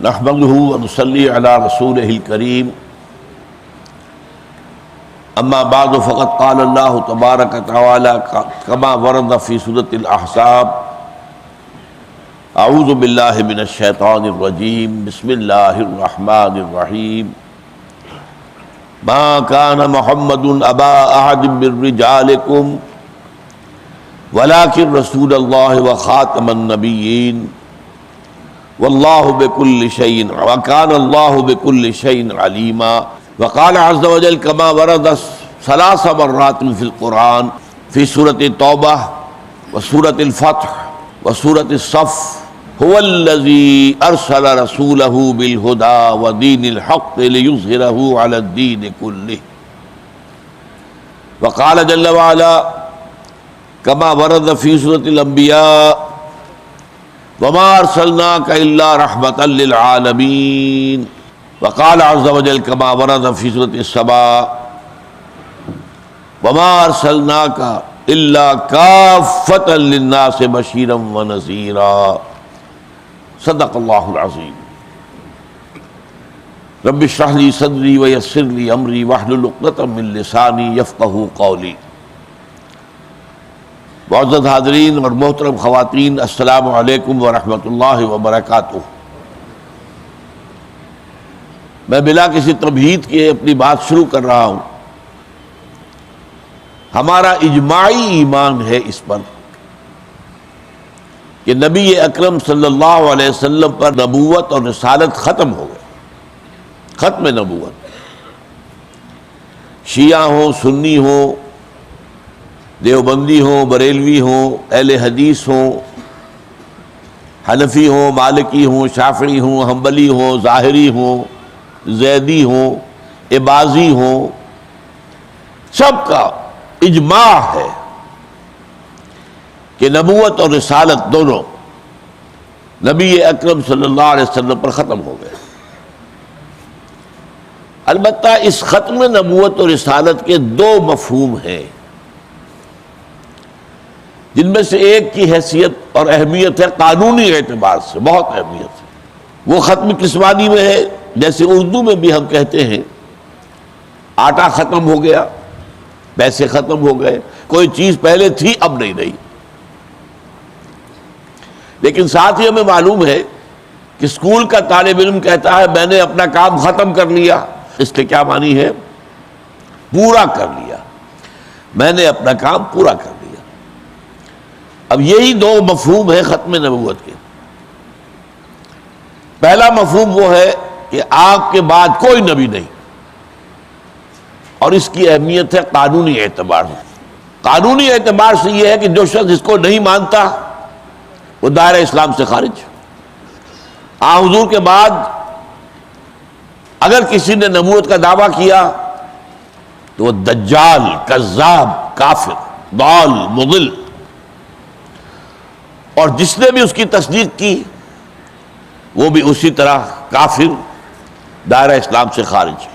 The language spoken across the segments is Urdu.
نحمده ونصلي على رسوله الكريم اما بعد فقد قال الله تبارك وتعالى كما ورد في سورة الأحزاب اعوذ بالله من الشيطان الرجيم بسم الله الرحمن الرحيم ما كان محمد أبا أحد من رجالكم ولكن رسول الله وخاتم النبيين واللہ بكل شيء وكان الله بكل شيء عليما وقال عز وجل كما ورد 3 مرات في القرآن في سورة التوبة وسورة الفتح وسورة الصف هو الذي أرسل رسوله بالهدى ودين الحق ليظهره على الدين كله وقال جل وعلا كما ورد في سورة الأنبياء وما ارسلناك الا رحمة للعالمين وقال عز وجل كما ورد في سورة السبا وما ارسلناك الا كافة للناس بشيرا ونذيرا صدق الله العظيم رب اشرح لي صدري ويسر لي امري واحلل عقدة من لساني يفقهوا قولي معزز حاضرین اور محترم خواتین، السلام علیکم ورحمۃ اللہ وبرکاتہ۔ میں بلا کسی تمہید کے اپنی بات شروع کر رہا ہوں۔ ہمارا اجماعی ایمان ہے اس پر کہ نبی اکرم صلی اللہ علیہ وسلم پر نبوت اور رسالت ختم ہو گئے، ختم نبوت۔ شیعہ ہوں، سنی ہوں، دیوبندی ہوں، بریلوی ہوں، اہل حدیث ہوں، حنفی ہوں، مالکی ہوں، شافعی ہوں، حنبلی ہوں، ظاہری ہوں، زیدی ہوں، عباضی ہوں، سب کا اجماع ہے کہ نبوت اور رسالت دونوں نبی اکرم صلی اللہ علیہ وسلم پر ختم ہو گئے۔ البتہ اس ختم نبوت اور رسالت کے 2 مفہوم ہیں، جن میں سے ایک کی حیثیت اور اہمیت ہے قانونی اعتبار سے، بہت اہمیت ہے۔ وہ ختم کس معنی میں ہے؟ جیسے اردو میں بھی ہم کہتے ہیں آٹا ختم ہو گیا، پیسے ختم ہو گئے، کوئی چیز پہلے تھی اب نہیں رہی۔ لیکن ساتھ ہی ہمیں معلوم ہے کہ اسکول کا طالب علم کہتا ہے میں نے اپنا کام ختم کر لیا، اس کے کیا معنی ہے؟ پورا کر لیا، میں نے اپنا کام پورا کر لیا۔ اب یہی 2 مفہوم ہے ختم نبوت کے۔ پہلا مفہوم وہ ہے کہ آپ کے بعد کوئی نبی نہیں، اور اس کی اہمیت ہے قانونی اعتبار سے۔ قانونی اعتبار سے یہ ہے کہ جو شخص اس کو نہیں مانتا وہ دائرہ اسلام سے خارج۔ حضور کے بعد اگر کسی نے نبوت کا دعویٰ کیا تو وہ دجال، کذاب، کافر، ضال، مضل، اور جس نے بھی اس کی تصدیق کی وہ بھی اسی طرح کافر، دائرہ اسلام سے خارج۔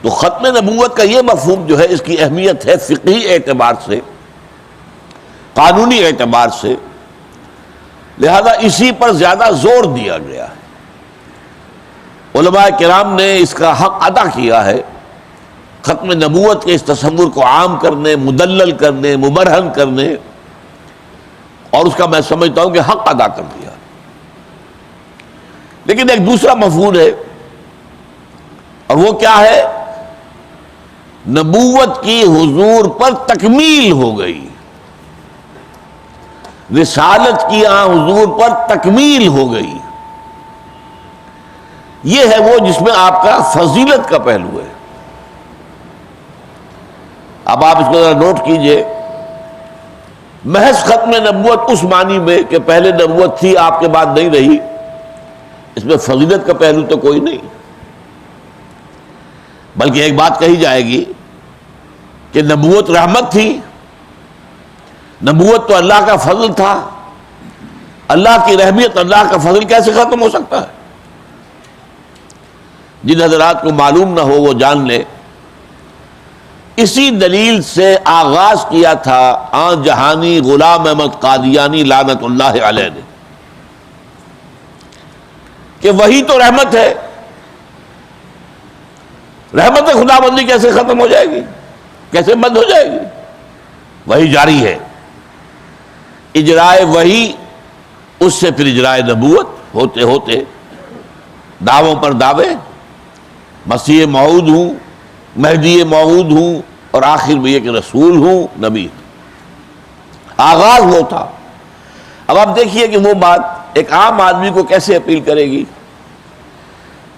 تو ختم نبوت کا یہ مفہوم جو ہے اس کی اہمیت ہے فقہی اعتبار سے، قانونی اعتبار سے، لہذا اسی پر زیادہ زور دیا گیا ہے۔ علماء کرام نے اس کا حق ادا کیا ہے، ختم نبوت کے اس تصور کو عام کرنے، مدلل کرنے، مبرہن کرنے، اور اس کا میں سمجھتا ہوں کہ حق ادا کر دیا۔ لیکن ایک دوسرا مفہوم ہے، اور وہ کیا ہے؟ نبوت کی حضور پر تکمیل ہو گئی، رسالت کی حضور پر تکمیل ہو گئی۔ یہ ہے وہ جس میں آپ کا فضیلت کا پہلو ہے۔ اب آپ اس کو ذرا نوٹ کیجئے، محض ختم نبوت اس معنی میں کہ پہلے نبوت تھی آپ کے بعد نہیں رہی، اس میں فضیلت کا پہلو تو کوئی نہیں، بلکہ ایک بات کہی جائے گی کہ نبوت رحمت تھی، نبوت تو اللہ کا فضل تھا، اللہ کی رحمت، اللہ کا فضل کیسے ختم ہو سکتا ہے؟ جن حضرات کو معلوم نہ ہو وہ جان لیں، اسی دلیل سے آغاز کیا تھا آن جہانی غلام احمد قادیانی لعنت اللہ علیہ نے کہ وہی تو رحمت ہے، رحمت خدا بندی کیسے ختم ہو جائے گی، کیسے بند ہو جائے گی؟ وہی جاری ہے، اجرائے وہی، اس سے پھر اجرائے نبوت ہوتے ہوتے دعووں پر دعوے، مسیح موعود ہوں، مہدی موعود ہوں، اور آخر میں یہ کہ رسول ہوں، نبی۔ آغاز وہ تھا۔ اب آپ دیکھیے کہ وہ بات ایک عام آدمی کو کیسے اپیل کرے گی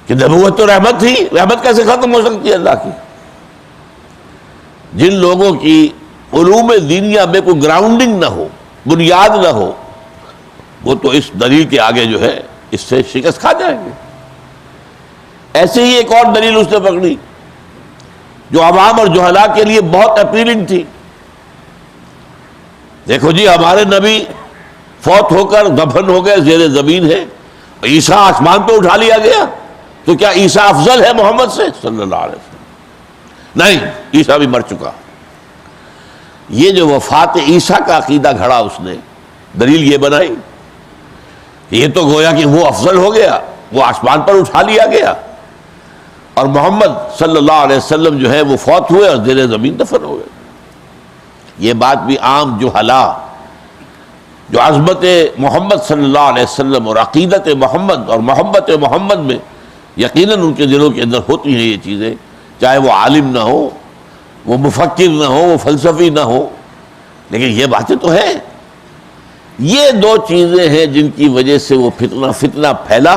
کہ نبوت تو رحمت تھی، رحمت کیسے ختم ہو سکتی ہے اللہ کی؟ جن لوگوں کی علوم دینیہ میں کوئی گراؤنڈنگ نہ ہو، بنیاد نہ ہو، وہ تو اس دلیل کے آگے جو ہے اس سے شکست کھا جائیں گے۔ ایسے ہی ایک اور دلیل اس نے پکڑی جو عوام اور جہلاء کے لیے بہت اپیلنگ تھی۔ دیکھو جی، ہمارے نبی فوت ہو کر دفن ہو گئے، زیر زمین ہے، عیسیٰ آسمان پہ اٹھا لیا گیا، تو کیا عیسیٰ افضل ہے محمد سے صلی اللہ علیہ وسلم؟ نہیں، عیسیٰ بھی مر چکا۔ یہ جو وفات عیسیٰ کا عقیدہ گھڑا اس نے، دلیل یہ بنائی کہ یہ تو گویا کہ وہ افضل ہو گیا، وہ آسمان پر اٹھا لیا گیا، اور محمد صلی اللہ علیہ وسلم جو ہے وہ فوت ہوئے اور زیر زمین دفن ہو گئے۔ یہ بات بھی عام جہلاء جو عظمت محمد صلی اللہ علیہ وسلم اور عقیدت محمد اور محبت محمد میں یقیناً ان کے دلوں کے اندر ہوتی ہیں یہ چیزیں، چاہے وہ عالم نہ ہو، وہ مفکر نہ ہو، وہ فلسفی نہ ہو، لیکن یہ باتیں تو ہیں۔ یہ دو چیزیں ہیں جن کی وجہ سے وہ فتنہ پھیلا،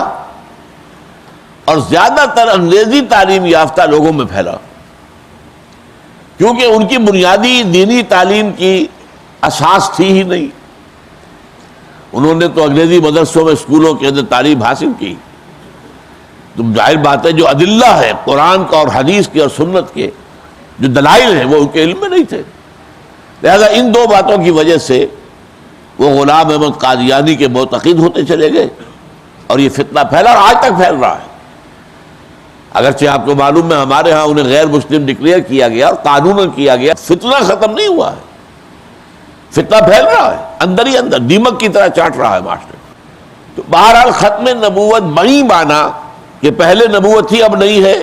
اور زیادہ تر انگریزی تعلیم یافتہ لوگوں میں پھیلا، کیونکہ ان کی بنیادی دینی تعلیم کی اساس تھی ہی نہیں۔ انہوں نے تو انگریزی مدرسوں میں، اسکولوں کے اندر تعلیم حاصل کی، تو ظاہر بات ہے جو ادلہ ہے قرآن کا اور حدیث کے اور سنت کے جو دلائل ہیں وہ ان کے علم میں نہیں تھے۔ لہذا ان دو باتوں کی وجہ سے وہ غلام احمد قادیانی کے معتقد ہوتے چلے گئے، اور یہ فتنہ پھیلا اور آج تک پھیل رہا ہے۔ اگرچہ آپ کو معلوم ہے ہمارے ہاں انہیں غیر مسلم ڈکلیئر کیا گیا اور قانوناً کیا گیا، فتنہ ختم نہیں ہوا ہے، فتنہ پھیل رہا ہے، اندر ہی اندر دیمک کی طرح چاٹ رہا ہے معاشرے۔ تو بہرحال ختم نبوت بڑی معنی کہ پہلے نبوت تھی اب نہیں ہے،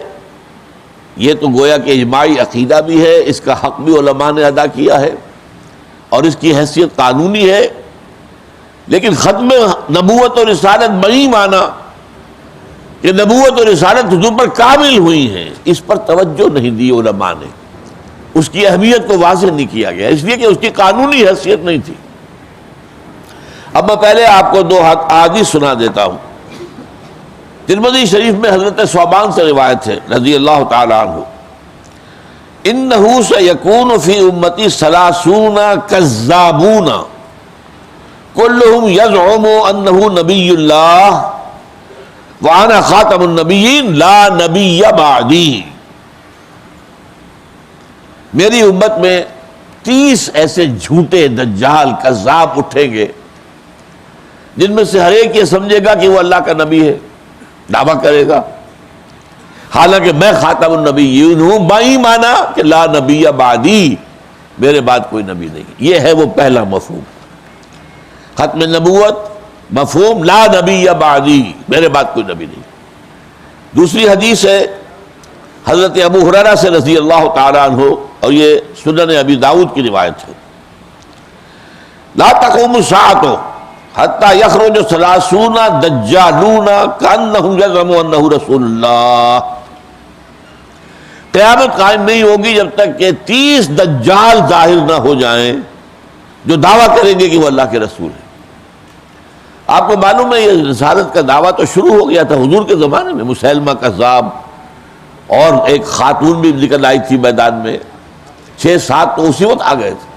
یہ تو گویا کہ اجماعی عقیدہ بھی ہے، اس کا حق بھی علماء نے ادا کیا ہے، اور اس کی حیثیت قانونی ہے۔ لیکن ختم نبوت اور رسالت بڑی معنی کہ نبوت اور رسالت حضور پر کامل ہوئی ہیں، اس پر توجہ نہیں دی علماء نے، اس کی اہمیت کو واضح نہیں کیا گیا، اس لیے کہ اس کی قانونی حیثیت نہیں تھی۔ اب میں پہلے آپ کو دو احادیث سنا دیتا ہوں۔ ترمذی شریف میں حضرت ثوبان سے روایت ہے رضی اللہ تعالی عنہ، انہ سیکون فی امتی ثلاثون کذابون کلہم یزعم انہ نبی اللہ وانا خاتم النبیین لا نبی بعدی۔ میری امت میں 30 ایسے جھوٹے دجال کذاب اٹھیں گے جن میں سے ہر ایک یہ سمجھے گا کہ وہ اللہ کا نبی ہے، دعویٰ کرے گا، حالانکہ میں خاتم النبیین ہوں، بائی مانا کہ لا نبی بعدی، میرے بعد کوئی نبی نہیں۔ یہ ہے وہ پہلا مفہوم ختم نبوت، مفہوم لا نبی بعدی، میرے بعد کوئی نبی نہیں۔ دوسری حدیث ہے حضرت ابو ہریرہ سے رضی اللہ تعالی عنہ، اور یہ سنن ابی داؤد کی روایت ہے، لا تقوم الساعۃ حتی یخرج 30 دجالون کانہم یزعمون انہ رسول اللہ۔ قیامت قائم نہیں ہوگی جب تک کہ 30 دجال ظاہر نہ ہو جائیں جو دعویٰ کریں گے کہ وہ اللہ کے رسول ہیں۔ آپ کو معلوم ہے یہ رسالت کا دعویٰ تو شروع ہو گیا تھا حضور کے زمانے میں، مسیلمہ کذاب، اور ایک خاتون بھی نکل آئی تھی میدان میں، 6-7 تو اسی وقت آ گئے تھے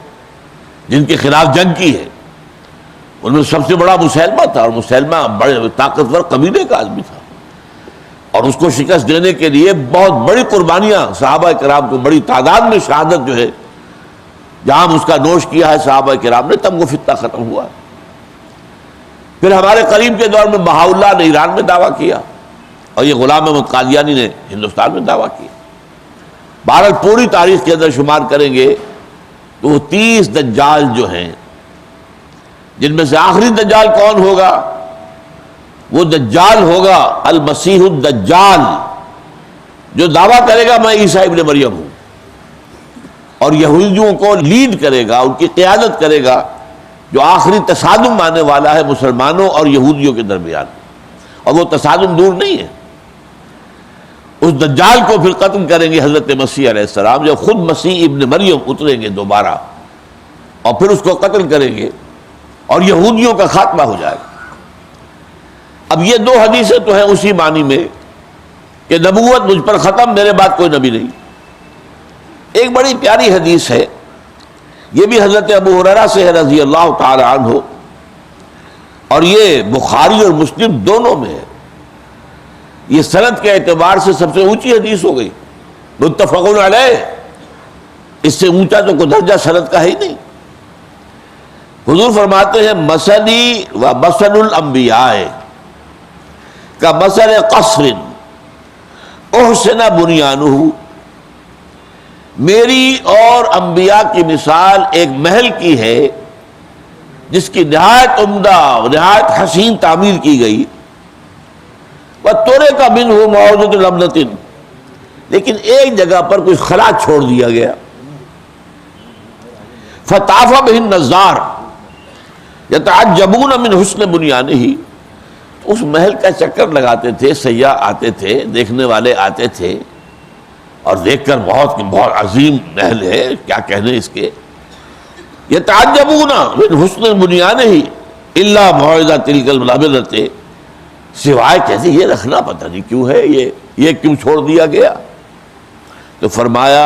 جن کے خلاف جنگ کی ہے۔ ان میں سب سے بڑا مسیلمہ تھا، اور مسیلمہ بڑے طاقتور قبیلے کا آدمی تھا، اور اس کو شکست دینے کے لیے بہت بڑی قربانیاں صحابہ کرام کو، بڑی تعداد میں شہادت جو ہے جہاں اس کا نوش کیا ہے صحابہ کرام نے، تب وہ فتنہ ختم ہوا۔ پھر ہمارے قریب کے دور میں بہاء اللہ نے ایران میں دعویٰ کیا، اور یہ غلام احمد قادیانی نے ہندوستان میں دعویٰ کیا۔ بہرحال پوری تاریخ کے اندر شمار کریں گے تو وہ 30 دجال جو ہیں، جن میں سے آخری دجال کون ہوگا وہ دجال ہوگا، المسیح الدجال، جو دعویٰ کرے گا میں عیسیٰ ابن مریم ہوں، اور یہودیوں کو لیڈ کرے گا، ان کی قیادت کرے گا، جو آخری تصادم آنے والا ہے مسلمانوں اور یہودیوں کے درمیان، اور وہ تصادم دور نہیں ہے۔ اس دجال کو پھر قتل کریں گے حضرت مسیح علیہ السلام، جب خود مسیح ابن مریم اتریں گے دوبارہ، اور پھر اس کو قتل کریں گے اور یہودیوں کا خاتمہ ہو جائے گا۔ اب یہ دو حدیثیں تو ہیں اسی معنی میں کہ نبوت مجھ پر ختم، میرے بعد کوئی نبی نہیں۔ ایک بڑی پیاری حدیث ہے، یہ بھی حضرت ابو ہریرہ سے ہے رضی اللہ تعالی عنہ، اور یہ بخاری اور مسلم دونوں میں ہے۔ یہ سند کے اعتبار سے سب سے اونچی حدیث ہو گئی، متفق علیہ، اس سے اونچا تو کوئی درجہ سند کا ہے ہی نہیں۔ حضور فرماتے ہیں مثلی و مثل الانبیاء کا مثل قصر احسن بنیانہ، میری اور انبیاء کی مثال ایک محل کی ہے جس کی نہایت عمدہ نہایت حسین تعمیر کی گئی، وَتُرِكَ مِنْهُ مَوْضِعُ لَبْنَةٍ، لیکن ایک جگہ پر کوئی خلا چھوڑ دیا گیا، فَطَافَ بِهِ النَّظَّارُ يَتَعَجَّبُونَ مِنْ حُسْنِ بُنْيَانِهِ، اس محل کا چکر لگاتے تھے، سیاح آتے تھے، دیکھنے والے آتے تھے، اور دیکھ کر بہت عظیم محل ہے، کیا کہنے اس کے، يَتَعَجَّبُونَ مِنْ حُسْنِ بُنْيَانِهِ إِلَّا مَوْعِظَةَ تِلْكَ الْمُنَابِرَةِ، سوائے کہتے یہ رکھنا پتہ نہیں کیوں ہے، یہ کیوں چھوڑ دیا گیا؟ تو فرمایا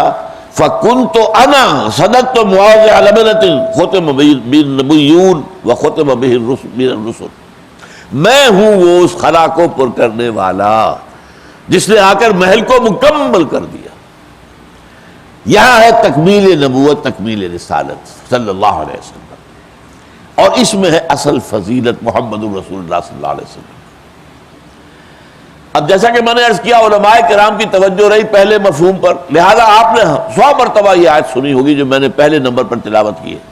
فَكُنْتُ أَنَا صَدَقْتُ مُوَاضِعَ لَبْنَةٍ خُتِمَ بِهِ النَّبِيُّونَ وَخُتِمَ بِهِ الرُّسُلُ، میں ہوں وہ اس خلا کو پر کرنے والا جس نے آ کر محل کو مکمل کر دیا۔ یہاں ہے تکمیل نبوت، تکمیل رسالت صلی اللہ علیہ وسلم، اور اس میں ہے اصل فضیلت محمد رسول اللہ صلی اللہ علیہ وسلم۔ اب جیسا کہ میں نے عرض کیا، علماء کرام کی توجہ رہی پہلے مفہوم پر، لہذا آپ نے 100 مرتبہ یہ آیت سنی ہوگی جو میں نے پہلے نمبر پر تلاوت کی ہے۔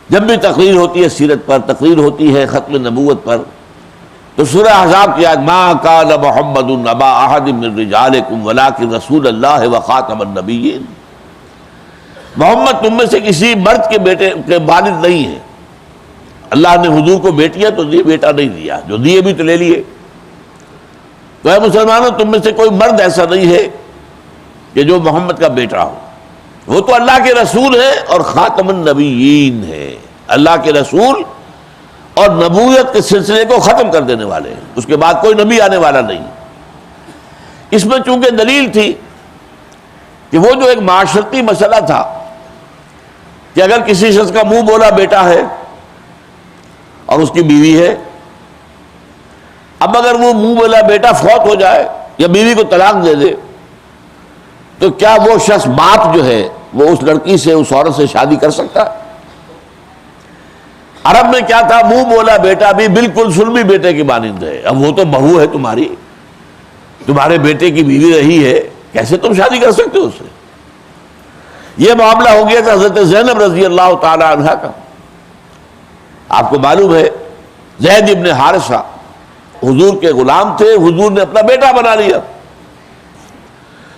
جب بھی تقریر ہوتی ہے سیرت پر، تقریر ہوتی ہے ختم نبوت پر، تو سورہ احزاب کی آیت ما کان محمد ابا احد من رجالکم ولکن رسول اللہ وخاتم النبیین، محمد تم میں سے کسی مرد کے بیٹے کے والد نہیں ہے، اللہ نے حضور کو بیٹیاں تو دی، بیٹا نہیں دیا، جو دیے بھی تو لے لیے۔ تو اے مسلمانوں، تم میں سے کوئی مرد ایسا نہیں ہے کہ جو محمد کا بیٹا ہو، وہ تو اللہ کے رسول ہے اور خاتم النبیین ہے، اللہ کے رسول اور نبوت کے سلسلے کو ختم کر دینے والے ہیں، اس کے بعد کوئی نبی آنے والا نہیں۔ اس میں چونکہ دلیل تھی کہ وہ جو ایک معاشرتی مسئلہ تھا کہ اگر کسی شخص کا منہ بولا بیٹا ہے اور اس کی بیوی ہے، اب اگر وہ منہ بولا بیٹا فوت ہو جائے یا بیوی کو طلاق دے دے، تو کیا وہ شخص باپ جو ہے وہ اس لڑکی سے، اس عورت سے شادی کر سکتا ہے؟ عرب میں کیا تھا، منہ بولا بیٹا بھی بالکل سلمی بیٹے کی مانند ہے، اب وہ تو بہو ہے تمہاری، تمہارے بیٹے کی بیوی رہی ہے، کیسے تم شادی کر سکتے ہو اس سے؟ یہ معاملہ ہو گیا تھا حضرت زینب رضی اللہ تعالی عنہا کا۔ آپ کو معلوم ہے زید ابن حارثہ حضور کے غلام تھے، حضور نے اپنا بیٹا بنا لیا،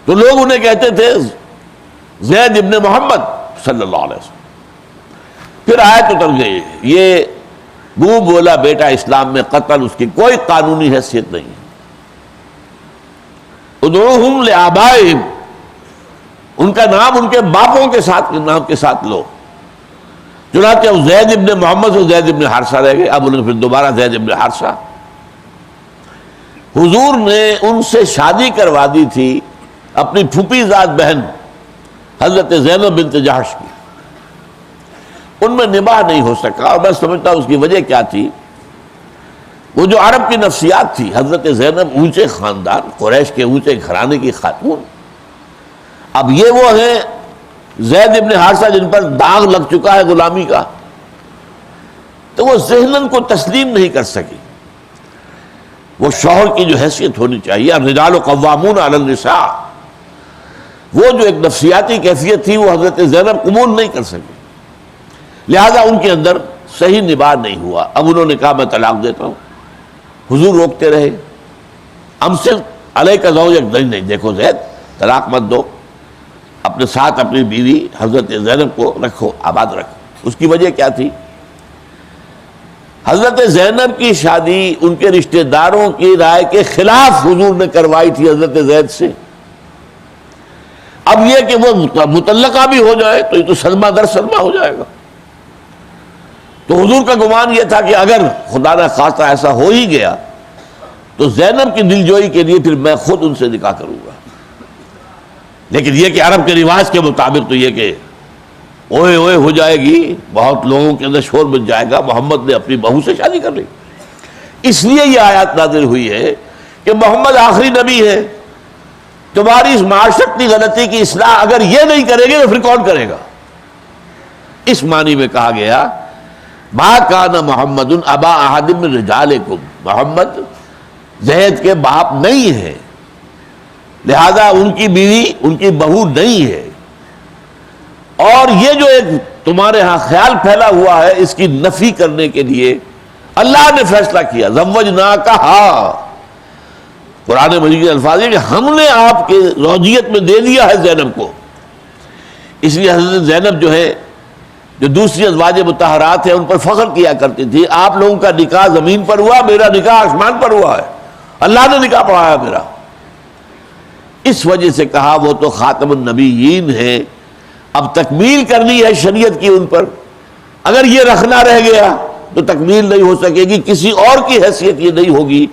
تو لوگ انہیں کہتے تھے زید ابن محمد صلی اللہ علیہ وسلم۔ پھر آیت اتر گئی، یہ منہ بولا بیٹا اسلام میں قتل، اس کی کوئی قانونی حیثیت نہیں۔ ادعوہم لآبائہم، ان کا نام ان کے باپوں کے ساتھ نام کے ساتھ لو۔ چنانچہ زید ابن محمد سے زید ابن حارثہ رہ گئے، اب انہیں پھر دوبارہ زید ابن حارثہ۔ حضور نے ان سے شادی کروا دی تھی اپنی پھوپھی زاد بہن حضرت زینب بنت جحش کی، ان میں نباہ نہیں ہو سکا، اور میں سمجھتا ہوں اس کی وجہ کیا تھی، وہ جو عرب کی نفسیات تھی، حضرت زینب اونچے خاندان، قریش کے اونچے گھرانے کی خاتون، اب یہ وہ ہیں زید ابن حارثہ جن پر داغ لگ چکا ہے غلامی کا، تو وہ ذہناً کو تسلیم نہیں کر سکی۔ وہ شوہر کی جو حیثیت ہونی چاہیے، الرجال قوامون علی النساء، وہ جو ایک نفسیاتی کیفیت تھی وہ حضرت زینب قبول نہیں کر سکی، لہذا ان کے اندر صحیح نباہ نہیں ہوا۔ اب انہوں نے کہا میں طلاق دیتا ہوں، حضور روکتے رہے، امسک علیک زوجک، نہیں دیکھو زید طلاق مت دو، اپنے ساتھ اپنی بیوی حضرت زینب کو رکھو، آباد رکھو۔ اس کی وجہ کیا تھی؟ حضرت زینب کی شادی ان کے رشتہ داروں کی رائے کے خلاف حضور نے کروائی تھی حضرت زید سے۔ اب یہ کہ وہ مطلقہ بھی ہو جائے تو یہ تو صدمہ در صدمہ ہو جائے گا۔ تو حضور کا گمان یہ تھا کہ اگر خدا نہ خواستہ ایسا ہو ہی گیا تو زینب کی دلجوئی کے لیے پھر میں خود ان سے نکاح کروں گا۔ لیکن یہ کہ عرب کے رواج کے مطابق تو یہ کہ اوئے اوئے ہو جائے گی، بہت لوگوں کے اندر شور بچ جائے گا، محمد نے اپنی بہو سے شادی کر لی۔ اس لیے یہ آیات نازل ہوئی ہے کہ محمد آخری نبی ہے، تمہاری اس معاشرتی غلطی کی اصلاح اگر یہ نہیں کرے گے تو پھر کون کرے گا؟ اس معنی میں کہا گیا ما کان محمد ابا احد من رجالکم، محمد زید کے باپ نہیں ہے، لہذا ان کی بیوی ان کی بہو نہیں ہے۔ اور یہ جو ایک تمہارے ہاں خیال پھیلا ہوا ہے اس کی نفی کرنے کے لیے اللہ نے فیصلہ کیا، زوجناکہا، قرآن مجید کے الفاظ ہے کہ ہم نے آپ کے زوجیت میں دے دیا ہے زینب کو۔ اس لیے حضرت زینب جو ہے، جو دوسری ازواج مطہرات ہیں، ان پر فخر کیا کرتی تھی، آپ لوگوں کا نکاح زمین پر ہوا، میرا نکاح آسمان پر ہوا ہے، اللہ نے نکاح پڑھایا میرا۔ اس وجہ سے کہا وہ تو خاتم النبیین ہے، اب تکمیل کرنی ہے شریعت کی ان پر۔ اگر یہ رکھنا رہ گیا تو تکمیل نہیں ہو سکے گی، کسی اور کی حیثیت یہ نہیں ہوگی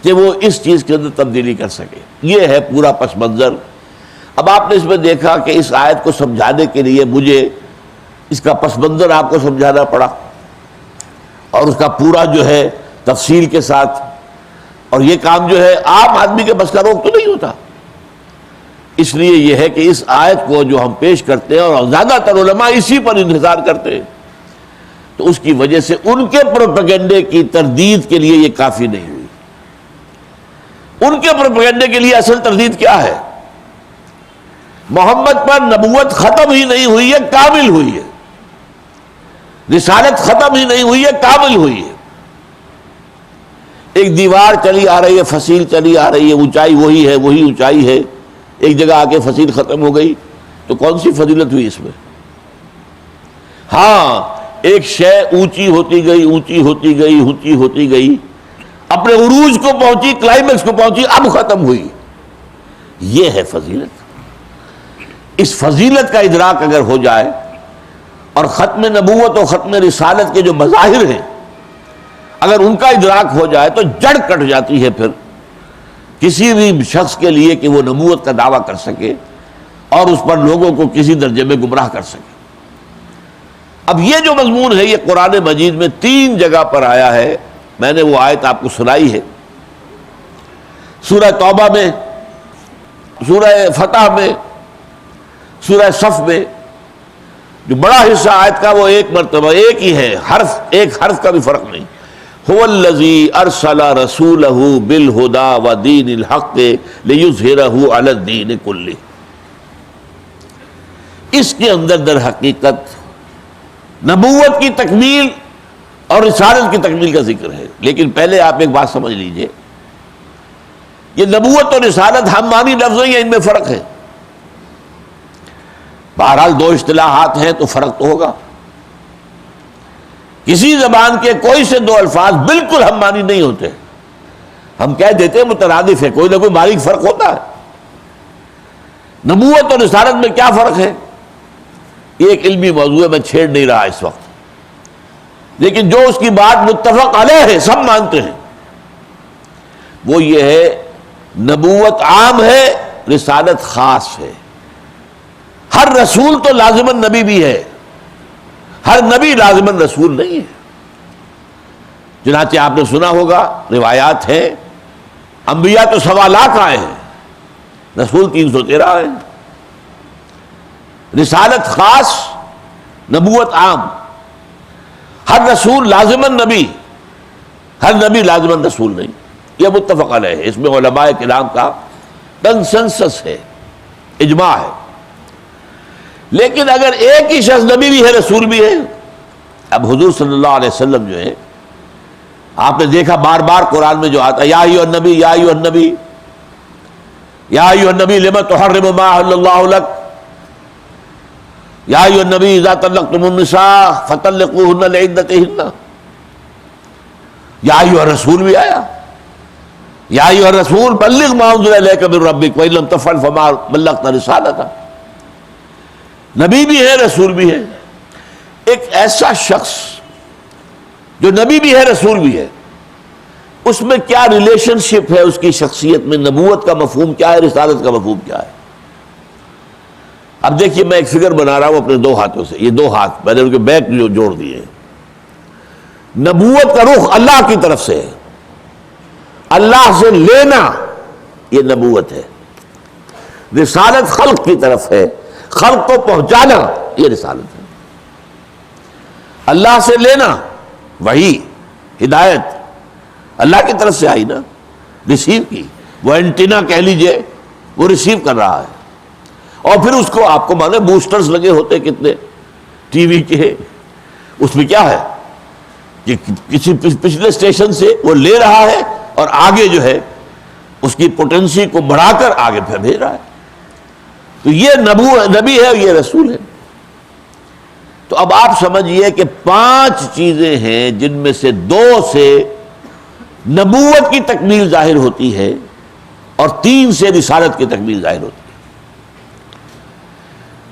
کہ وہ اس چیز کے اندر تبدیلی کر سکے۔ یہ ہے پورا پس منظر۔ اب آپ نے اس میں دیکھا کہ اس آیت کو سمجھانے کے لیے مجھے اس کا پس منظر آپ کو سمجھانا پڑا، اور اس کا پورا جو ہے تفصیل کے ساتھ، اور یہ کام جو ہے عام آدمی کے بس کا روک تو نہیں ہوتا۔ اس لیے یہ ہے کہ اس آیت کو جو ہم پیش کرتے ہیں اور زیادہ تر علماء اسی پر انحصار کرتے ہیں، تو اس کی وجہ سے ان کے پروپیگنڈے کی تردید کے لیے یہ کافی نہیں ہوئی۔ ان کے پروپیگنڈے کے لیے اصل تردید کیا ہے؟ محمد پر نبوت ختم ہی نہیں ہوئی ہے، کامل ہوئی ہے، رسالت ختم ہی نہیں ہوئی ہے، کامل ہوئی ہے۔ ایک دیوار چلی آ رہی ہے، فصیل چلی آ رہی ہے، اونچائی وہی ہے، وہی اونچائی ہے، ایک جگہ آ کے فصیل ختم ہو گئی تو کون سی فضیلت ہوئی اس میں؟ ہاں، ایک شے اونچی ہوتی گئی، اونچی ہوتی گئی، اونچی ہوتی گئی، اپنے عروج کو پہنچی، کلائمیکس کو پہنچی، اب ختم ہوئی۔ یہ ہے فضیلت۔ اس فضیلت کا ادراک اگر ہو جائے، اور ختم نبوت اور ختم رسالت کے جو مظاہر ہیں اگر ان کا ادراک ہو جائے تو جڑ کٹ جاتی ہے پھر کسی بھی شخص کے لیے کہ وہ نبوت کا دعویٰ کر سکے اور اس پر لوگوں کو کسی درجے میں گمراہ کر سکے۔ اب یہ جو مضمون ہے یہ قرآن مجید میں 3 جگہ پر آیا ہے۔ میں نے وہ آیت آپ کو سنائی ہے، سورہ توبہ میں، سورہ فتح میں، سورہ صف میں۔ جو بڑا حصہ آیت کا وہ ایک مرتبہ ایک ہی ہے، ایک حرف کا بھی فرق نہیں۔ هو الذی ارسل رسولہ بالہدی ودین الحق لیظہرہ علی الدین کلہ۔ اس کے اندر در حقیقت نبوت کی تکمیل اور رسالت کی تکمیل کا ذکر ہے۔ لیکن پہلے آپ ایک بات سمجھ لیجئے، یہ نبوت اور رسالت ہم معنی لفظ ہیں یا ان میں فرق ہے؟ بہرحال 2 اصطلاحات ہیں تو فرق تو ہوگا۔ کسی زبان کے کوئی سے 2 الفاظ بالکل ہم معنی نہیں ہوتے، ہم کہہ دیتے ہیں مترادف ہے، کوئی نہ کوئی باریک فرق ہوتا ہے۔ نبوت اور رسالت میں کیا فرق ہے؟ یہ ایک علمی موضوع ہے، میں چھیڑ نہیں رہا اس وقت، لیکن جو اس کی بات متفق علیہ ہے، سب مانتے ہیں، وہ یہ ہے نبوت عام ہے، رسالت خاص ہے۔ ہر رسول تو لازماً نبی بھی ہے، ہر نبی لازماً رسول نہیں ہے۔ چنانچہ آپ نے سنا ہوگا، روایات ہیں، انبیاء تو 1.25 لاکھ آئے ہیں، رسول 313 ہیں۔ رسالت خاص، نبوت عام۔ ہر رسول لازماً نبی، ہر نبی لازماً رسول نہیں، یہ متفق علیہ ہے۔ اس میں علماء کرام کا کنسنسس ہے، اجماع ہے۔ لیکن اگر ایک ہی شخص نبی بھی ہے، رسول بھی ہے، اب حضور صلی اللہ علیہ وسلم جو ہے آپ نے دیکھا بار بار قرآن میں جو آتا ہے یا ایھا النبی یا ایھا النبی یا ایھا النبی لما تحرم ما احل اللہ لک یا ایھا النبی اذا طلقتم النساء فطلقوهن لعدتهن. یا ایھا الرسول بھی آیا یا ایھا الرسول بلغ ما انزل الیک من ربک وان لم تفعل فما بلغت رسالتہ. نبی بھی ہے رسول بھی ہے. ایک ایسا شخص جو نبی بھی ہے رسول بھی ہے، اس میں کیا ریلیشن شپ ہے؟ اس کی شخصیت میں نبوت کا مفہوم کیا ہے، رسالت کا مفہوم کیا ہے؟ اب دیکھیے میں ایک فگر بنا رہا ہوں اپنے دو ہاتھوں سے، یہ دو ہاتھ میں نے ان کے بیک جو جوڑ دیے ہیں. نبوت کا رخ اللہ کی طرف سے ہے، اللہ سے لینا یہ نبوت ہے. رسالت خلق کی طرف ہے، خلق کو پہنچانا یہ رسالت ہے. اللہ سے لینا وہی ہدایت اللہ کی طرف سے آئی نا، ریسیو کی. وہ اینٹینا کہہ لیجئے، وہ ریسیو کر رہا ہے. اور پھر اس کو آپ کو مانے بوسٹرز لگے ہوتے کتنے ٹی وی کے، اس میں کیا ہے کہ کسی پچھلے اسٹیشن سے وہ لے رہا ہے اور آگے جو ہے اس کی پوٹینسی کو بڑھا کر آگے پھر بھیج رہا ہے. تو یہ نبی ہے، یہ رسول ہے. تو اب آپ سمجھئے کہ 5 چیزیں ہیں جن میں سے 2 سے نبوت کی تکمیل ظاہر ہوتی ہے اور 3 سے رسالت کی تکمیل ظاہر ہوتی ہے.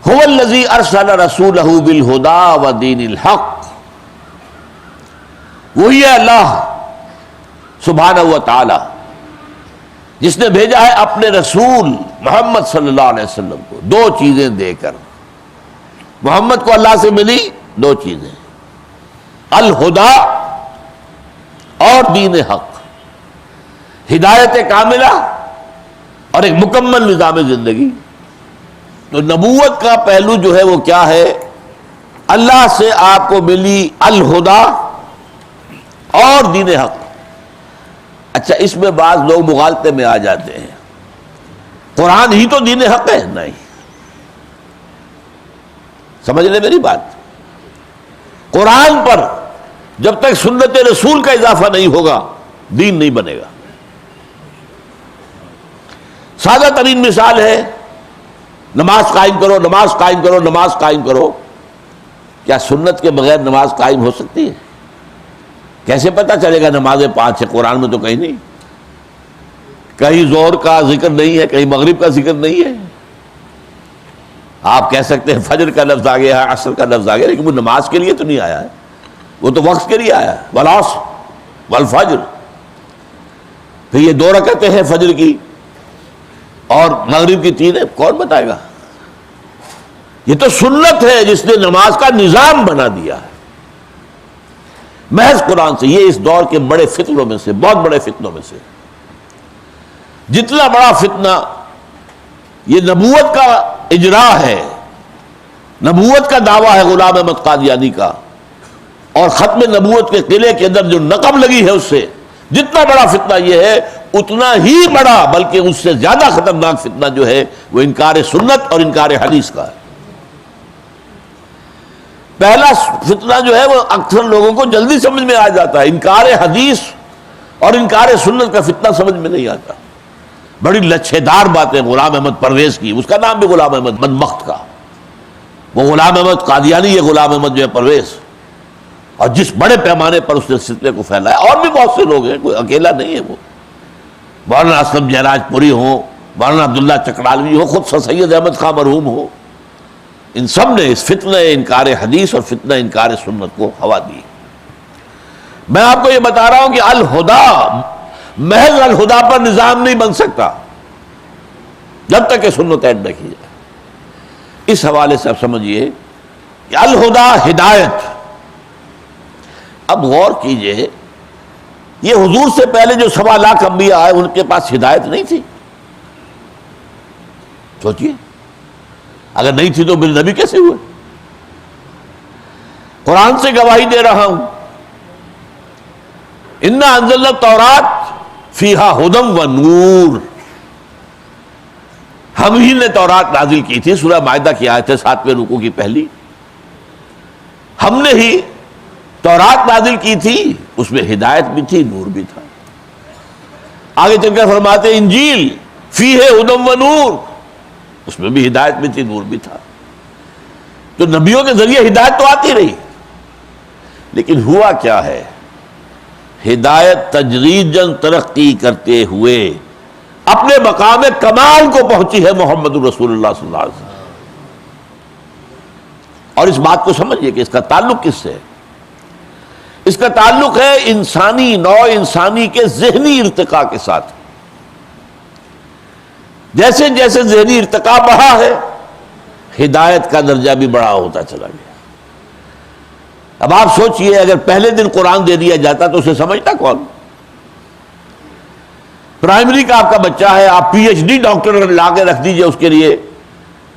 هو الذی ارسل رسولہ بالہدی ودین الحق. وہی ہے اللہ سبحانہ و تعالی جس نے بھیجا ہے اپنے رسول محمد صلی اللہ علیہ وسلم کو 2 چیزیں دے کر. محمد کو اللہ سے ملی 2 چیزیں، الہدا اور دین حق، ہدایت کاملہ اور ایک مکمل نظام زندگی. تو نبوت کا پہلو جو ہے وہ کیا ہے؟ اللہ سے آپ کو ملی الہدا اور دین حق. اچھا اس میں بعض لوگ مغالطے میں آ جاتے ہیں، قرآن ہی تو دین حق ہے. نہیں، سمجھ لیں میری بات. قرآن پر جب تک سنت رسول کا اضافہ نہیں ہوگا دین نہیں بنے گا. سادہ ترین مثال ہے نماز قائم کرو، نماز قائم کرو، نماز قائم کرو. کیا سنت کے بغیر نماز قائم ہو سکتی ہے؟ کیسے پتہ چلے گا نمازیں 5 ہے؟ قرآن میں تو کہیں نہیں، کہیں ظہر کا ذکر نہیں ہے، کہیں مغرب کا ذکر نہیں ہے. آپ کہہ سکتے ہیں فجر کا لفظ آ گیا ہے، عصر کا لفظ آ گیا، لیکن وہ نماز کے لیے تو نہیں آیا ہے، وہ تو وقت کے لیے آیا ہے. والعصر والفجر. پھر یہ 2 رکعتیں ہیں فجر کی اور مغرب کی 3 ہے، کون بتائے گا؟ یہ تو سنت ہے جس نے نماز کا نظام بنا دیا ہے محض قرآن سے. یہ اس دور کے بڑے فتنوں میں سے، بہت بڑے فتنوں میں سے. جتنا بڑا فتنہ یہ نبوت کا اجراء ہے، نبوت کا دعویٰ ہے غلام احمد قادیانی کا، اور ختم نبوت کے قلعے کے اندر جو نقب لگی ہے اس سے، جتنا بڑا فتنہ یہ ہے اتنا ہی بڑا بلکہ اس سے زیادہ خطرناک فتنہ جو ہے وہ انکار سنت اور انکار حدیث کا ہے. پہلا فتنہ جو ہے وہ اکثر لوگوں کو جلدی سمجھ میں آ جاتا ہے، انکار حدیث اور انکار سنت کا فتنہ سمجھ میں نہیں آتا. بڑی لچھے دار باتیں غلام احمد پرویز کی، اس کا نام بھی غلام احمد بدبخت کا، وہ غلام احمد قادیانی، یہ غلام احمد جو ہے پرویز، اور جس بڑے پیمانے پر اس نے سلسلے کو پھیلایا. اور بھی بہت سے لوگ ہیں، کوئی اکیلا نہیں ہے. وہ مولانا اسلم جہراج پوری ہو، مولانا عبداللہ چکرالوی ہو، خود سر سید احمد خان مرحوم ہو، ان سب نے اس فتنہ انکار حدیث اور فتنہ انکار سنت کو ہوا دی. میں آپ کو یہ بتا رہا ہوں کہ الہدا، محض الہدا پر نظام نہیں بن سکتا جب تک کہ سنت ایڈ نہ کی جائے. اس حوالے سے آپ سمجھیے کہ الہدا ہدایت. اب غور کیجئے، یہ حضور سے پہلے جو 1.25 لاکھ انبیاء آئے ان کے پاس ہدایت نہیں تھی؟ سوچئے، اگر نہیں تھی تو میرے نبی کیسے ہوئے؟ قرآن سے گواہی دے رہا ہوں، انا انزلنا التوراۃ فیہا ھدی و نور. ہم ہی نے تورات نازل کی تھی، سورہ مائدہ کی آیت ہے 7ویں رکوع کی پہلی. ہم نے ہی تورات نازل کی تھی اس میں ہدایت بھی تھی، نور بھی تھا۔ آگے چل کر فرماتے انجیل فیہ ھدی و نور، اس میں بھی ہدایت بھی تھی، نور بھی تھا۔ تو نبیوں کے ذریعے ہدایت تو آتی رہی، لیکن ہوا کیا ہے؟ ہدایت تدریجاً ترقی کرتے ہوئے اپنے مقام کمال کو پہنچی ہے محمد رسول اللہ صلی اللہ علیہ وسلم۔ اور اس بات کو سمجھیے کہ اس کا تعلق کس سے ہے؟ اس کا تعلق ہے انسانی نوع انسانی کے ذہنی ارتقاء کے ساتھ۔ جیسے جیسے ذہنی ارتقاء بڑھا ہے، ہدایت کا درجہ بھی بڑا ہوتا چلا گیا۔ اب آپ سوچئے اگر پہلے دن قرآن دے دیا جاتا تو اسے سمجھتا کون؟ پرائمری کا آپ کا بچہ ہے، آپ پی ایچ ڈی ڈاکٹر لا کے رکھ دیجئے اس کے لیے،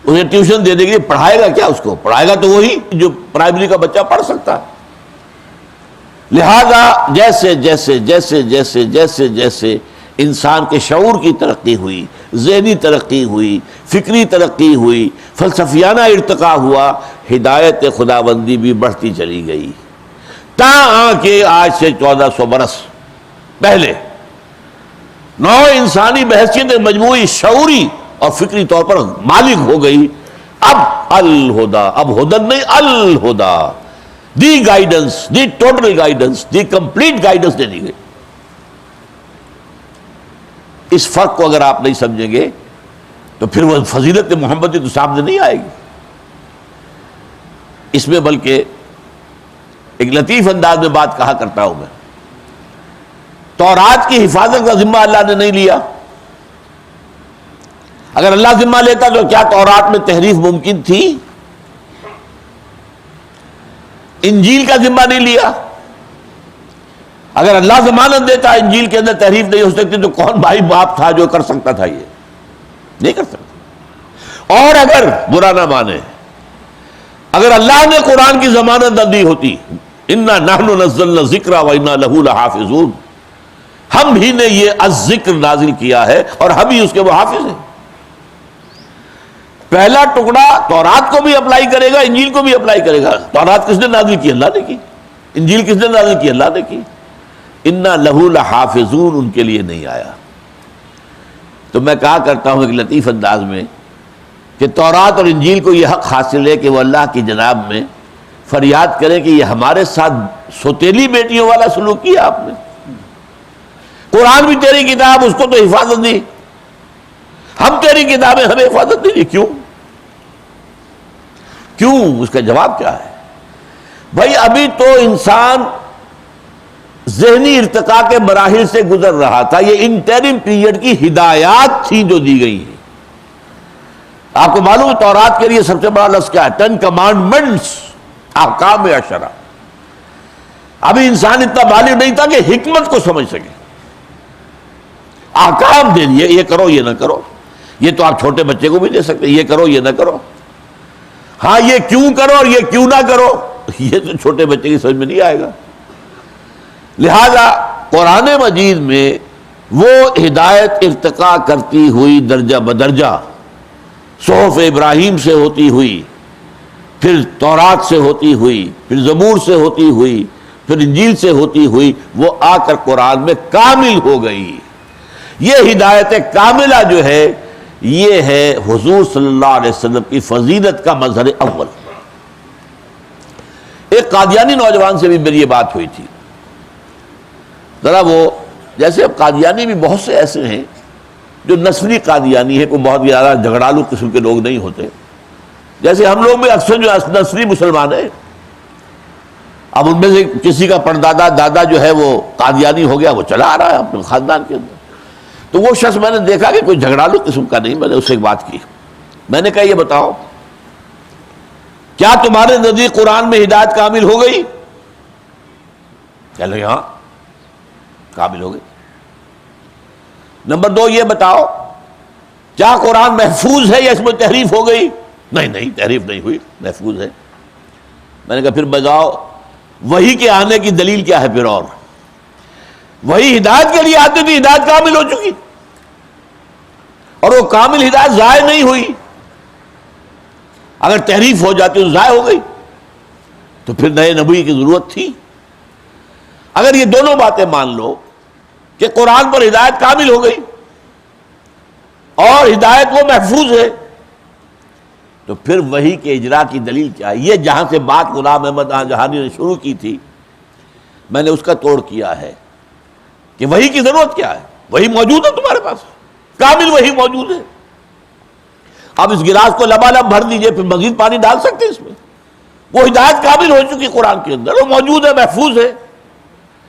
اسے ٹیوشن دے دے گی، پڑھائے گا کیا؟ اس کو پڑھائے گا تو وہی جو پرائمری کا بچہ پڑھ سکتا ہے۔ لہذا جیسے جیسے جیسے جیسے جیسے جیسے انسان کے شعور کی ترقی ہوئی، ذہنی ترقی ہوئی، فکری ترقی ہوئی، فلسفیانہ ارتقاء ہوا، ہدایت خداوندی بھی بڑھتی چلی گئی، تاں کہ آج سے 1400 برس پہلے نوع انسانی بحیثیت مجموعی شعوری اور فکری طور پر مالک ہو گئی۔ اب الہدا، اب ہدن نہیں، الہدا، the guidance, the total guidance, the complete guidance دے دی گئی۔ اس فرق کو اگر آپ نہیں سمجھیں گے تو پھر وہ فضیلت محمدی تو سامنے نہیں آئے گی۔ اس میں بلکہ ایک لطیف انداز میں بات کہا کرتا ہوں میں، تورات کی حفاظت کا ذمہ اللہ نے نہیں لیا۔ اگر اللہ ذمہ لیتا تو کیا تورات میں تحریف ممکن تھی؟ انجیل کا ذمہ نہیں لیا۔ اگر اللہ ضمانت دیتا انجیل کے اندر تحریف نہیں ہو سکتی تو کون بھائی باپ تھا جو کر سکتا تھا؟ یہ نہیں کر سکتا۔ اور اگر برا نہ مانے، اگر اللہ نے قرآن کی ضمانت نہ دی ہوتی، انا نحن نزلنا الذکر وانا لہ لحافظون، ہم ہی نے یہ الذکر نازل کیا ہے اور ہم ہی اس کے محافظ ہیں۔ پہلا ٹکڑا تورات کو بھی اپلائی کرے گا، انجیل کو بھی اپلائی کرے گا۔ تورات کس نے نازل کی؟ اللہ نے کی۔ انجیل کس نے نازل کی؟ اللہ نے کی۔ انا لہ لحافظون ان کے لیے نہیں آیا۔ تو میں کہا کرتا ہوں ایک لطیف انداز میں کہ تورات اور انجیل کو یہ حق حاصل ہے کہ وہ اللہ کی جناب میں فریاد کریں کہ یہ ہمارے ساتھ سوتیلی بیٹیوں والا سلوک کیا آپ نے۔ قرآن بھی تیری کتاب، اس کو تو حفاظت دی، ہم تیری کتابیں ہمیں حفاظت نہیں دی، کیوں؟ کیوں؟ اس کا جواب کیا ہے؟ بھائی ابھی تو انسان ذہنی ارتقاء کے مراحل سے گزر رہا تھا، یہ انٹرم پیریڈ کی ہدایات تھی جو دی گئی ہیں۔ آپ کو معلوم ہے تورات کے لیے سب سے بڑا لفظ کیا ہے؟ 10 کمانڈمنٹس، احکام عشرہ۔ ابھی انسان اتنا بالغ نہیں تھا کہ حکمت کو سمجھ سکے، احکام دے دیے، یہ کرو یہ نہ کرو۔ یہ تو آپ چھوٹے بچے کو بھی دے سکتے، یہ کرو یہ نہ کرو۔ ہاں یہ کیوں کرو اور یہ کیوں نہ کرو، یہ تو چھوٹے بچے کی سمجھ میں نہیں آئے گا۔ لہذا قرآن مجید میں وہ ہدایت ارتقاء کرتی ہوئی درجہ بدرجہ صحف ابراہیم سے ہوتی ہوئی، پھر تورات سے ہوتی ہوئی، پھر زبور سے ہوتی ہوئی، پھر انجیل سے ہوتی ہوئی، وہ آ کر قرآن میں کامل ہو گئی۔ یہ ہدایت کاملہ جو ہے یہ ہے حضور صلی اللہ علیہ وسلم کی فضیلت کا مظہر اول۔ ایک قادیانی نوجوان سے بھی میری یہ بات ہوئی تھی، ذرا وہ جیسے اب قادیانی بھی بہت سے ایسے ہیں جو نسلی قادیانی ہے، کوئی بہت زیادہ جھگڑالو قسم کے لوگ نہیں ہوتے، جیسے ہم لوگ بھی اکثر جو نسلی مسلمان ہیں۔ اب ان میں سے کسی کا پردادا دادا جو ہے وہ قادیانی ہو گیا، وہ چلا آ رہا ہے اپنے خاندان کے اندر۔ تو وہ شخص میں نے دیکھا کہ کوئی جھگڑالو قسم کا نہیں، میں نے اس سے ایک بات کی، میں نے کہا یہ بتاؤ کیا تمہارے نزدیک قرآن میں ہدایت کامل ہو گئی؟ کہہ لیں ہاں کامل ہو گئی۔ نمبر 2 یہ بتاؤ کیا قرآن محفوظ ہے یا اس میں تحریف ہو گئی؟ نہیں تحریف نہیں ہوئی، محفوظ ہے۔ میں نے کہا پھر بتاؤ وحی کے آنے کی دلیل کیا ہے؟ پھر اور وہی ہدایت کے لیے آتی تھی، ہدایت کامل ہو چکی، اور وہ کامل ہدایت ضائع نہیں ہوئی۔ اگر تحریف ہو جاتی تو ضائع ہو گئی، تو پھر نئے نبی کی ضرورت تھی۔ اگر یہ دونوں باتیں مان لو کہ قرآن پر ہدایت کامل ہو گئی اور ہدایت وہ محفوظ ہے، تو پھر وحی کے اجرا کی دلیل کیا ہے؟ یہ جہاں سے بات غلام احمد جہانی نے شروع کی تھی، میں نے اس کا توڑ کیا ہے کہ وحی کی ضرورت کیا ہے؟ وحی موجود ہے تمہارے پاس، کامل وحی موجود ہے، اب اس گلاس کو لبالب بھر دیجئے، پھر مزید پانی ڈال سکتے اس میں، وہ ہدایت کامل ہو چکی قرآن کے اندر، وہ موجود ہے، محفوظ ہے،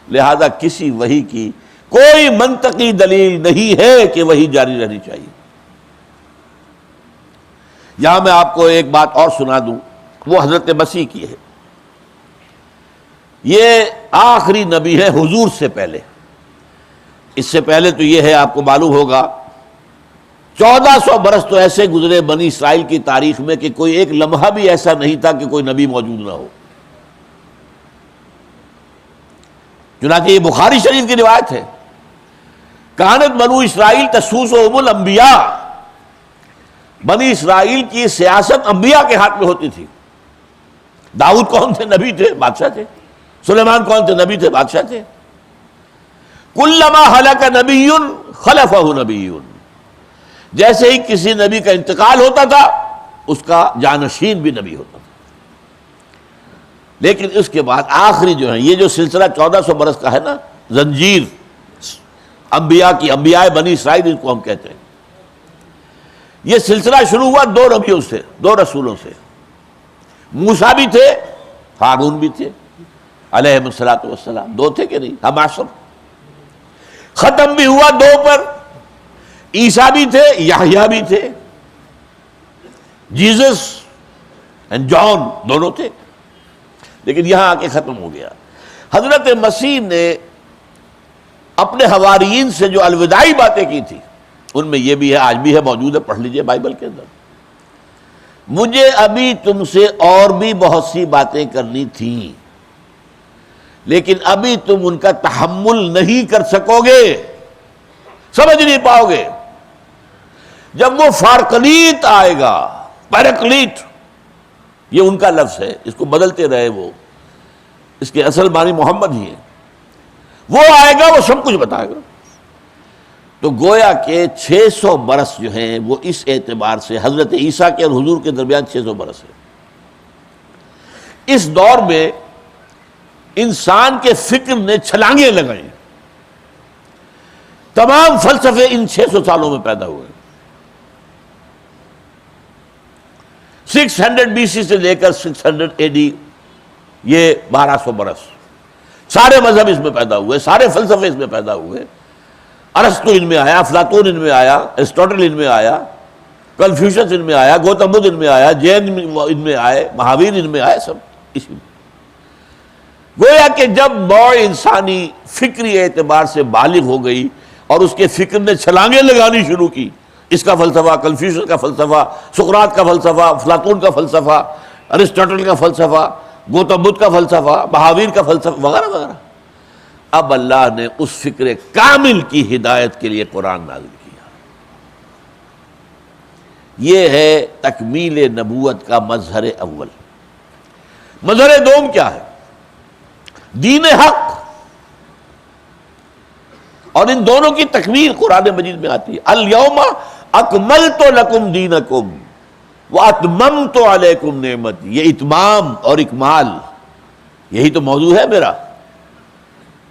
لہذا کسی وحی کی کوئی منطقی دلیل نہیں ہے کہ وحی جاری رہنی چاہیے۔ یہاں میں آپ کو ایک بات اور سنا دوں، وہ حضرت مسیح کی ہے۔ یہ آخری نبی ہے حضور سے پہلے، اس سے پہلے تو یہ ہے، آپ کو معلوم ہوگا 1400 برس تو ایسے گزرے بنی اسرائیل کی تاریخ میں کہ کوئی ایک لمحہ بھی ایسا نہیں تھا کہ کوئی نبی موجود نہ ہو۔ چنانچہ یہ بخاری شریف کی روایت ہے، کانت بنو اسرائیل تسوسہم الانبیاء، بنی اسرائیل کی سیاست انبیاء کے ہاتھ میں ہوتی تھی۔ داؤد کون تھے؟ نبی تھے، بادشاہ تھے۔ سلیمان کون تھے؟ نبی تھے، بادشاہ تھے۔ کلما ہلک نبی خلفہ نبی، جیسے ہی کسی نبی کا انتقال ہوتا تھا اس کا جانشین بھی نبی ہوتا تھا۔ لیکن اس کے بعد آخری جو ہے، یہ جو سلسلہ 1400 برس کا ہے نا، زنجیر انبیاء کی، انبیاء بنی اسرائیل ان کو ہم کہتے ہیں، یہ سلسلہ شروع ہوا 2 نبیوں سے، 2 رسولوں سے۔ موسیٰ بھی تھے، ہارون بھی تھے علیہم الصلوۃ والسلام، 2 تھے کہ نہیں؟ ہم عصر ختم بھی ہوا 2 پر، عیسیٰ بھی تھے، یحییٰ بھی تھے، جیزس اینڈ جان دونوں تھے، لیکن یہاں آ کے ختم ہو گیا۔ حضرت مسیح نے اپنے حواریین سے جو الوداعی باتیں کی تھی، ان میں یہ بھی ہے، آج بھی ہے، موجود ہے، پڑھ لیجئے بائبل کے اندر، مجھے ابھی تم سے اور بھی بہت سی باتیں کرنی تھیں، لیکن ابھی تم ان کا تحمل نہیں کر سکو گے، سمجھ نہیں پاؤ گے۔ جب وہ فارقلیت آئے گا، پیرکلیٹ، یہ ان کا لفظ ہے، اس کو بدلتے رہے وہ، اس کے اصل معنی محمد ہی ہے، وہ آئے گا، وہ سب کچھ بتائے گا۔ تو گویا کہ 600 برس جو ہیں وہ اس اعتبار سے حضرت عیسیٰ کے اور حضور کے درمیان 600 برس ہے۔ اس دور میں انسان کے فکر نے چھلانگیں لگائیں، تمام فلسفے ان 600 سالوں میں پیدا ہوئے۔ 600 BC سے لے کر 600 AD، یہ 1200 برس، سارے مذہب اس میں پیدا ہوئے، سارے فلسفے اس میں پیدا ہوئے۔ ارسطو ان میں آیا، افلاطون ان میں آیا، ایرسٹوٹل ان میں آیا، کنفیوشس ان میں آیا، گوتم بدھ ان میں آیا، جین ان میں آئے، مہاویر ان میں آئے، سب اسی میں۔ گویا کہ جب نوع انسانی فکری اعتبار سے بالغ ہو گئی اور اس کے فکر نے چھلانگیں لگانی شروع کی، اس کا فلسفہ، کنفیوشس کا فلسفہ، سقراط کا فلسفہ، افلاطون کا فلسفہ، ارسطوٹل کا فلسفہ، گوتم بدھ کا فلسفہ، مہاویر کا فلسفہ وغیرہ وغیرہ، اب اللہ نے اس فکر کامل کی ہدایت کے لیے قرآن نازل کیا۔ یہ ہے تکمیل نبوت کا مظہر اول۔ مظہر دوم کیا ہے؟ دین حق، اور ان دونوں کی تکمیل قرآن مجید میں آتی ہے۔ الیوم اکملت لکم دینکم واتممت علیکم نعمتی، یہ اتمام اور اکمال، یہی تو موضوع ہے میرا،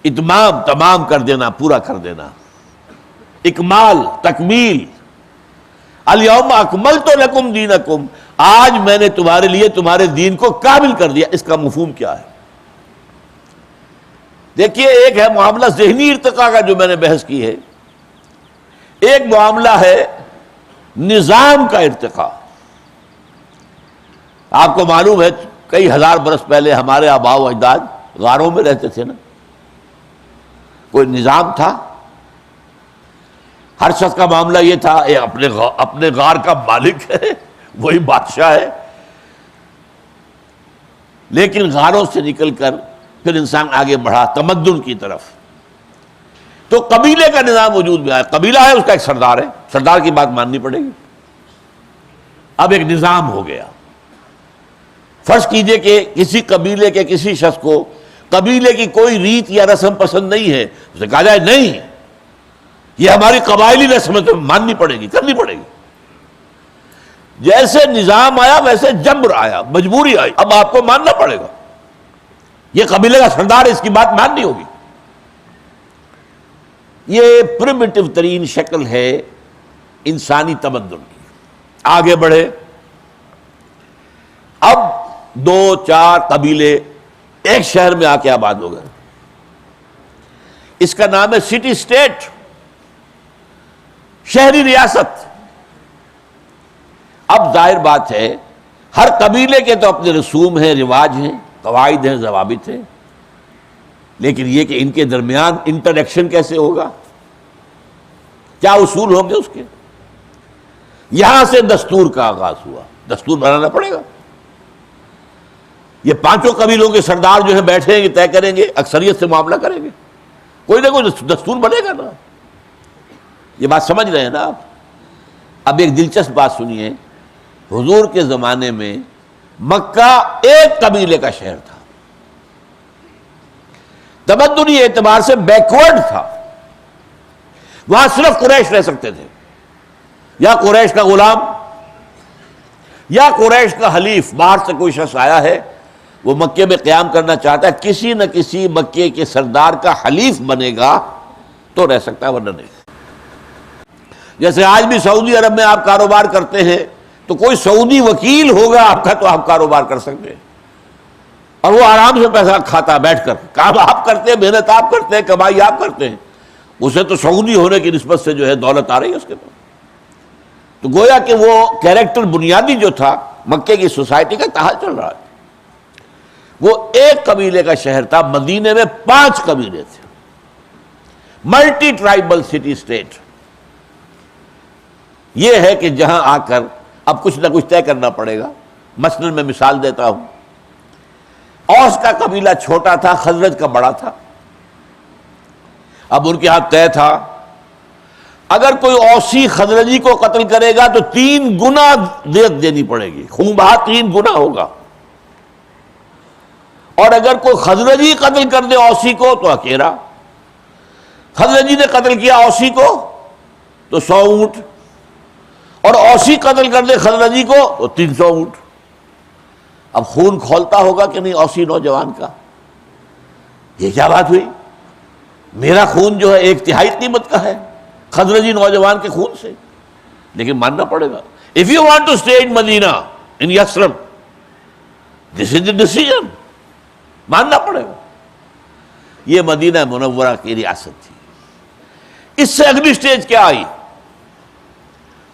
اتمام تمام کر دینا، پورا کر دینا، اکمال تکمیل۔ الیوم اکملت لکم دینکم، آج میں نے تمہارے لیے تمہارے دین کو کامل کر دیا۔ اس کا مفہوم کیا ہے؟ دیکھیے، ایک ہے معاملہ ذہنی ارتقاء کا جو میں نے بحث کی ہے، ایک معاملہ ہے نظام کا ارتقاء۔ آپ کو معلوم ہے کئی ہزار برس پہلے ہمارے آباء و اجداد غاروں میں رہتے تھے نا، کوئی نظام تھا، ہر شخص کا معاملہ یہ تھا اپنے غار کا مالک ہے، وہی بادشاہ ہے۔ لیکن غاروں سے نکل کر پھر انسان آگے بڑھا تمدن کی طرف، تو قبیلے کا نظام وجود میں آیا۔ قبیلہ ہے، اس کا ایک سردار ہے، سردار کی بات ماننی پڑے گی۔ اب ایک نظام ہو گیا۔ فرض کیجئے کہ کسی قبیلے کے کسی شخص کو قبیلے کی کوئی ریت یا رسم پسند نہیں ہے، اسے کہا جائے نہیں، یہ ہماری قبائلی رسم ہے، تو ماننی پڑے گی، کرنی پڑے گی۔ جیسے نظام آیا ویسے جبر آیا، مجبوری آئی، اب آپ کو ماننا پڑے گا، یہ قبیلے کا سردار ہے، اس کی بات ماننی ہوگی۔ یہ پریمیٹو ترین شکل ہے انسانی تمدن کی۔ آگے بڑھے، اب 2-4 قبیلے ایک شہر میں آ کے آباد ہو گئے، اس کا نام ہے سٹی اسٹیٹ، شہری ریاست۔ اب ظاہر بات ہے ہر قبیلے کے تو اپنے رسوم ہیں، رواج ہیں، قواعد ہیں، ضوابط ہیں، لیکن یہ کہ ان کے درمیان انٹریکشن کیسے ہوگا، کیا اصول ہوں گے اس کے۔ یہاں سے دستور کا آغاز ہوا، دستور بنانا پڑے گا۔ یہ 5 قبیلوں کے سردار جو ہیں بیٹھیں گے، طے کریں گے، اکثریت سے معاملہ کریں گے، کوئی نہ کوئی دستور بنے گا نا۔ یہ بات سمجھ رہے ہیں نا آپ؟ اب ایک دلچسپ بات سنیے، حضور کے زمانے میں مکہ ایک قبیلے کا شہر تھا، تمدنی اعتبار سے بیکورڈ تھا، وہاں صرف قریش رہ سکتے تھے، یا قریش کا غلام یا قریش کا حلیف۔ باہر سے کوئی شخص آیا ہے، وہ مکے میں قیام کرنا چاہتا ہے، کسی نہ کسی مکے کے سردار کا حلیف بنے گا تو رہ سکتا ہے، ورنہ نہیں۔ جیسے آج بھی سعودی عرب میں آپ کاروبار کرتے ہیں تو کوئی سعودی وکیل ہوگا آپ کا تو آپ کاروبار کر سکتے ہیں، اور وہ آرام سے پیسہ کھاتا بیٹھ کر، کام آپ کرتے ہیں، محنت آپ کرتے ہیں، کمائی آپ کرتے ہیں، اسے تو سعودی ہونے کی نسبت سے جو ہے دولت آ رہی ہے اس کے پاس۔ تو گویا کہ وہ کیریکٹر بنیادی جو تھا مکے کی سوسائٹی کا تحال چل رہا ہے۔ وہ ایک قبیلے کا شہر تھا، مدینے میں 5 قبیلے تھے، ملٹی ٹرائبل سٹی اسٹیٹ۔ یہ ہے کہ جہاں آ کر اب کچھ نہ کچھ طے کرنا پڑے گا۔ مثلاً میں مثال دیتا ہوں، اوس کا قبیلہ چھوٹا تھا، خزرج کا بڑا تھا۔ اب ان کے ہاتھ طے تھا، اگر کوئی اوسی خزرجی کو قتل کرے گا تو 3 گنا دیت دینی پڑے گی، خون بہا 3 گنا ہوگا، اور اگر کوئی خزرجی قتل کر دے اوسی کو تو اکیرا، خزرجی نے قتل کیا اوسی کو تو 100 اونٹ، اور اوسی قتل کر دے خزرجی کو تو 300 اونٹ۔ اب خون کھولتا ہوگا کہ نہیں اوسی نوجوان کا؟ یہ کیا بات ہوئی؟ میرا خون جو ہے 1/3 قیمت کا ہے خزرجی نوجوان کے خون سے، لیکن ماننا پڑے گا۔ If you want to stay in Medina, in Yathrib, this is the decision، ماننا پڑے گا۔ یہ مدینہ منورہ کی ریاست تھی۔ اس سے اگلی سٹیج کیا آئی؟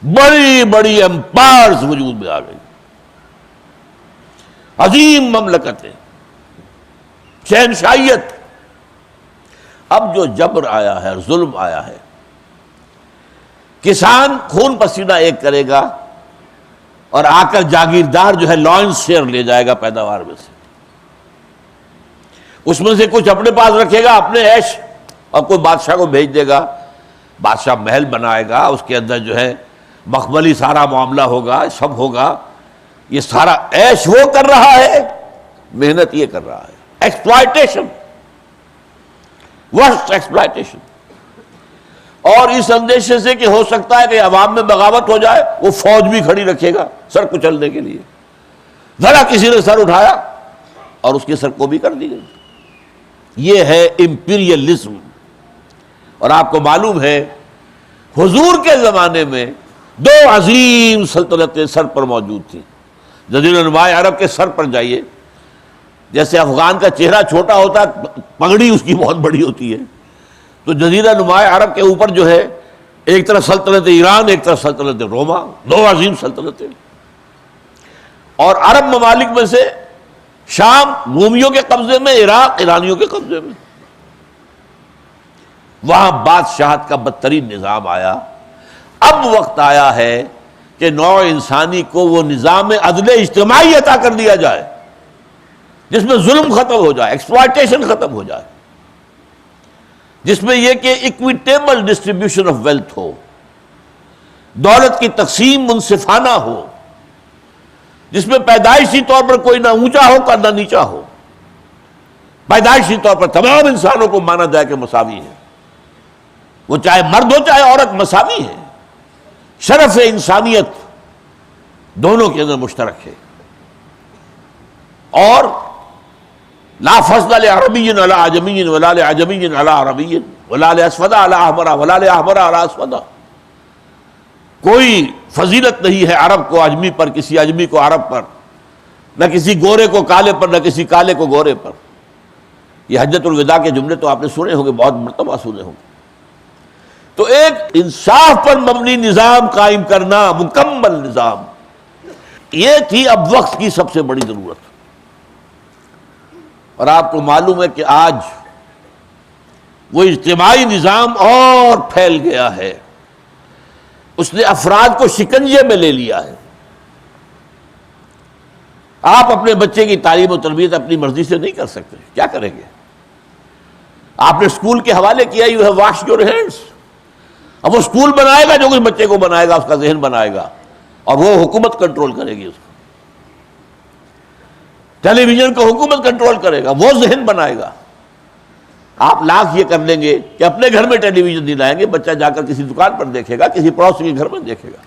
بڑی بڑی امپائرز وجود میں آ گئی، عظیم مملکتیں، شہنشاہیت۔ اب جو جبر آیا ہے، ظلم آیا ہے، کسان خون پسینہ ایک کرے گا اور آ کر جاگیردار جو ہے لانس شیئر لے جائے گا پیداوار میں سے، اس میں سے کچھ اپنے پاس رکھے گا اپنے عیش، اور کوئی بادشاہ کو بھیج دے گا، بادشاہ محل بنائے گا، اس کے اندر جو ہے مخملی سارا معاملہ ہوگا، سب ہوگا۔ یہ سارا عیش وہ کر رہا ہے، محنت یہ کر رہا ہے، ایکسپلائٹیشن، ورسٹ ایکسپلائٹیشن۔ اور اس اندیشے سے کہ ہو سکتا ہے کہ عوام میں بغاوت ہو جائے، وہ فوج بھی کھڑی رکھے گا سر کچلنے کے لیے۔ ذرا کسی نے سر اٹھایا اور اس کے سر کو بھی کر دی گئی۔ یہ ہے امپیریلزم۔ اور آپ کو معلوم ہے حضور کے زمانے میں 2 عظیم سلطنتیں سر پر موجود تھیں۔ جزیرہ نما عرب کے سر پر جائیے، جیسے افغان کا چہرہ چھوٹا ہوتا ہے، پگڑی اس کی بہت بڑی ہوتی ہے، تو جزیرہ نما عرب کے اوپر جو ہے ایک طرف سلطنت ایران، ایک طرف سلطنت روما، 2 عظیم سلطنتیں۔ اور عرب ممالک میں سے شام رومیوں کے قبضے میں، عراق ایرانیوں کے قبضے میں۔ وہاں بادشاہت کا بدترین نظام آیا۔ اب وقت آیا ہے کہ نوع انسانی کو وہ نظام عدل اجتماعی عطا کر دیا جائے جس میں ظلم ختم ہو جائے، ایکسپلائٹیشن ختم ہو جائے، جس میں یہ کہ اکویٹیبل ڈسٹریبیوشن آف ویلتھ ہو، دولت کی تقسیم منصفانہ ہو، جس میں پیدائشی طور پر کوئی نہ اونچا ہو نہ نیچا ہو۔ پیدائشی طور پر تمام انسانوں کو مانا جائے کہ مساوی ہے، وہ چاہے مرد ہو چاہے عورت، مساوی ہے، شرف انسانیت دونوں کے اندر مشترک ہے۔ اور لا فضل لعربی علی عجمی ولا لعجمی علی عربی ولا لاسود علی احمر ولا لاحمر علی اسود، کوئی فضیلت نہیں ہے عرب کو عجمی پر، کسی عجمی کو عرب پر، نہ کسی گورے کو کالے پر، نہ کسی کالے کو گورے پر۔ یہ حجۃ الوداع کے جملے تو آپ نے سنے ہوں گے، بہت مرتبہ سنے ہوں گے۔ تو ایک انصاف پر مبنی نظام قائم کرنا، مکمل نظام، یہ تھی اب وقت کی سب سے بڑی ضرورت۔ اور آپ کو معلوم ہے کہ آج وہ اجتماعی نظام اور پھیل گیا ہے، اس نے افراد کو شکنجے میں لے لیا ہے۔ آپ اپنے بچے کی تعلیم و تربیت اپنی مرضی سے نہیں کر سکتے، کیا کریں گے؟ آپ نے اسکول کے حوالے کیا، you have wash your hands. اب وہ اسکول بنائے گا جو کچھ بچے کو بنائے گا، اس کا ذہن بنائے گا، اور وہ حکومت کنٹرول کرے گی اس کو۔ ٹیلی ویژن کو حکومت کنٹرول کرے گا، وہ ذہن بنائے گا۔ آپ لاکھ یہ کر لیں گے کہ اپنے گھر میں ٹیلی ویژن نہیں لائیں گے، بچہ جا کر کسی دکان پر دیکھے گا، کسی پڑوسی کے گھر میں دیکھے گا۔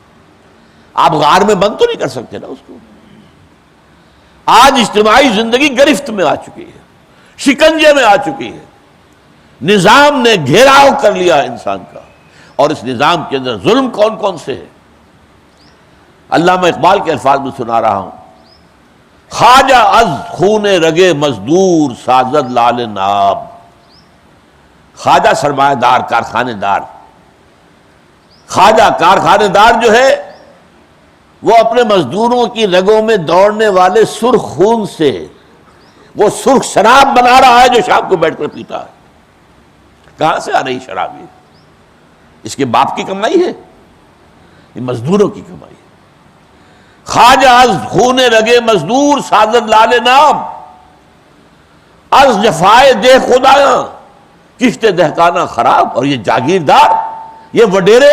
آپ غار میں بند تو نہیں کر سکتے نا اس کو۔ آج اجتماعی زندگی گرفت میں آ چکی ہے، شکنجے میں آ چکی ہے، نظام نے گھیراؤ کر لیا انسان کا، اور اس نظام کے اندر ظلم کون کون سے ہے۔ علامہ اقبال کے الفاظ میں سنا رہا ہوں، خواجہ از خون رگے مزدور سازد لال ناب۔ خواجہ سرمایہ دار، کارخانے دار، خواجہ کارخانے دار جو ہے وہ اپنے مزدوروں کی رگوں میں دوڑنے والے سرخ خون سے وہ سرخ شراب بنا رہا ہے جو شام کو بیٹھ کر پیتا ہے۔ کہاں سے آ رہی شراب؟ یہ اس کے باپ کی کمائی ہے، یہ مزدوروں کی کمائی ہے۔ خواجہ از خون رگے مزدور سازد لال نام، از جفائے دہ خدایاں کشت دہقانہ خراب۔ اور یہ جاگیردار، یہ وڈیرے،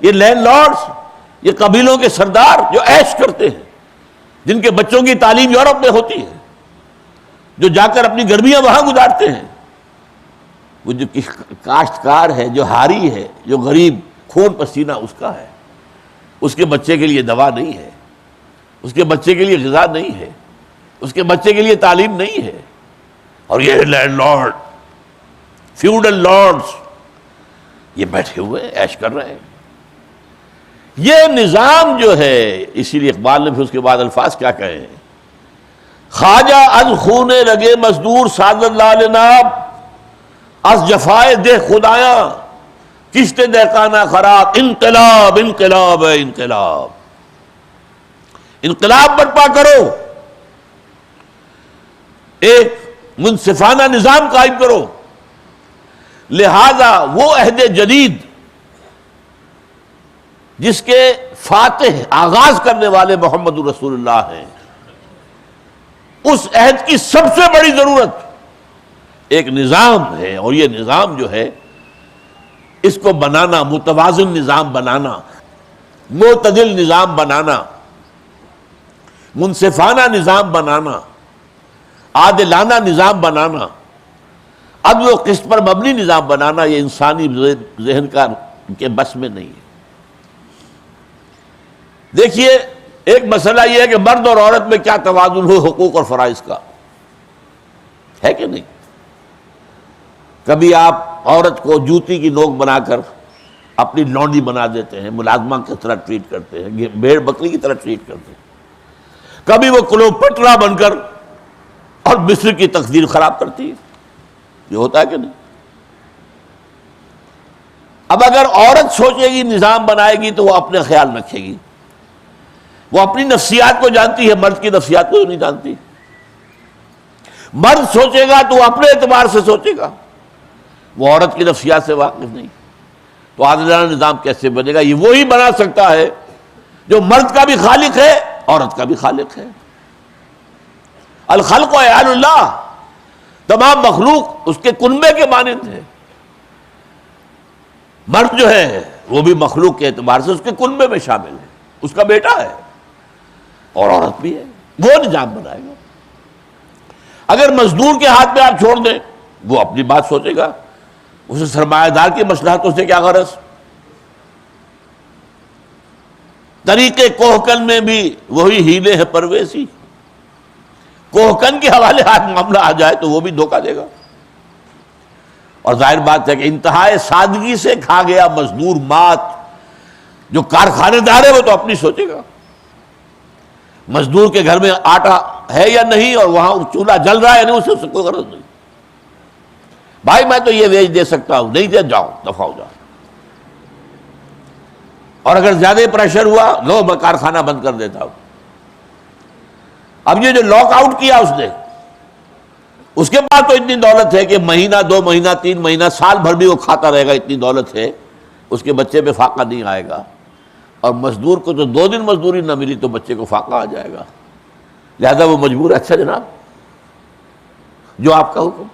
یہ لینڈ لارڈز، یہ قبیلوں کے سردار جو عیش کرتے ہیں، جن کے بچوں کی تعلیم یورپ میں ہوتی ہے، جو جا کر اپنی گرمیاں وہاں گزارتے ہیں، وہ جو کاشتکار ہے، جو ہاری ہے، جو غریب، خون پسینہ اس کا ہے، اس کے بچے کے لیے دوا نہیں ہے، اس کے بچے کے لیے غذا نہیں ہے، اس کے بچے کے لیے تعلیم نہیں ہے۔ اور یہ لینڈ لارڈ، فیوڈل لارڈز، یہ بیٹھے ہوئے عیش کر رہے ہیں۔ یہ نظام جو ہے، اسی لیے اقبال نے پھر اس کے بعد الفاظ کیا کہے ہیں، خواجہ از خون رگے مزدور سازد لال ناب، از جفائے دہ خدایاں کشت دہقانہ خراب۔ انقلاب انقلاب ہے، انقلاب، انقلاب برپا کرو، ایک منصفانہ نظام قائم کرو۔ لہذا وہ عہد جدید جس کے فاتح، آغاز کرنے والے محمد رسول اللہ ہیں، اس عہد کی سب سے بڑی ضرورت ایک نظام ہے۔ اور یہ نظام جو ہے، اس کو بنانا، متوازن نظام بنانا، معتدل نظام بنانا، منصفانہ نظام بنانا، عادلانہ نظام بنانا، عدل و قسط پر مبنی نظام بنانا، یہ انسانی ذہن کے بس میں نہیں ہے۔ دیکھیے، ایک مسئلہ یہ ہے کہ مرد اور عورت میں کیا توازن ہو حقوق اور فرائض کا، ہے کہ نہیں؟ کبھی آپ عورت کو جوتی کی نوک بنا کر اپنی لونڈی بنا دیتے ہیں، ملازمہ کی طرح ٹریٹ کرتے ہیں، بھیڑ بکری کی طرح ٹریٹ کرتے ہیں۔ کبھی وہ کلوپٹرا بن کر اور مصر کی تقدیر خراب کرتی ہے، یہ ہوتا ہے کہ نہیں؟ اب اگر عورت سوچے گی، نظام بنائے گی، تو وہ اپنے خیال رکھے گی، وہ اپنی نفسیات کو جانتی ہے، مرد کی نفسیات کو نہیں جانتی۔ مرد سوچے گا تو وہ اپنے اعتبار سے سوچے گا، وہ عورت کی نفسیات سے واقف نہیں۔ تو عادلانہ نظام کیسے بنے گا؟ یہ وہی بنا سکتا ہے جو مرد کا بھی خالق ہے، عورت کا بھی خالق ہے۔ الخلق عیال اللہ، تمام مخلوق اس کے کنبے کے مانند ہے۔ مرد جو ہے وہ بھی مخلوق کے اعتبار سے اس کے کنبے میں شامل ہے، اس کا بیٹا ہے، اور عورت بھی ہے۔ وہ نظام بنائے گا۔ اگر مزدور کے ہاتھ میں آپ چھوڑ دیں وہ اپنی بات سوچے گا، اسے سرمایہ دار کی مصلحتوں سے کیا غرض؟ طریقے کوہکن میں بھی وہی ہیلے ہیں پرویسی، کوہکن کے حوالے ہاتھ معاملہ آ جائے تو وہ بھی دھوکہ دے گا۔ اور ظاہر بات ہے کہ انتہائی سادگی سے کھا گیا مزدور مات، جو کارخانے دار ہے وہ تو اپنی سوچے گا۔ مزدور کے گھر میں آٹا ہے یا نہیں اور وہاں چولہا جل رہا ہے یا نہیں، اسے کوئی غرض نہیں۔ بھائی میں تو یہ ویج دے سکتا ہوں، نہیں دے جاؤ، دفع ہو جاؤ۔ اور اگر زیادہ پریشر ہوا لو میں کارخانہ بند کر دیتا ہوں۔ اب یہ جو لاک آؤٹ کیا اس نے، اس کے بعد تو اتنی دولت ہے کہ مہینہ 2 مہینہ 3 مہینہ سال بھر بھی وہ کھاتا رہے گا، اتنی دولت ہے، اس کے بچے پہ فاقہ نہیں آئے گا۔ اور مزدور کو تو 2 دن مزدوری نہ ملی تو بچے کو فاقہ آ جائے گا، لہذا وہ مجبور ہے۔ اچھا جناب جو آپ کا حکم،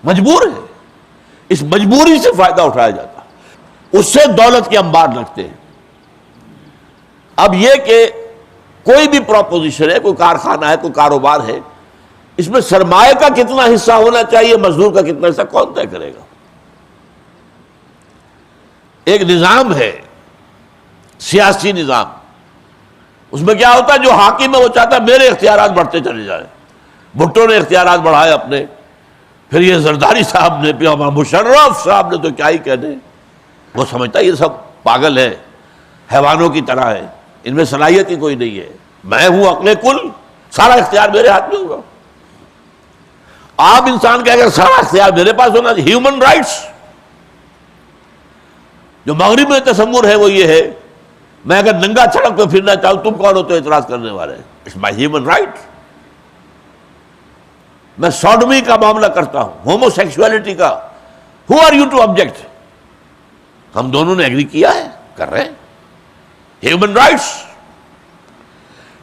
مجبور ہے، اس مجبوری سے فائدہ اٹھایا جاتا ہے، اس سے دولت کے انبار لگتے ہیں۔ اب یہ کہ کوئی بھی پروپوزیشن ہے، کوئی کارخانہ ہے، کوئی کاروبار ہے، اس میں سرمایہ کا کتنا حصہ ہونا چاہیے، مزدور کا کتنا حصہ، کون طے کرے گا؟ ایک نظام ہے، سیاسی نظام، اس میں کیا ہوتا ہے، جو حاکم ہے وہ چاہتا ہے میرے اختیارات بڑھتے چلے جائیں۔ بھٹو نے اختیارات بڑھائے اپنے، پھر یہ زرداری صاحب نے، پھر ہمارا مشرف صاحب نے، تو کیا ہی کہنے۔ وہ سمجھتا ہے یہ سب پاگل ہے، حیوانوں کی طرح ہے، ان میں صلاحیت ہی کوئی نہیں ہے، میں ہوں عقل کل، سارا اختیار میرے ہاتھ میں ہوگا۔ عام انسان کا اگر سارا اختیار میرے پاس ہونا، ہیومن رائٹس جو مغرب میں تصور ہے وہ یہ ہے، میں اگر ننگا سڑک پہ پھرنا چاہوں تم کون ہو تو اعتراض کرنے والے، اٹس مائی ہیومن رائٹ۔ میں سوڈمی کا معاملہ کرتا ہوں، ہومو سیکسولیٹی کا، who are you to object? ہم دونوں نے ایگری کیا ہے، کر رہے ہیں، ہیومن رائٹس۔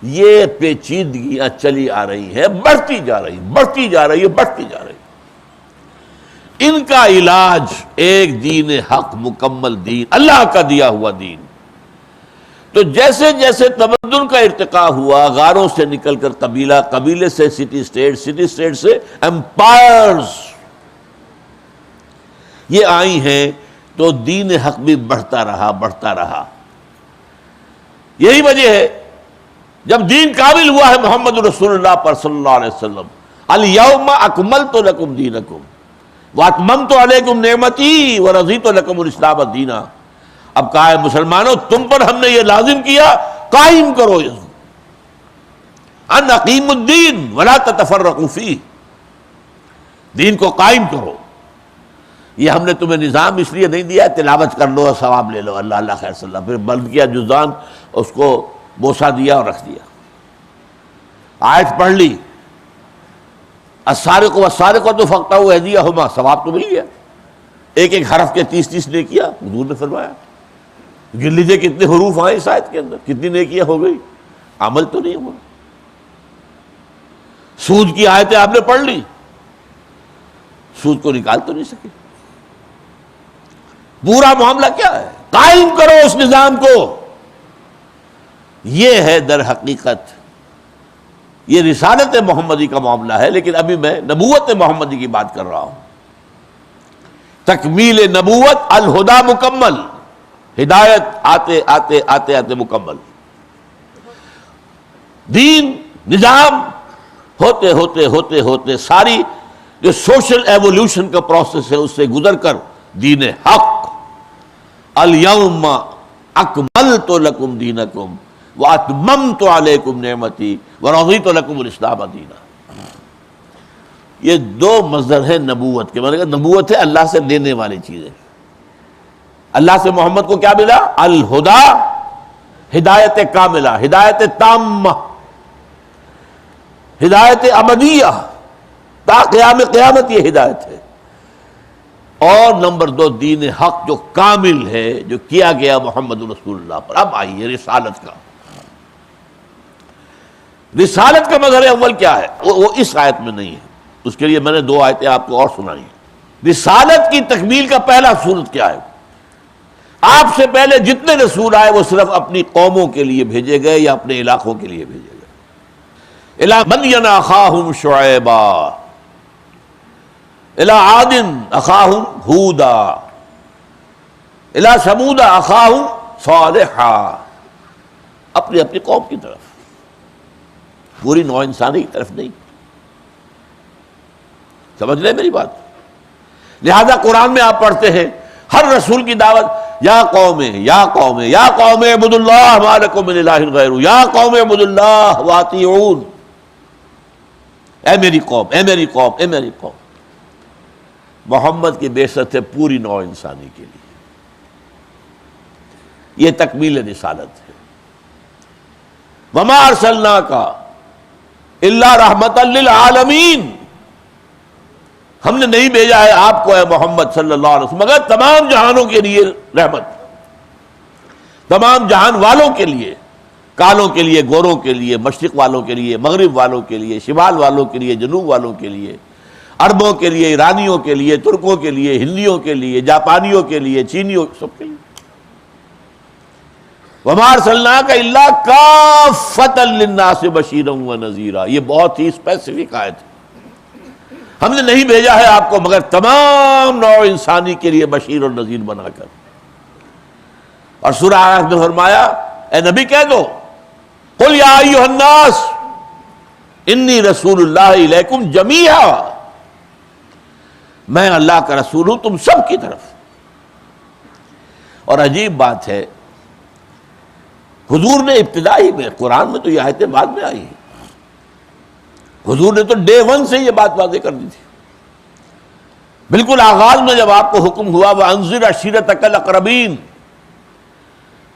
یہ پیچیدگیاں چلی آ رہی ہیں، بڑھتی جا رہی بڑھتی جا رہی ہے، بڑھتی جا رہی۔ ان کا علاج ایک دین حق، مکمل دین، اللہ کا دیا ہوا دین۔ تو جیسے جیسے تمدن کا ارتقاء ہوا، غاروں سے نکل کر قبیلہ، قبیلے سے سٹی اسٹیٹ، سٹی اسٹیٹ سے امپائرز یہ آئی ہیں، تو دین حق بھی بڑھتا رہا بڑھتا رہا۔ یہی وجہ ہے جب دین کامل ہوا ہے محمد رسول اللہ پر صلی اللہ علیہ وسلم، الیوم اکملت لکم دینکم واتممت علیکم نعمتی ورضیت لکم الاسلام دینا۔ اب کہا ہے مسلمانوں تم پر ہم نے یہ لازم کیا، قائم کرو ان اقیموا الدین ولا تتفرقوا فیہ، دین کو قائم کرو۔ یہ ہم نے تمہیں نظام اس لیے نہیں دیا تلاوت کر لو اور ثواب لے لو، اللہ اللہ خیر صلی اللہ، پھر بند کیا جزدان، اس کو بوسہ دیا اور رکھ دیا، آیت پڑھ لی، السارق والسارقۃ فاقطعوا ایدیہما، ثواب تو مل گیا، ایک ایک حرف کے 30 نے کیا، حضور نے فرمایا۔ گن لیجیے کتنے حروف آئے اس آیت کے اندر، کتنی نیکیاں ہو گئی، عمل تو نہیں ہوا۔ سود کی آیتیں آپ نے پڑھ لی، سود کو نکال تو نہیں سکے۔ پورا معاملہ کیا ہے، قائم کرو اس نظام کو۔ یہ ہے در حقیقت، یہ رسالت محمدی کا معاملہ ہے، لیکن ابھی میں نبوت محمدی کی بات کر رہا ہوں۔ تکمیل نبوت، الہدا مکمل، ہدایت آتے آتے آتے آتے مکمل، دین نظام ہوتے ہوتے ہوتے ہوتے ساری جو سوشل ایوولوشن کا پروسیس ہے اس سے گزر کر دین حق، الیوم اکملت لکم دینکم واتممت علیکم نعمتی ورضیت لکم الاسلام دینا۔ یہ 2 مصدر ہیں نبوت کے، مطلب نبوت ہے اللہ سے لینے والی چیزیں۔ اللہ سے محمد کو کیا ملا؟ الہدا، ہدایت کاملہ، ہدایت تامہ، ہدایت امدیہ، تا قیام قیامت یہ ہدایت ہے۔ اور نمبر 2 دین حق جو کامل ہے، جو کیا گیا محمد رسول اللہ پر۔ اب آئیے رسالت کا، رسالت کا مظہر اول کیا ہے؟ وہ اس آیت میں نہیں ہے، اس کے لیے میں نے 2 آیتیں آپ کو اور سنائی ہیں۔ رسالت کی تکمیل کا پہلا صورت کیا ہے؟ آپ سے پہلے جتنے رسول آئے وہ صرف اپنی قوموں کے لیے بھیجے گئے یا اپنے علاقوں کے لیے بھیجے گئے۔ الی مدین اخاہم شعیبا الی عاد اخاہم ہودا الی ثمود اخاہم صالحا، اپنی اپنی قوم کی طرف، پوری نوع انسانی کی طرف نہیں۔ سمجھ لیں میری بات؟ لہذا قرآن میں آپ پڑھتے ہیں ہر رسول کی دعوت یا قوم یا قوم یا قوم اعبدوا اللہ ما لکم من الہ غیرہ، یا قوم اعبدوا اللہ واطیعون، اے میری قوم اے میری قوم اے میری قوم۔ محمد کی بعثت ہے پوری نوع انسانی کے لیے، یہ تکمیل رسالت ہے۔ وما ارسلناک الا رحمتا للعالمین، ہم نے نہیں بھیجا ہے آپ کو اے محمد صلی اللہ علیہ وسلم مگر تمام جہانوں کے لیے رحمت، تمام جہان والوں کے لیے، کالوں کے لیے، گوروں کے لیے، مشرق والوں کے لیے، مغرب والوں کے لیے، شمال والوں کے لیے، جنوب والوں کے لیے، عربوں کے لیے، ایرانیوں کے لیے، ترکوں کے لیے، ہندیوں کے لیے، جاپانیوں کے لیے، چینیوں، سب کے لیے۔ وَمَا أَرْسَلْنَاكَ إِلَّا كَافَّةً لِلنَّاسِ بَشِيرًا وَنَذِيرًا، یہ بہت ہی اسپیسیفک آیت ہے۔ ہم نے نہیں بھیجا ہے آپ کو مگر تمام نوع انسانی کے لیے بشیر اور نذیر بنا کر۔ اور سورہ اعراف میں فرمایا اے نبی کہہ دو قل یا ایھا الناس انی رسول اللہ الیکم جمیعا، میں اللہ کا رسول ہوں تم سب کی طرف۔ اور عجیب بات ہے، حضور نے ابتدائی میں، قرآن میں تو یہ آیتیں بعد میں آئی ہیں، حضور نے تو ڈے ون سے یہ بات واضح کر دی تھی۔ بالکل آغاز میں جب آپ کو حکم ہوا وَأَنذِرْ عَشِيرَتَكَ الْأَقْرَبِينَ،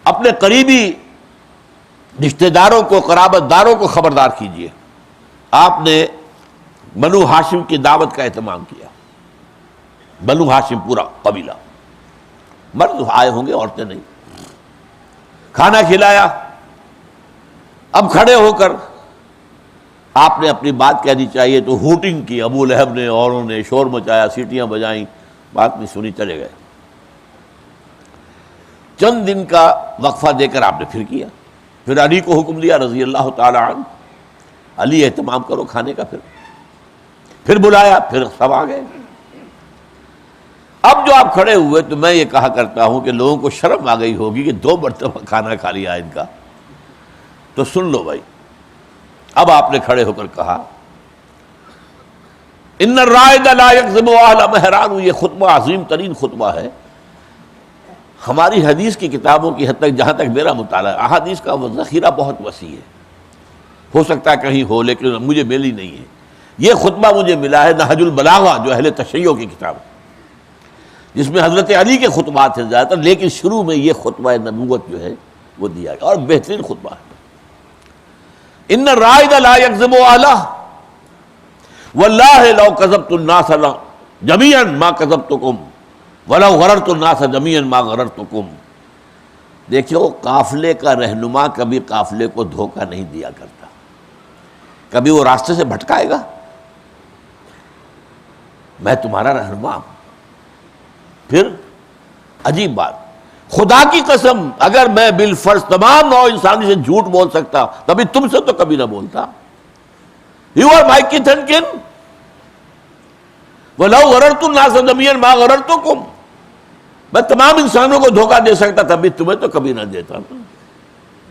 اپنے قریبی رشتہ داروں کو، قرابت داروں کو خبردار کیجئے، آپ نے بنو ہاشم کی دعوت کا اہتمام کیا۔ بنو ہاشم پورا قبیلہ، مرد آئے ہوں گے، عورتیں نہیں، کھانا کھلایا۔ اب کھڑے ہو کر آپ نے اپنی بات کہنی چاہیے تو ہوٹنگ کی، ابو لہب نے، اوروں نے شور مچایا، سیٹیاں بجائیں، بات نہیں سنی، چلے گئے۔ چند دن کا وقفہ دے کر آپ نے پھر کیا، پھر علی کو حکم دیا رضی اللہ تعالی عنہ، علی اہتمام کرو کھانے کا، پھر بلایا، پھر سب آ گئے۔ اب جو آپ کھڑے ہوئے تو میں یہ کہا کرتا ہوں کہ لوگوں کو شرم آ گئی ہوگی کہ 2 مرتبہ کھانا کھا لیا ان کا، تو سن لو بھائی۔ اب آپ نے کھڑے ہو کر کہا ان الرائد لا یکذب اہل مہران، یہ خطبہ عظیم ترین خطبہ ہے۔ ہماری حدیث کی کتابوں کی حد تک، جہاں تک میرا مطالعہ، احادیث کا وہ ذخیرہ بہت وسیع ہے، ہو سکتا ہے کہیں ہو لیکن مجھے ملی نہیں ہے۔ یہ خطبہ مجھے ملا ہے نہج البلاغہ، جو اہل تشیع کی کتاب ہے، جس میں حضرت علی کے خطبات ہیں زیادہ تر، لیکن شروع میں یہ خطبہ نبوت جو ہے وہ دیا گیا، اور بہترین خطبہ ہے۔ ان الرائد لا یکذب اہلہ واللہ لو کذبت الناس جمیعا ما کذبتکم ولو غررت الناس جمیعا ما غررتکم۔ دیکھو، قافلے کا رہنما کبھی قافلے کو دھوکہ نہیں دیا کرتا، کبھی وہ راستے سے بھٹکائے گا؟ میں تمہارا رہنما ہوں۔ پھر عجیب بات، خدا کی قسم اگر میں بالفرض تمام نوع انسانی سے جھوٹ بول سکتا، کبھی تم سے تو کبھی نہ بولتا۔ You are my kith and kin, وَلَوْ غَرَرْتُ النَّاسَ جَمِيعًا مَا غَرَرْتُكُمْ، میں تمام انسانوں کو دھوکہ دے سکتا، تبھی تمہیں تو کبھی نہ دیتا۔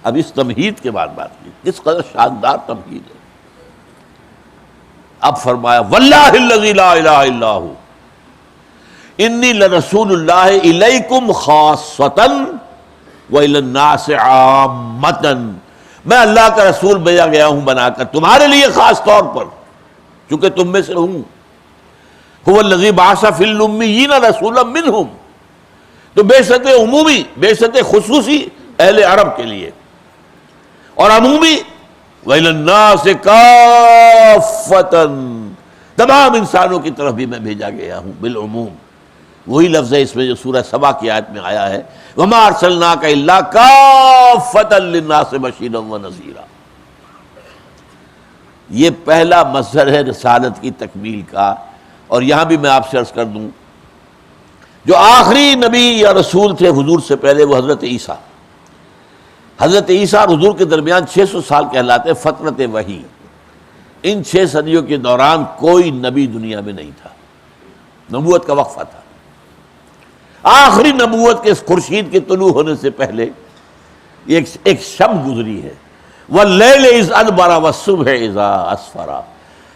اب اس تمہید کے بعد بات کی، کس قدر شاندار تمہید ہے۔ اب فرمایا وَاللَّهِ الَّذِي لَا إِلَهَ إِلَّا هُوَ انی لرسول اللہ الیکم خاصۃ وإلی الناس عامۃ، میں اللہ کا رسول بھیجا گیا ہوں بنا کر تمہارے لیے خاص طور پر، چونکہ تم میں سے ہوں۔ هو الذی بعث فی الامیین رسولا منہم، تو بعثت عمومی، بعثت خصوصی اہل عرب کے لیے، اور عمومی وإلی الناس کافۃ، تمام انسانوں کی طرف بھی میں بھیجا گیا ہوں بالعموم۔ وہی لفظ ہے اس میں جو سورہ سبا کی آیت میں آیا ہے وَمَا أَرْسَلْنَاكَ إِلَّا كَافَّةً لِلنَّاسِ بَشِيرًا وَنَذِيرًا۔ یہ پہلا مظہر ہے رسالت کی تکمیل کا۔ اور یہاں بھی میں آپ سے عرض کر دوں، جو آخری نبی یا رسول تھے حضور سے پہلے وہ حضرت عیسیٰ، حضرت عیسیٰ اور حضور کے درمیان 600 سال کہلاتے ہیں فترت وحی، ان 6 صدیوں کے دوران کوئی نبی دنیا میں نہیں تھا، نبوت کا وقفہ تھا۔ آخری نبوت کے خورشید کے طلوع ہونے سے پہلے ایک شب گزری ہے، وَاللَّيْلِ إِذْ أَدْبَرَ وَالصُّبْحِ إِذَا أَسْفَرَ۔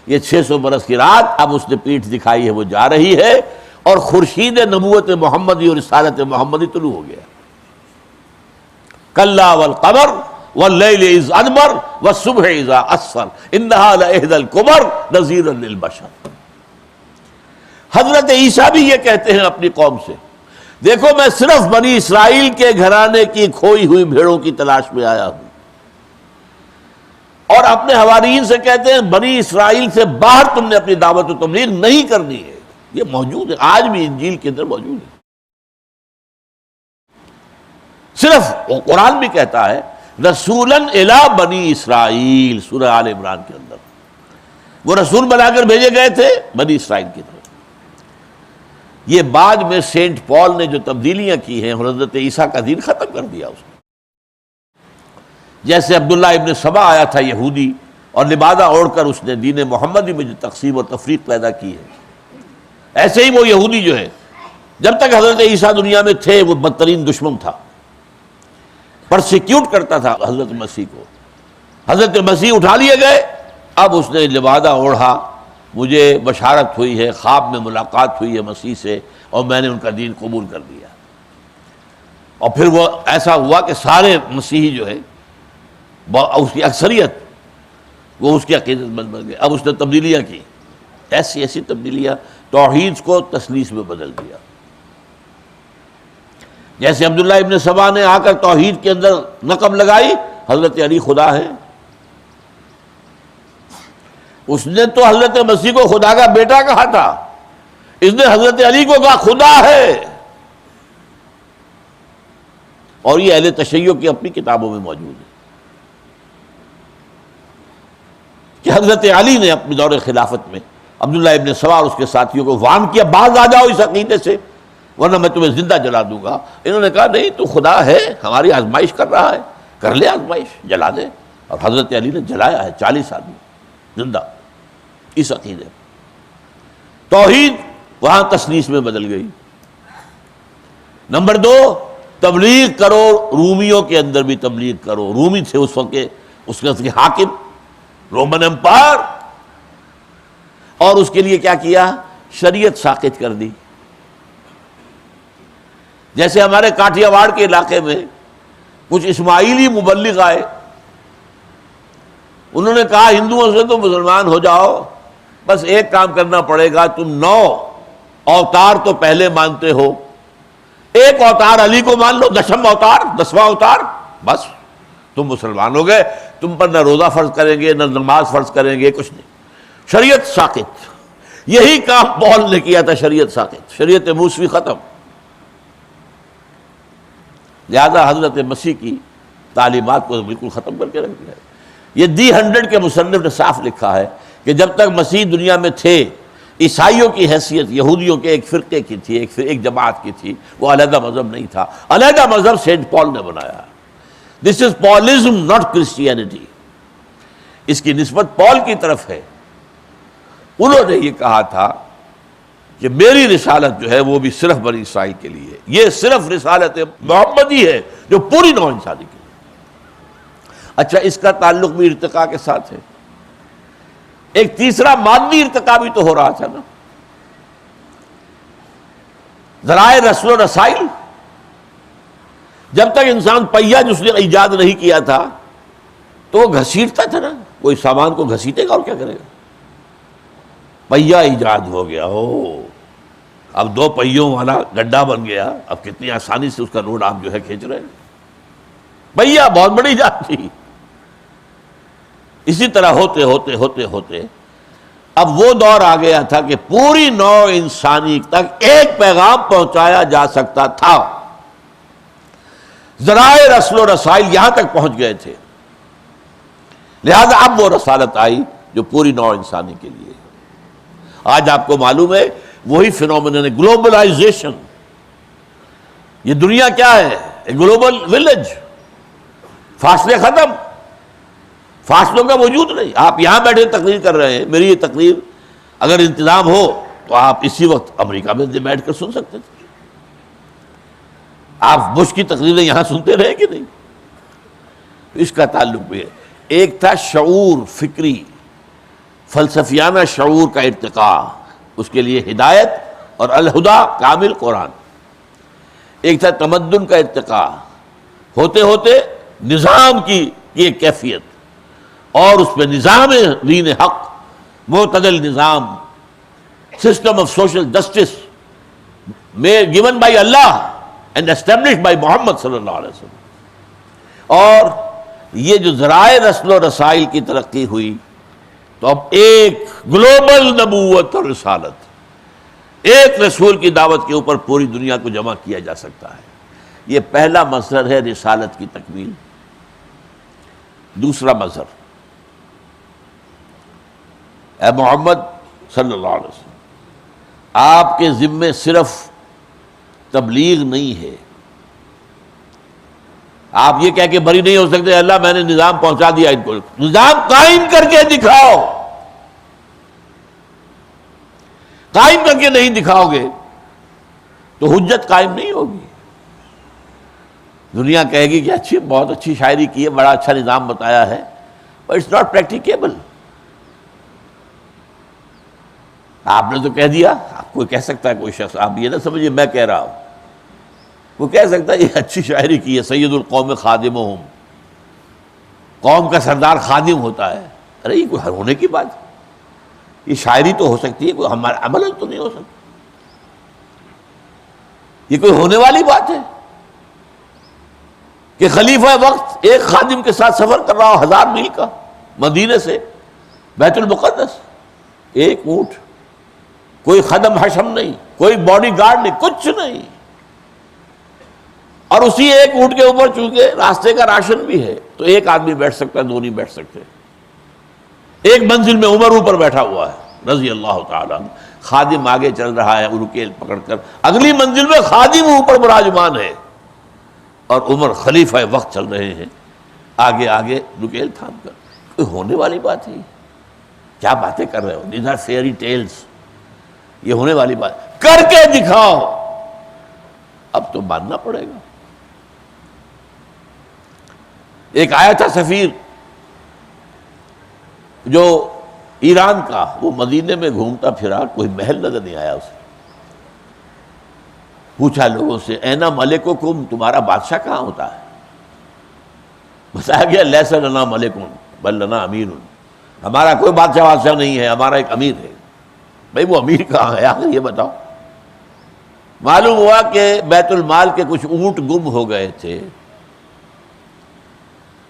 یہ 600 برس کی رات اب اس نے پیٹھ دکھائی ہے، وہ جا رہی ہے، اور خورشید نبوت محمدی اور رسالت محمدی طلوع ہو گیا۔ کَلَّا وَالْقَمَرِ وَاللَّيْلِ إِذْ أَدْبَرَ وَالصُّبْحِ إِذَا أَسْفَرَ إِنَّهَا لَإِحْدَى الْكُبَرِ نَذِيرٌ لِلْبَشَرِ۔ حضرت عیسیٰ بھی یہ کہتے ہیں اپنی قوم سے، دیکھو میں صرف بنی اسرائیل کے گھرانے کی کھوئی ہوئی بھیڑوں کی تلاش میں آیا ہوں، اور اپنے حواریین سے کہتے ہیں بنی اسرائیل سے باہر تم نے اپنی دعوت و تبلیغ نہیں کرنی ہے۔ یہ موجود ہے، آج بھی انجیل کے اندر موجود ہے۔ صرف قرآن بھی کہتا ہے رسولاً الی بنی اسرائیل، سورہ آل عمران کے اندر وہ رسول بنا کر بھیجے گئے تھے بنی اسرائیل کی طرف۔ یہ بعد میں سینٹ پال نے جو تبدیلیاں کی ہیں، حضرت عیسیٰ کا دین ختم کر دیا اس نے۔ جیسے عبداللہ ابن سبا آیا تھا یہودی، اور لبادہ اوڑھ کر اس نے دین محمدی میں جو تقسیم اور تفریق پیدا کی ہے، ایسے ہی وہ یہودی جو ہے جب تک حضرت عیسیٰ دنیا میں تھے وہ بدترین دشمن تھا، پرسیکیوٹ کرتا تھا حضرت مسیح کو۔ حضرت مسیح اٹھا لیے گئے، اب اس نے لبادہ اوڑھا، مجھے بشارت ہوئی ہے، خواب میں ملاقات ہوئی ہے مسیح سے، اور میں نے ان کا دین قبول کر لیا۔ اور پھر وہ ایسا ہوا کہ سارے مسیحی جو ہے اس کی اکثریت وہ اس کی عقیدت مند بن گئے۔ اب اس نے تبدیلیاں کی، ایسی ایسی تبدیلیاں، توحید کو تثلیث میں بدل دیا۔ جیسے عبداللہ ابن سبا نے آ کر توحید کے اندر نقب لگائی حضرت علی خدا ہے، اس نے تو حضرت مسیح کو خدا کا بیٹا کہا تھا، اس نے حضرت علی کو کہا خدا ہے۔ اور یہ اہل تشیع کی اپنی کتابوں میں موجود ہے کہ حضرت علی نے اپنے دور خلافت میں عبداللہ ابن سبا اور اس کے ساتھیوں کو وارن کیا، باز آ جاؤ اس عقیدے سے ورنہ میں تمہیں زندہ جلا دوں گا۔ انہوں نے کہا نہیں، تو خدا ہے، ہماری آزمائش کر رہا ہے، کر لے آزمائش، جلا دے۔ اور حضرت علی نے جلایا ہے 40 آدمی زندہ اس عقیدے۔ توحید وہاں تثلیث میں بدل گئی۔ نمبر 2، تبلیغ کرو، رومیوں کے اندر بھی تبلیغ کرو۔ رومی تھے اس وقت اس کے حاکم، رومن امپائر، اور اس کے لیے کیا کیا؟ شریعت ساقط کر دی۔ جیسے ہمارے کاٹھیا واڑ کے علاقے میں کچھ اسماعیلی مبلغ آئے، انہوں نے کہا ہندوؤں سے تو مسلمان ہو جاؤ، بس ایک کام کرنا پڑے گا، تم 9 اوتار تو پہلے مانتے ہو، ایک اوتار علی کو مان لو، 10واں اوتار، بس تم مسلمان ہو گئے۔ تم پر نہ روزہ فرض کریں گے، نہ نماز فرض کریں گے، کچھ نہیں، شریعت ساقط۔ یہی کام پال نے کیا تھا، شریعت ساقط، شریعت موسوی ختم۔ لہذا حضرت مسیح کی تعلیمات کو بالکل ختم کر کے رکھ دیا۔ یہ دی 100 کے مصنف نے صاف لکھا ہے کہ جب تک مسیح دنیا میں تھے، عیسائیوں کی حیثیت یہودیوں کے ایک فرقے کی تھی، ایک جماعت کی تھی، وہ علیحدہ مذہب نہیں تھا۔ علیحدہ مذہب سینٹ پال نے بنایا۔ دس از پالزم ناٹ کرسچینٹی، اس کی نسبت پال کی طرف ہے۔ انہوں نے یہ کہا تھا کہ میری رسالت جو ہے وہ بھی صرف بنی اسرائیل کے لیے ہے، یہ صرف رسالت محمدی ہے جو پوری نوع انسانی کے لیے۔ اچھا، اس کا تعلق بھی ارتقاء کے ساتھ ہے۔ ایک تیسرا مادی ارتقاء بھی تو ہو رہا تھا نا، ذرائع رسل و رسائل۔ جب تک انسان پہیا جس نے ایجاد نہیں کیا تھا تو وہ گھسیٹتا تھا نا، کوئی سامان کو گھسیٹے گا اور کیا کرے گا؟ پہیا ایجاد ہو گیا، اب 2 پہیوں والا گڈھا بن گیا، اب کتنی آسانی سے اس کا روڈ آپ جو ہے کھینچ رہے ہیں۔ پہیا بہت بڑی ایجاد تھی۔ اسی طرح ہوتے ہوتے ہوتے ہوتے اب وہ دور آ گیا تھا کہ پوری نوع انسانی تک ایک پیغام پہنچایا جا سکتا تھا۔ ذرائع رسل و رسائل یہاں تک پہنچ گئے تھے، لہذا اب وہ رسالت آئی جو پوری نوع انسانی کے لیے۔ آج آپ کو معلوم ہے وہی فینومینن ہے، گلوبلائزیشن۔ یہ دنیا کیا ہے؟ ایک گلوبل ولیج۔ فاصلے ختم، فاصلوں کا وجود نہیں. آپ یہاں بیٹھے تقریر کر رہے ہیں، میری یہ تقریر اگر انتظام ہو تو آپ اسی وقت امریکہ میں بیٹھ کر سن سکتے تھے. آپ بش کی تقریریں یہاں سنتے رہے کہ نہیں؟ اس کا تعلق بھی ہے. ایک تھا شعور فکری فلسفیانہ شعور کا ارتقاء، اس کے لیے ہدایت اور الہدا کامل قرآن. ایک تھا تمدن کا ارتقاء، ہوتے ہوتے نظام کی ایک کیفیت، اور اس پہ نظام دین حق، معتدل نظام، system of social justice given by Allah and established by محمد صلی اللہ علیہ وسلم. اور یہ جو ذرائع رسل و رسائل کی ترقی ہوئی تو اب ایک گلوبل نبوت اور رسالت، ایک رسول کی دعوت کے اوپر پوری دنیا کو جمع کیا جا سکتا ہے. یہ پہلا مظہر ہے رسالت کی تکمیل. دوسرا مظہر، اے محمد صلی اللہ علیہ وسلم، آپ کے ذمے صرف تبلیغ نہیں ہے. آپ یہ کہہ کے بری نہیں ہو سکتے اللہ میں نے نظام پہنچا دیا ان کو. نظام قائم کر کے دکھاؤ. قائم کر کے نہیں دکھاؤ گے تو حجت قائم نہیں ہوگی. دنیا کہے گی کہ اچھی، بہت اچھی شاعری کی ہے، بڑا اچھا نظام بتایا ہے، بٹ اٹس ناٹ پریکٹیکیبل. آپ نے تو کہہ دیا. آپ کوئی کہہ سکتا ہے، کوئی شخص، آپ یہ نہ سمجھیے میں کہہ رہا ہوں، وہ کہہ سکتا ہے یہ اچھی شاعری کی ہے، سید القوم خادمہم، قوم کا سردار خادم ہوتا ہے. ارے یہ کوئی ہونے کی بات ہے؟ یہ شاعری تو ہو سکتی ہے، کوئی ہمارا عمل تو نہیں ہو سکتا. یہ کوئی ہونے والی بات ہے کہ خلیفہ وقت ایک خادم کے ساتھ سفر کر رہا ہو 1000 میل کا، مدینے سے بیت المقدس، ایک اونٹ، کوئی خدم حشم نہیں، کوئی باڈی گارڈ نہیں، کچھ نہیں. اور اسی ایک اونٹ کے اوپر چونکہ راستے کا راشن بھی ہے تو ایک آدمی بیٹھ سکتا ہے، دو نہیں بیٹھ سکتے. ایک منزل میں عمر اوپر بیٹھا ہوا ہے رضی اللہ تعالیٰ عنہ، خادم آگے چل رہا ہے رکیل پکڑ کر، اگلی منزل میں خادم اوپر براجمان ہے اور عمر خلیفہ وقت چل رہے ہیں آگے آگے رکیل تھام کر. کوئی ہونے والی بات ہے؟ کیا باتیں کر رہے ہو؟ These are fairy tales. یہ ہونے والی بات کر کے دکھاؤ. اب تو ماننا پڑے گا. ایک آیا تھا سفیر جو ایران کا، وہ مدینے میں گھومتا پھرا، کوئی محل نظر نہیں آیا اسے. پوچھا لوگوں سے اینا ملککم، تمہارا بادشاہ کہاں ہوتا ہے؟ بتایا گیا لیس لنا ملکن بل لنا امیر، ہمارا کوئی بادشاہ نہیں ہے، ہمارا ایک امیر ہے. بھائی وہ امیر کہاں ہے آخر یہ بتاؤ. معلوم ہوا کہ بیت المال کے کچھ اونٹ گم ہو گئے تھے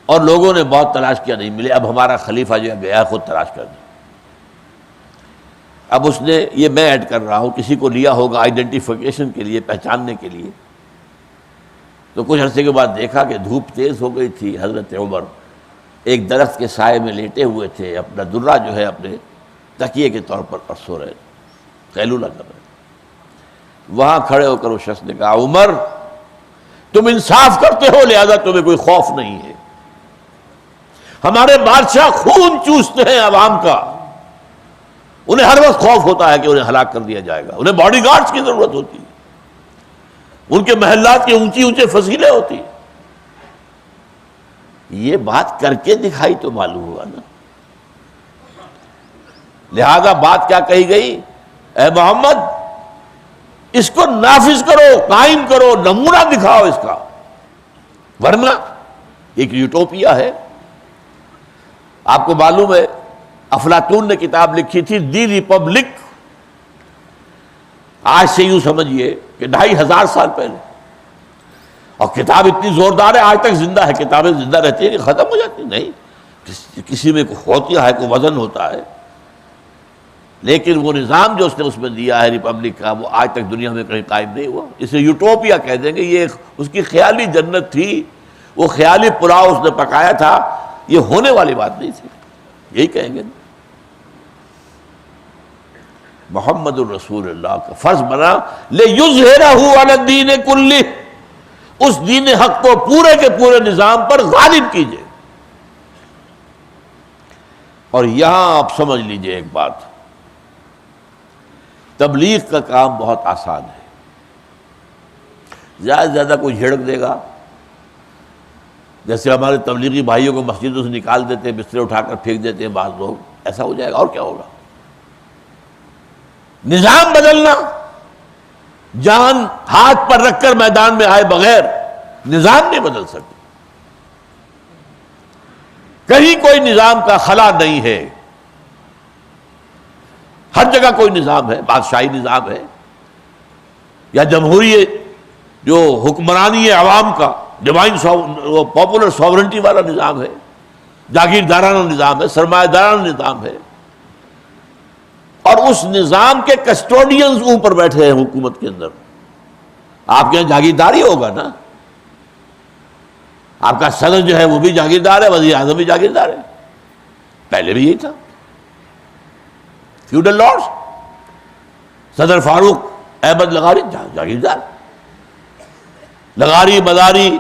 اور لوگوں نے بہت تلاش کیا، نہیں ملے. اب ہمارا خلیفہ جو ہے گیا خود تلاش کر دیا. اب اس نے، یہ میں ایڈ کر رہا ہوں، کسی کو لیا ہوگا آئیڈینٹیفیکیشن کے لیے، پہچاننے کے لیے. تو کچھ عرصے کے بعد دیکھا کہ دھوپ تیز ہو گئی تھی. حضرت عمر ایک درخت کے سائے میں لیٹے ہوئے تھے، اپنا درہ جو ہے اپنے تکیے کے طور پر سو رہے تھے، قیلولہ کر رہے تھے. وہاں کھڑے ہو کر اس شخص نے کہا عمر تم انصاف کرتے ہو لہذا تمہیں کوئی خوف نہیں ہے. ہمارے بادشاہ خون چوستے ہیں عوام کا، انہیں ہر وقت خوف ہوتا ہے کہ انہیں ہلاک کر دیا جائے گا. انہیں باڈی گارڈز کی ضرورت ہوتی ہے، ان کے محلات کے اونچی اونچے فضیلے ہوتی ہیں. یہ بات کر کے دکھائی تو معلوم ہوا نا. لہذا بات کیا کہی گئی؟ اے محمد اس کو نافذ کرو، قائم کرو، نمونہ دکھاؤ اس کا. ورنہ ایک یوٹوپیا ہے. آپ کو معلوم ہے افلاطون نے کتاب لکھی تھی دی ریپبلک. آج سے یوں سمجھیے کہ 2500 سال پہلے، اور کتاب اتنی زوردار ہے آج تک زندہ ہے. کتابیں زندہ رہتی ہیں کہ ختم ہو جاتی نہیں، کسی میں ہوتی ہے، کوئی وزن ہوتا ہے. لیکن وہ نظام جو اس نے اس میں دیا ہے ریپبلک کا، وہ آج تک دنیا میں کہیں قائم نہیں ہوا. اسے یوٹوپیا کہہ دیں گے. یہ اس کی خیالی جنت تھی، وہ خیالی پلاؤ اس نے پکایا تھا، یہ ہونے والی بات نہیں تھی. یہی کہیں گے. محمد الرسول اللہ کا فرض بنا لِیُظْہِرَهُ عَلَى الدِّینِ کُلِّهِ، اس دین حق کو پورے کے پورے نظام پر غالب کیجئے. اور یہاں آپ سمجھ لیجئے ایک بات، تبلیغ کا کام بہت آسان ہے. زیادہ سے زیادہ کوئی جھڑک دے گا، جیسے ہمارے تبلیغی بھائیوں کو مسجدوں سے نکال دیتے ہیں، بسترے اٹھا کر پھینک دیتے ہیں بعض لوگ، ایسا ہو جائے گا. اور کیا ہوگا؟ نظام بدلنا، جان ہاتھ پر رکھ کر میدان میں آئے بغیر نظام نہیں بدل سکتے. کہیں کوئی نظام کا خلا نہیں ہے، ہر جگہ کوئی نظام ہے، بادشاہی نظام ہے یا جمہوری جو حکمرانی ہے عوام کا، ڈیوائن پاپولر ساورنٹی والا نظام ہے، جاگیردارانہ نظام ہے، سرمایہ دارانہ نظام ہے، اور اس نظام کے کسٹوڈینز اوپر بیٹھے ہیں حکومت کے اندر. آپ کے یہاں جاگیرداری ہوگا نا، آپ کا صدر جو ہے وہ بھی جاگیردار ہے، وزیر اعظم بھی جاگیردار ہے، پہلے بھی یہی تھا. فیوڈل لارڈز، صدر فاروق احمد لغاری جاگیردار، لغاری مداری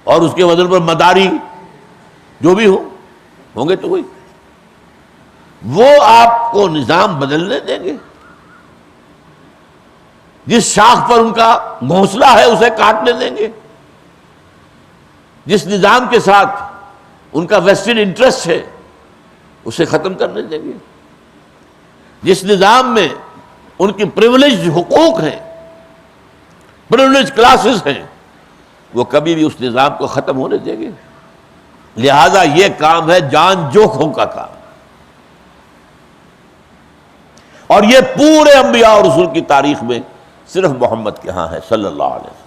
اور اس کے وزن پر مداری جو بھی ہوں گے تو وہی، وہ آپ کو نظام بدلنے دیں گے؟ جس شاخ پر ان کا گھونسلہ ہے اسے کاٹنے دیں گے؟ جس نظام کے ساتھ ان کا ویسٹڈ انٹرسٹ ہے اسے ختم کرنے دیں گے؟ جس نظام میں ان کی پریولیج حقوق ہیں، پریولیج کلاسز ہیں، وہ کبھی بھی اس نظام کو ختم ہونے دیں گے؟ لہذا یہ کام ہے جان جوکھوں کا کام، اور یہ پورے انبیاء اور رسول کی تاریخ میں صرف محمد کے ہاں ہے صلی اللہ علیہ وسلم.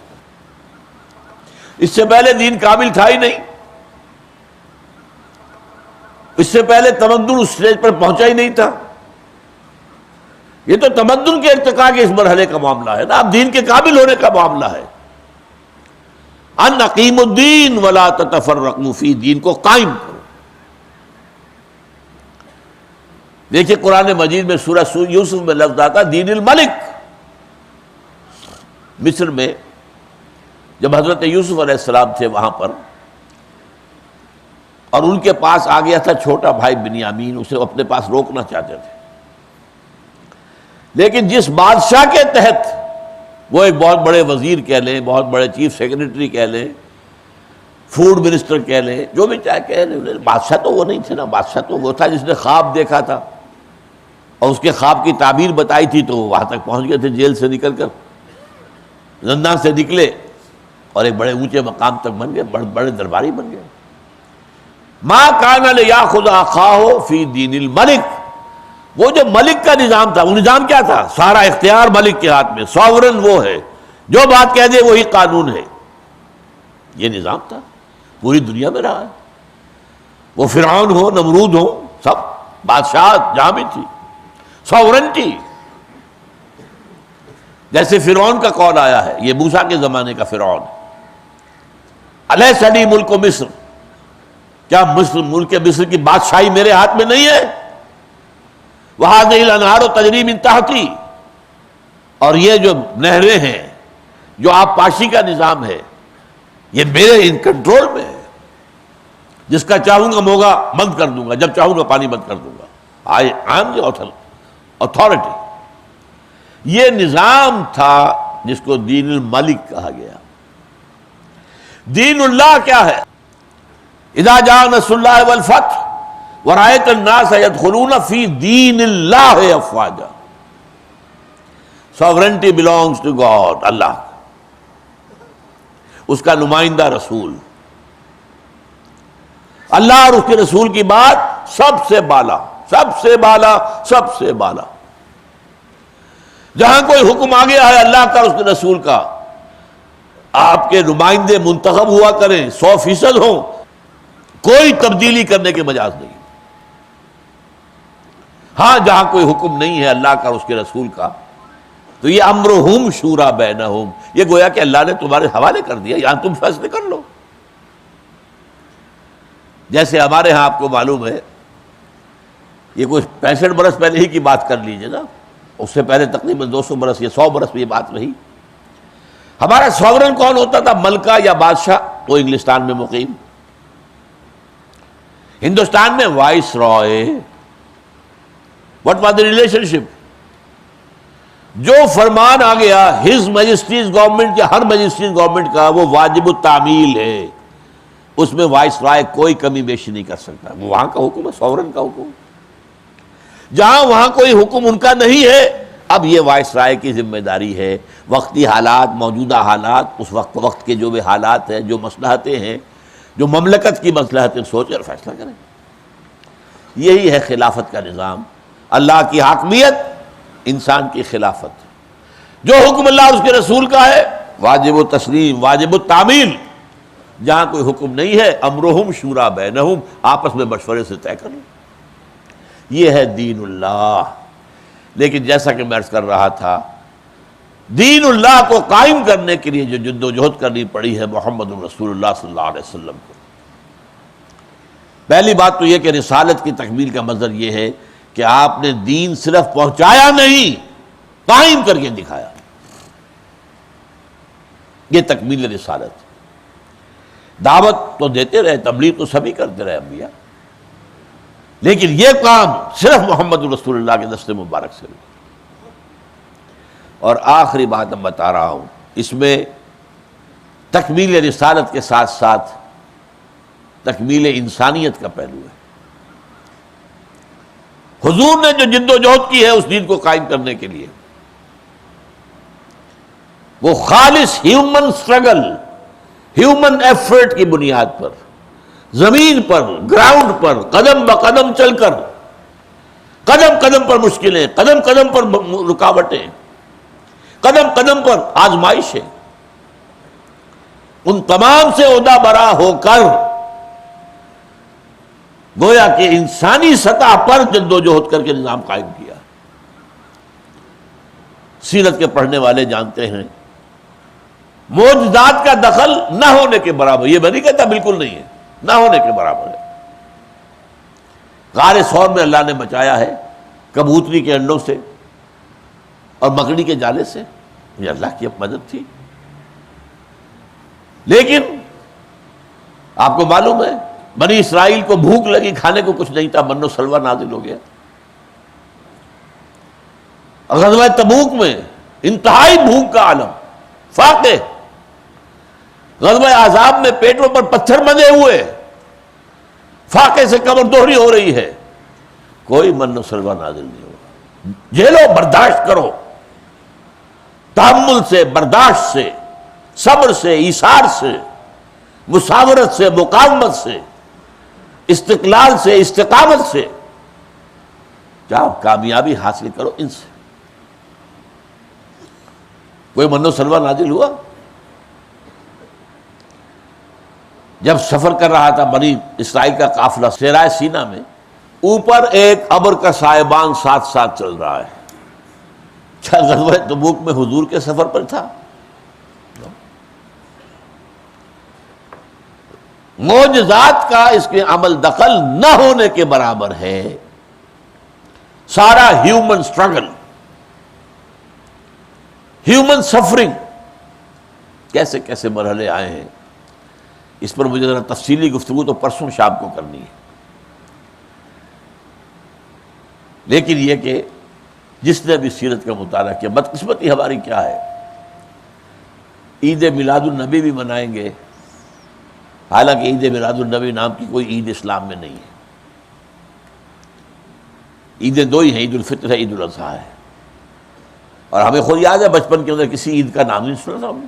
اس سے پہلے دین کامل تھا ہی نہیں، اس سے پہلے تمدن اس سٹیج پر پہنچا ہی نہیں تھا. یہ تو تمدن کے ارتقاء کے اس مرحلے کا معاملہ ہے نا، اب دین کے قابل ہونے کا معاملہ ہے. ان اقیموا الدین ولا تتفرقوا فی، دین کو قائم کرو. دیکھیے قرآن مجید میں سورہ یوسف میں لفظ آتا دین الملک. مصر میں جب حضرت یوسف علیہ السلام تھے وہاں پر، اور ان کے پاس آ گیا تھا چھوٹا بھائی بنیامین، اسے اپنے پاس روکنا چاہتے تھے، لیکن جس بادشاہ کے تحت وہ ایک بہت بڑے وزیر کہہ لیں، بہت بڑے چیف سیکرٹری کہہ لیں، فوڈ منسٹر کہہ لیں، جو بھی چاہے کہہ لیں، بادشاہ تو وہ نہیں تھے نا. بادشاہ تو وہ تھا جس نے خواب دیکھا تھا اور اس کے خواب کی تعبیر بتائی تھی، تو وہ وہاں تک پہنچ گئے تھے. جیل سے نکل کر زندان سے نکلے اور ایک بڑے اونچے مقام تک بن گئے، بڑے درباری بن گئے. ما کان لیاخذ اخاہ فی دین الملک. وہ جو ملک کا نظام تھا، وہ نظام کیا تھا؟ سارا اختیار ملک کے ہاتھ میں، ساورن وہ ہے، جو بات کہہ دے وہی قانون ہے. یہ نظام تھا، پوری دنیا میں رہا ہے. وہ فرعون ہو، نمرود ہو، سب بادشاہت جہاں بھی تھی، ساورنٹی. جیسے فرعون کا قول آیا ہے، یہ موسیٰ کے زمانے کا فرعون، الیس لی ملک مصر، کیا ملک مصر کی بادشاہی میرے ہاتھ میں نہیں ہے؟ وہذہ الانہار تجری من تحتی، اور یہ جو نہریں ہیں، جو آب پاشی کا نظام ہے، یہ میرے ان کنٹرول میں ہے. جس کا چاہوں گا موگا بند کر دوں گا، جب چاہوں گا پانی بند کر دوں گا. I am the authority. یہ نظام تھا جس کو دین الملک کہا گیا. دین اللہ کیا ہے؟ اذا جاء نصر اللہ والفتح ورأيت الناس يدخلون في دین اللہ افواجا. sovereignty belongs to God، اللہ، اس کا نمائندہ رسول. اللہ اور اس کے رسول کی بات سب سے بالا، سب سے بالا، سب سے بالا. جہاں کوئی حکم آ گیا ہے اللہ کا اور اس کے رسول کا، آپ کے نمائندے منتخب ہوا کریں، 100% ہوں، کوئی تبدیلی کرنے کے مجاز نہیں. ہاں جہاں کوئی حکم نہیں ہے اللہ کا اور اس کے رسول کا، تو یہ امرہم شورا بینہم، یہ گویا کہ اللہ نے تمہارے حوالے کر دیا، یہاں تم فیصلے کر لو. جیسے ہمارے ہاں آپ کو معلوم ہے، یہ کوئی 65 برس پہلے ہی کی بات کر لیجئے نا، اس سے پہلے تقریباً 200 برس یا 100 برس میں یہ بات رہی. ہمارا سورن کون ہوتا تھا؟ ملکہ یا بادشاہ، وہ انگلستان میں مقیم. ہندوستان میں viceroy, what was the relationship? جو فرمان آ گیا ہز میجسٹیز گورنمنٹ یا ہر میجسٹیز گورنمنٹ کا، وہ واجب التعمیل ہے، اس میں وائس رائے کوئی کمی بیشی نہیں کر سکتا، وہ وہاں کا حکم ہے، سورن کا حکم۔ جہاں وہاں کوئی حکم ان کا نہیں ہے، اب یہ وائس رائے کی ذمہ داری ہے وقتی حالات، موجودہ حالات، اس وقت کے جو بھی حالات ہیں، جو مصلحتیں ہیں، جو مملکت کی مصلحتیں، سوچیں اور فیصلہ کریں۔ یہی ہے خلافت کا نظام، اللہ کی حاکمیت، انسان کی خلافت۔ جو حکم اللہ اور اس کے رسول کا ہے واجب و تسلیم، واجب التعمیل۔ جہاں کوئی حکم نہیں ہے امرہم شورا بینہم، آپس میں مشورے سے طے کر لیں۔ یہ ہے دین اللہ۔ لیکن جیسا کہ میں عرض کر رہا تھا، دین اللہ کو قائم کرنے کے لیے جو جد و جہد کرنی پڑی ہے محمد رسول اللہ صلی اللہ علیہ وسلم کو۔ پہلی بات تو یہ کہ رسالت کی تکمیل کا مظہر یہ ہے کہ آپ نے دین صرف پہنچایا نہیں، قائم کر کے دکھایا۔ یہ تکمیل رسالت۔ دعوت تو دیتے رہے، تبلیغ تو سبھی کرتے رہے انبیاء، لیکن یہ کام صرف محمد رسول اللہ کے دست مبارک سے ہوئی۔ اور آخری بات اب بتا رہا ہوں، اس میں تکمیل رسالت کے ساتھ ساتھ تکمیل انسانیت کا پہلو ہے۔ حضور نے جو جد و جہد کی ہے اس دین کو قائم کرنے کے لیے، وہ خالص ہیومن سٹرگل، ہیومن ایفرٹ کی بنیاد پر، زمین پر، گراؤنڈ پر، قدم بقدم چل کر، قدم قدم پر مشکلیں، قدم قدم پر رکاوٹیں، قدم قدم پر آزمائشیں، ان تمام سے عہدہ برا ہو کر گویا کہ انسانی سطح پر جد و جہد کر کے نظام قائم کیا۔ سیرت کے پڑھنے والے جانتے ہیں معجزات کا دخل نہ ہونے کے برابر، یہ میں نہیں کہتا بالکل نہیں ہے، نہ ہونے کے برابر ہے۔ غار ثور میں اللہ نے بچایا ہے کبوتری کے انڈوں سے اور مکڑی کے جالے سے، یہ اللہ کی مدد تھی۔ لیکن آپ کو معلوم ہے بنی اسرائیل کو بھوک لگی، کھانے کو کچھ نہیں تھا، من و سلوہ نازل ہو گیا۔ غزوہ تبوک میں انتہائی بھوک کا عالم، فاقے۔ غزوہ احزاب میں پیٹوں پر پتھر بندھے ہوئے، فاقے سے کمر دوہری ہو رہی ہے، کوئی من و سلوہ نازل نہیں ہوا۔ جھیلو، برداشت کرو، تحمل سے، برداشت سے، صبر سے، ایثار سے، مساورت سے، مقاومت سے، استقلال سے، استقامت سے جاؤ، کامیابی حاصل کرو ان سے۔ کوئی من و سلوہ نازل ہوا؟ جب سفر کر رہا تھا بنی اسرائیل کا قافلہ صحرائے سینا میں، اوپر ایک ابر کا سائبان ساتھ ساتھ چل رہا ہے۔ کیا غزوہ تبوک میں حضور کے سفر پر تھا؟ معجزات کا اس کے عمل دخل نہ ہونے کے برابر ہے۔ سارا ہیومن سٹرگل، ہیومن سفرنگ، کیسے کیسے مرحلے آئے ہیں، اس پر مجھے ذرا تفصیلی گفتگو تو پرسوں شام کو کرنی ہے۔ لیکن یہ کہ جس نے بھی سیرت کا مطالعہ کیا، بدقسمتی ہماری کیا ہے، عید میلاد النبی بھی منائیں گے، حالانکہ عید میلاد النبی نام کی کوئی عید اسلام میں نہیں ہے۔ عیدیں دو ہی ہیں، عید الفطر ہے، عید الاضحیٰ ہے۔ اور ہمیں خود یاد ہے بچپن کے اندر کسی عید کا نام نہیں سنا تھا ہم نے۔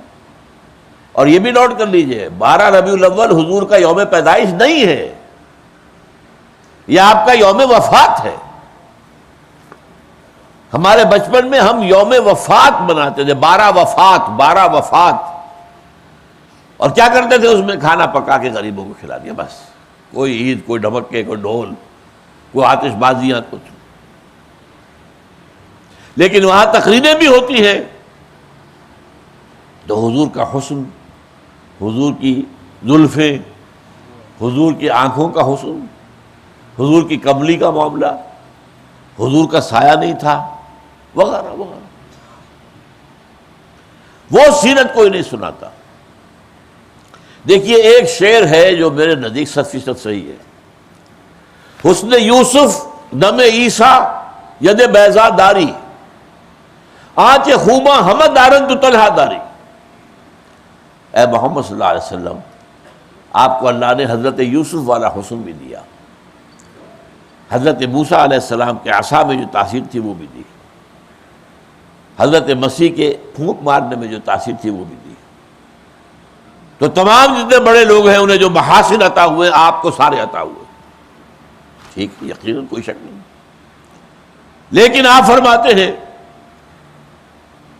اور یہ بھی نوٹ کر لیجئے 12 ربیع الاول حضور کا یوم پیدائش نہیں ہے، یہ آپ کا یوم وفات ہے۔ ہمارے بچپن میں ہم یوم وفات مناتے تھے، 12 وفات، اور کیا کرتے تھے؟ اس میں کھانا پکا کے غریبوں کو کھلا دیا، بس۔ کوئی عید، کوئی ڈھمکے، کوئی ڈھول، کوئی آتش بازیاں، کچھ۔ لیکن وہاں تقریبیں بھی ہوتی ہیں تو حضور کا حسن، حضور کی زلفیں، حضور کی آنکھوں کا حسن، حضور کی کملی کا معاملہ، حضور کا سایہ نہیں تھا، وغیرہ وغیرہ۔ وہ سیرت کوئی نہیں سناتا۔ دیکھیے ایک شعر ہے جو میرے نزدیک 100% صحیح ہے، حسن یوسف دم عیسیٰ ید بیضا داری، آنچ خوما ہمہ دارن تو طلحہ داری۔ اے محمد صلی اللہ علیہ وسلم، آپ کو اللہ نے حضرت یوسف والا حسن بھی دیا، حضرت موسیٰ علیہ السلام کے عصا میں جو تاثیر تھی وہ بھی دی، حضرت مسیح کے پھونک مارنے میں جو تاثیر تھی وہ بھی دی۔ تو تمام جتنے بڑے لوگ ہیں انہیں جو محاسن عطا ہوئے آپ کو سارے عطا ہوئے، ٹھیک، یقیناً کوئی شک نہیں۔ لیکن آپ فرماتے ہیں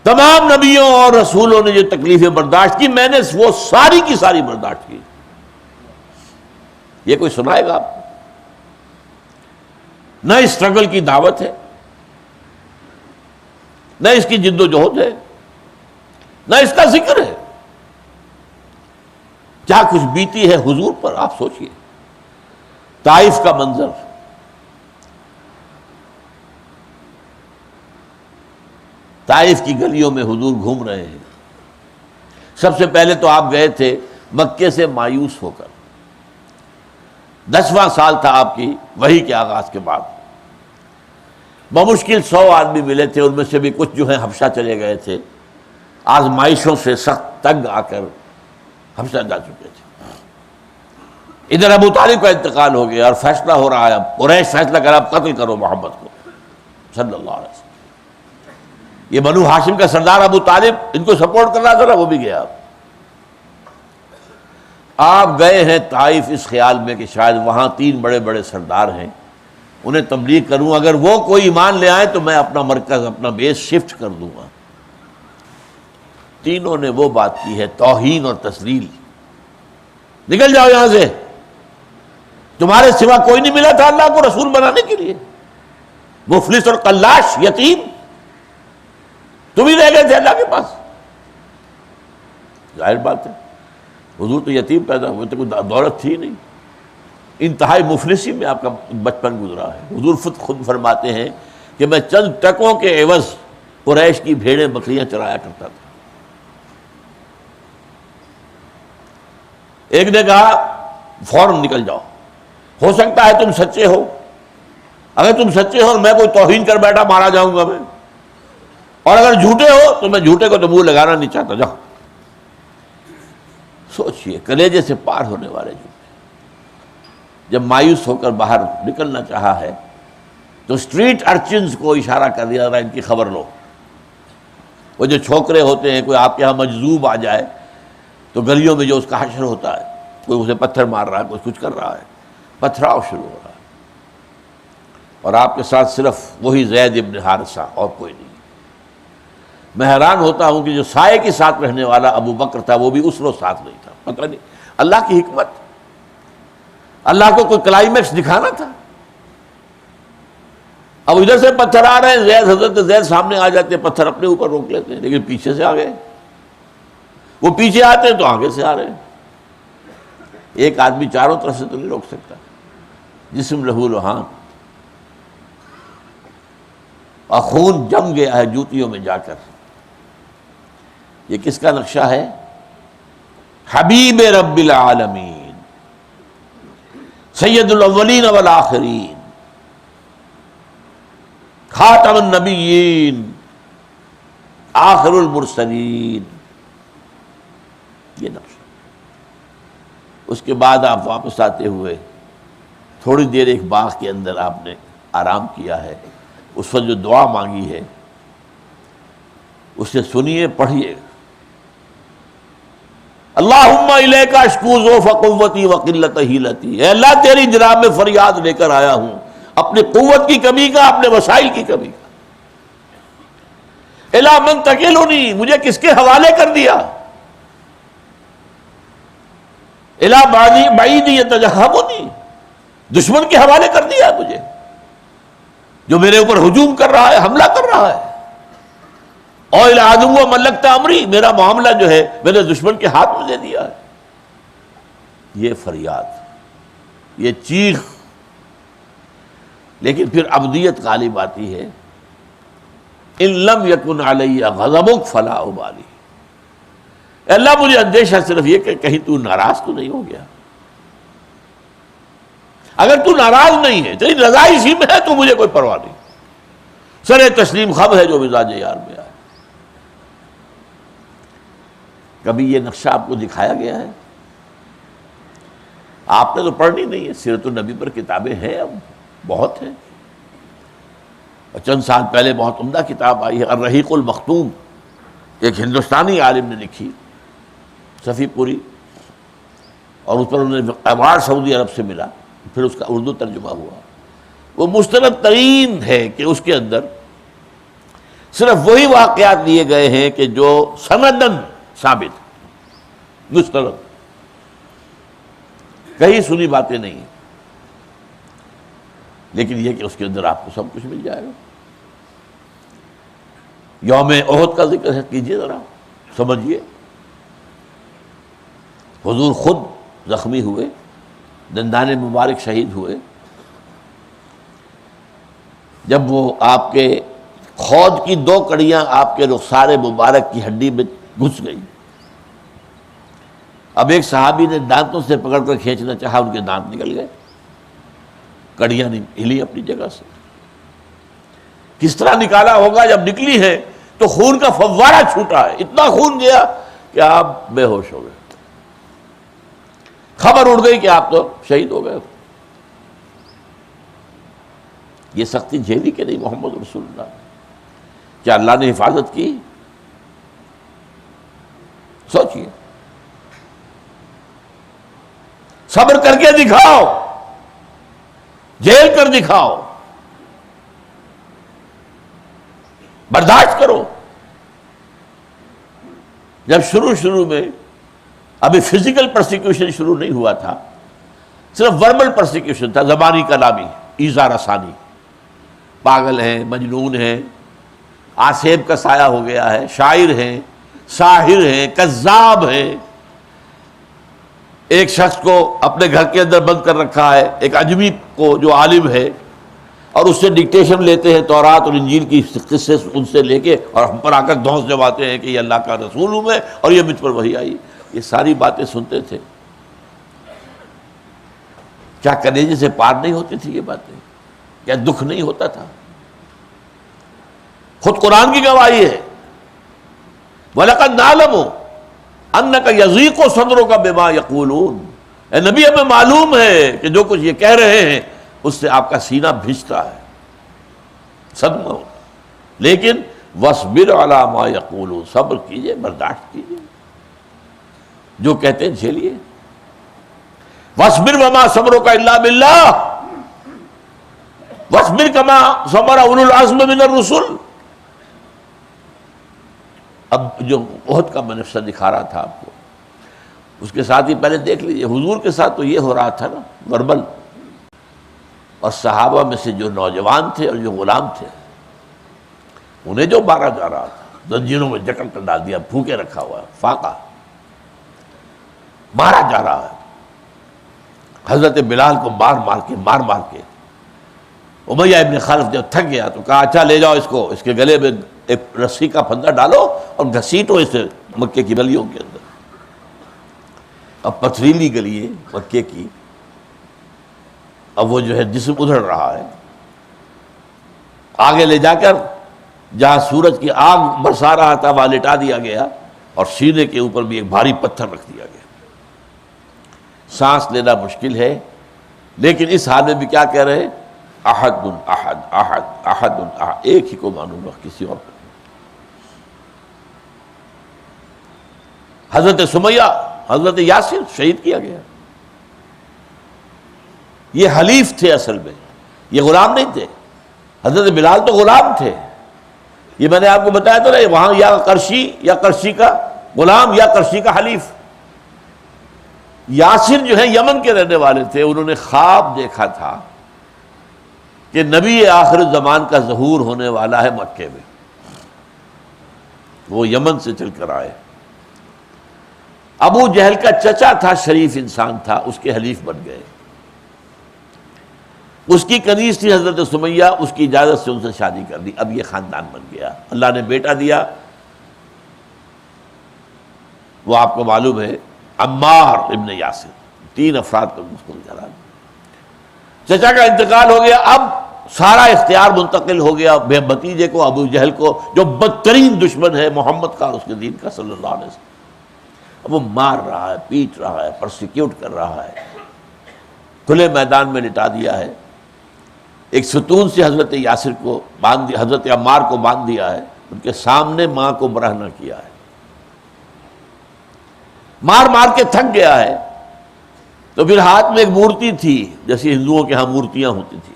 تمام نبیوں اور رسولوں نے جو تکلیفیں برداشت کی میں نے وہ ساری کی ساری برداشت کی۔ یہ کوئی سنائے گا آپ کو؟ نہ اسٹرگل کی دعوت ہے، نہ اس کی جد و جہد ہے، نہ اس کا ذکر ہے۔ کیا کچھ بیتی ہے حضور پر آپ سوچئے۔ طائف کا منظر، طائف کی گلیوں میں حضور گھوم رہے ہیں۔ سب سے پہلے تو آپ گئے تھے مکے سے مایوس ہو کر، 10واں سال تھا آپ کی وحی کے آغاز کے بعد۔ بمشکل 100 آدمی ملے تھے، ان میں سے بھی کچھ جو ہیں حبشہ چلے گئے تھے، آزمائشوں سے سخت تنگ آ کر حبشہ جا چکے تھے۔ ادھر ابو طالب کا انتقال ہو گیا اور فیصلہ ہو رہا ہے، اب قریش فیصلہ کر اب قتل کرو محمد کو صلی اللہ علیہ وسلم۔ یہ بنو ہاشم کا سردار ابو طالب ان کو سپورٹ کر رہا تھا نا، وہ بھی گیا۔ آپ گئے ہیں طائف اس خیال میں کہ شاید وہاں 3 بڑے بڑے سردار ہیں، انہیں تبلیغ کروں، اگر وہ کوئی ایمان لے آئے تو میں اپنا مرکز اپنا بیس شفٹ کر دوں گا۔ تینوں نے وہ بات کی ہے، توہین اور تسلیل۔ نکل جاؤ یہاں سے، تمہارے سوا کوئی نہیں ملا تھا اللہ کو رسول بنانے کے لیے، مفلس اور قلاش یتیم تم ہی رہ گئے تھے اللہ کے پاس۔ ظاہر بات ہے، حضور تو یتیم پیدا ہوئے تھے، کوئی دولت تھی نہیں، انتہائی مفلسی میں آپ کا بچپن گزرا ہے۔ حضور خود فرماتے ہیں کہ میں چند ٹکوں کے عوض قریش کی بھیڑیں بکریاں چرایا کرتا تھا۔ ایک نے کہا فوراً نکل جاؤ، ہو سکتا ہے تم سچے ہو، اگر تم سچے ہو اور میں کوئی توہین کر بیٹھا مارا جاؤں گا میں، اور اگر جھوٹے ہو تو میں جھوٹے کو تو منہ لگانا نہیں چاہتا، جاؤ۔ سوچئے کلیجے سے پار ہونے والے جھوٹے۔ جب مایوس ہو کر باہر نکلنا چاہا ہے تو اسٹریٹ ارچنز کو اشارہ کر دیا ان کی خبر لو۔ وہ جو چھوکرے ہوتے ہیں، کوئی آپ کے ہاں مجذوب آ جائے تو گلیوں میں جو اس کا حشر ہوتا ہے، کوئی اسے پتھر مار رہا ہے، کوئی کچھ کر رہا ہے، پتھراؤ شروع ہو رہا ہے، اور آپ کے ساتھ صرف وہی زید ابن حارثہ اور کوئی نہیں۔ میں حیران ہوتا ہوں کہ جو سائے کے ساتھ رہنے والا ابو بکر تھا وہ بھی اس روز ساتھ نہیں تھا۔ پتہ نہیں اللہ کی حکمت، اللہ کو کوئی کلائمیکس دکھانا تھا۔ اب ادھر سے پتھر آ رہے ہیں، زید حضرت زید سامنے آ جاتے ہیں، پتھر اپنے اوپر روک لیتے ہیں، لیکن پیچھے سے آ گئے، وہ پیچھے آتے ہیں تو آگے سے آ رہے ہیں۔ ایک آدمی چاروں طرف سے تو نہیں روک سکتا، جسم لہو لہان، اور خون جم گیا ہے جوتیوں میں جا کر۔ یہ کس کا نقشہ ہے؟ حبیب رب العالمین، سید الاولین والآخرین، خاتم النبیین، آخر المرسلین، یہ نقشہ۔ اس کے بعد آپ واپس آتے ہوئے تھوڑی دیر ایک باغ کے اندر آپ نے آرام کیا ہے، اس وقت جو دعا مانگی ہے اسے سنیے، پڑھیے۔ اللہم الیک اشکو ضعف قوتی وقلت حیلتی، اے اللہ تیری جناب میں فریاد لے کر آیا ہوں اپنی قوت کی کمی کا، اپنے وسائل کی کمی کا۔ الی من تکلنی، مجھے کس کے حوالے کر دیا؟ الی بعید یتجہمنی، دشمن کے حوالے کر دیا مجھے، جو میرے اوپر ہجوم کر رہا ہے، حملہ کر رہا ہے۔ اور الی عدو ملکت امری، میرا معاملہ جو ہے میں نے دشمن کے ہاتھ میں دے دیا ہے۔ یہ فریاد، یہ چیخ، لیکن پھر عبدیت غالب آتی ہے۔ ان لم یکن علی غضبک فلا ابالی، اے اللہ مجھے اندیشہ صرف یہ کہ کہیں تو ناراض تو نہیں ہو گیا۔ اگر تو ناراض نہیں ہے، تیری رضا اسی میں ہے، تو مجھے کوئی پرواہ نہیں. سر تسلیم خم ہے جو مزاج یار میں آئے. کبھی یہ نقشہ آپ کو دکھایا گیا ہے؟ آپ نے تو پڑھنی نہیں ہے، سیرت النبی پر کتابیں ہیں، اب بہت ہیں. اور چند سال پہلے بہت عمدہ کتاب آئی ہے الرحیق المختوم، ایک ہندوستانی عالم نے لکھی، صفی پوری، اور اس پر انہیں ایوارڈ سعودی عرب سے ملا، پھر اس کا اردو ترجمہ ہوا. وہ مستند ترین ہے کہ اس کے اندر صرف وہی واقعات لیے گئے ہیں کہ جو سندن ثابت، مستند، کہیں سنی باتیں نہیں ہیں. لیکن یہ کہ اس کے اندر آپ کو سب کچھ مل جائے گا. یوم احد کا ذکر ہے، کیجئے ذرا، سمجھیے. حضور خود زخمی ہوئے، دندان مبارک شہید ہوئے. جب وہ آپ کے خود کی 2 کڑیاں آپ کے رخسار مبارک کی ہڈی میں گھس گئی. اب ایک صحابی نے دانتوں سے پکڑ کر کھینچنا چاہا، ان کے دانت نکل گئے، کڑیاں نہیں ہلی اپنی جگہ سے. کس طرح نکالا ہوگا؟ جب نکلی ہے تو خون کا فوارہ چھوٹا ہے، اتنا خون گیا کہ آپ بے ہوش ہو گئے. خبر اڑ گئی کہ آپ تو شہید ہو گئے. یہ سختی جھیلی کہ نہیں محمد رسول اللہ؟ کیا اللہ نے حفاظت کی؟ سوچئے. صبر کر کے دکھاؤ، جھیل کر دکھاؤ، برداشت کرو. جب شروع میں ابھی فزیکل پرسیکیوشن شروع نہیں ہوا تھا، صرف وربل پرسیکیوشن تھا، زبانی کلامی، ایذا رسانی. پاگل ہیں، مجنون ہیں، آسیب کا سایہ ہو گیا ہے، شاعر ہیں، ساحر ہیں، کذاب ہیں. ایک شخص کو اپنے گھر کے اندر بند کر رکھا ہے، ایک اجمی کو جو عالم ہے، اور اس سے ڈکٹیشن لیتے ہیں تورات اور انجیل کی قصے ان سے لے کے، اور ہم پر آ کر دھونس جماتے ہیں کہ یہ اللہ کا رسول ہوں میں اور یہ مجھ پر وحی آئی. یہ ساری باتیں سنتے تھے. کیا کلیجے سے پار نہیں ہوتی تھی یہ باتیں؟ کیا دکھ نہیں ہوتا تھا؟ خود قرآن کی گواہی ہے، وَلَقَدْ نَعْلَمُ أَنَّكَ يَضِيقُ صَدْرُكَ بِمَا يَقُولُونَ. اے نبی، ہمیں معلوم ہے کہ جو کچھ یہ کہہ رہے ہیں اس سے آپ کا سینہ بھیجتا ہے، صدمہ ہو. لیکن وَاصْبِرْ عَلَىٰ مَا يَقُولُونَ، صبر کیجئے، برداشت کیجئے، جو کہتے ہیں جھیلیے. وَاصْبِرْ وَمَا صَبْرُكَ إِلَّا بِاللَّهِ وَاصْبِرْ كَمَا صَبَرَ أُولُو الْعَزْمِ مِنَ الرُّسُلِ. اب جو احد کا منصہ دکھا رہا تھا آپ کو، اس کے ساتھ ہی پہلے دیکھ لیجیے حضور کے ساتھ تو یہ ہو رہا تھا نا، وربل. اور صحابہ میں سے جو نوجوان تھے اور جو غلام تھے، انہیں جو مارا جا رہا تھا، زنجیروں میں جکڑ کر ڈال دیا، پھونکے رکھا ہوا ہے، فاقہ مارا جا رہا ہے. حضرت بلال کو مار مار کے امیہ ابن خلف جب تھک گیا تو کہا اچھا لے جاؤ اس کو، اس کے گلے میں ایک رسی کا پھندا ڈالو اور گھسیٹو اسے مکے کی گلیوں کے اندر. اب پتھریلی گلی ہے مکے کی، اب وہ جو ہے جسم ادھڑ رہا ہے. آگے لے جا کر جہاں سورج کی آگ برسا رہا تھا وہاں لٹا دیا گیا، اور سینے کے اوپر بھی ایک بھاری پتھر رکھ دیا گیا. سانس لینا مشکل ہے، لیکن اس حال میں بھی کیا کہہ رہے ہیں؟ احد احد احد احد احد، ایک ہی کو معلوم ہے، کسی اور کو. حضرت سمیہ، حضرت یاسر شہید کیا گیا. یہ حلیف تھے اصل میں، یہ غلام نہیں تھے. حضرت بلال تو غلام تھے، یہ میں نے آپ کو بتایا تو نہیں، وہاں یا قرشی کا غلام یا قرشی کا حلیف. یاسر جو ہے یمن کے رہنے والے تھے، انہوں نے خواب دیکھا تھا کہ نبی آخر الزمان کا ظہور ہونے والا ہے مکے میں. وہ یمن سے چل کر آئے. ابو جہل کا چچا تھا، شریف انسان تھا، اس کے حلیف بن گئے. اس کی کنیز تھی حضرت سمیہ، اس کی اجازت سے ان سے شادی کر دی. اب یہ خاندان بن گیا. اللہ نے بیٹا دیا، وہ آپ کو معلوم ہے عمار ابن یاسر. 3 افراد کا مستقل گھرانہ. چچا کا انتقال ہو گیا، اب سارا اختیار منتقل ہو گیا بھتیجے کو، ابو جہل کو، جو بدترین دشمن ہے محمد کا اور اس کے دین کا صلی اللہ علیہ وسلم۔ اب وہ مار رہا ہے، پیٹ رہا ہے، پرسیکیوٹ کر رہا ہے، کھلے میدان میں لٹا دیا ہے۔ ایک ستون سے حضرت یاسر کو باندھ دیا، حضرت عمار کو باندھ دیا ہے، ان کے سامنے ماں کو برہنہ کیا ہے، مار مار کے تھک گیا ہے۔ تو پھر ہاتھ میں ایک مورتی تھی، جیسی ہندوؤں کے ہاں مورتیاں ہوتی تھی،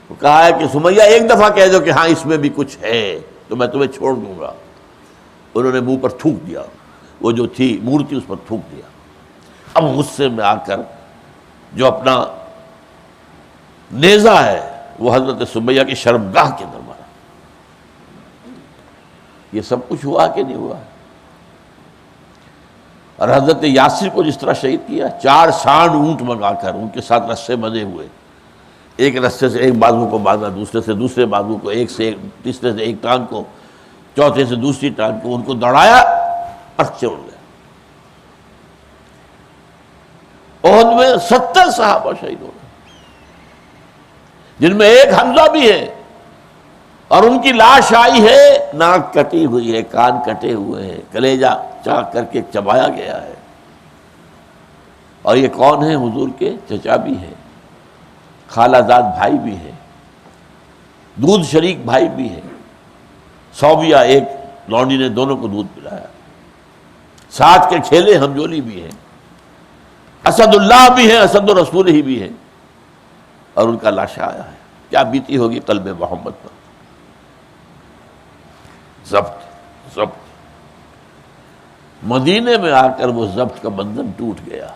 وہ کہا ہے کہ سمیہ ایک دفعہ کہہ دو کہ ہاں اس میں بھی کچھ ہے تو میں تمہیں چھوڑ دوں گا۔ انہوں نے منہ پر تھوک دیا، وہ جو تھی مورتی اس پر تھوک دیا۔ اب غصے میں آ کر جو اپنا نیزہ ہے وہ حضرت سمیہ کی شرمگاہ کے اندر مارا۔ یہ سب کچھ ہوا کہ نہیں ہوا؟ اور حضرت یاسر کو جس طرح شہید کیا، 4 سانڈ اونٹ منگا کر ان کے ساتھ رسے بندھے ہوئے، ایک رسے سے ایک بازو کو باندھا، دوسرے سے دوسرے بازو کو، ایک سے ایک، تیسرے سے ایک ٹانگ کو، چوتھے سے دوسری ٹانگ کو، ان کو دوڑایا اور چڑھ گئے۔ احد میں 70 صحابہ شہید ہو گئے، جن میں ایک حمزہ بھی ہے، اور ان کی لاش آئی ہے، ناک کٹی ہوئی ہے، کان کٹے ہوئے ہیں، کلیجہ چاک کر کے چبایا گیا ہے۔ اور یہ کون ہیں؟ حضور کے چچا بھی ہیں، خالہ زاد بھائی بھی ہیں، دودھ شریک بھائی بھی ہیں، صوبیہ ایک لونڈی نے دونوں کو دودھ پلایا، ساتھ کے کھیلے ہمجولی بھی ہیں، اسد اللہ بھی ہیں، اسد الرسول ہی بھی ہیں، اور ان کا لاشا آیا ہے۔ کیا بیتی ہوگی قلب محمد پر؟ ضبط مدینے میں آ کر وہ ضبط کا بندھن ٹوٹ گیا۔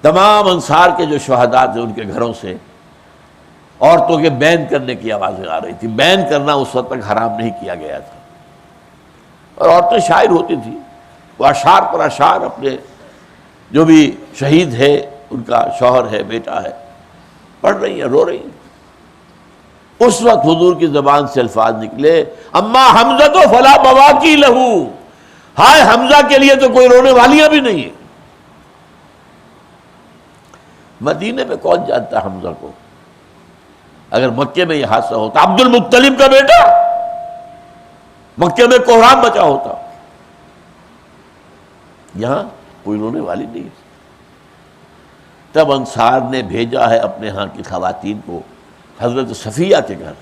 تمام انصار کے جو شہداء تھے ان کے گھروں سے عورتوں کے بین کرنے کی آوازیں آ رہی تھی۔ بین کرنا اس وقت تک حرام نہیں کیا گیا تھا، اور عورتیں شاعر ہوتی تھیں، وہ اشعار پر اشعار اپنے جو بھی شہید ہے، ان کا شوہر ہے، بیٹا ہے، پڑھ رہی ہیں، رو رہی ہیں۔ اس وقت حضور کی زبان سے الفاظ نکلے، اما حمزہ تو فلا بواکی لہو، ہائے حمزہ کے لیے تو کوئی رونے والیاں بھی نہیں ہے۔ مدینے میں کون جانتا حمزہ کو؟ اگر مکے میں یہ حادثہ ہوتا، عبد المطلب کا بیٹا، مکے میں کوہرام بچا ہوتا، یہاں کوئی رونے والی نہیں۔ تب انصار نے بھیجا ہے اپنے ہاں کی خواتین کو حضرت صفیہ کے گھر،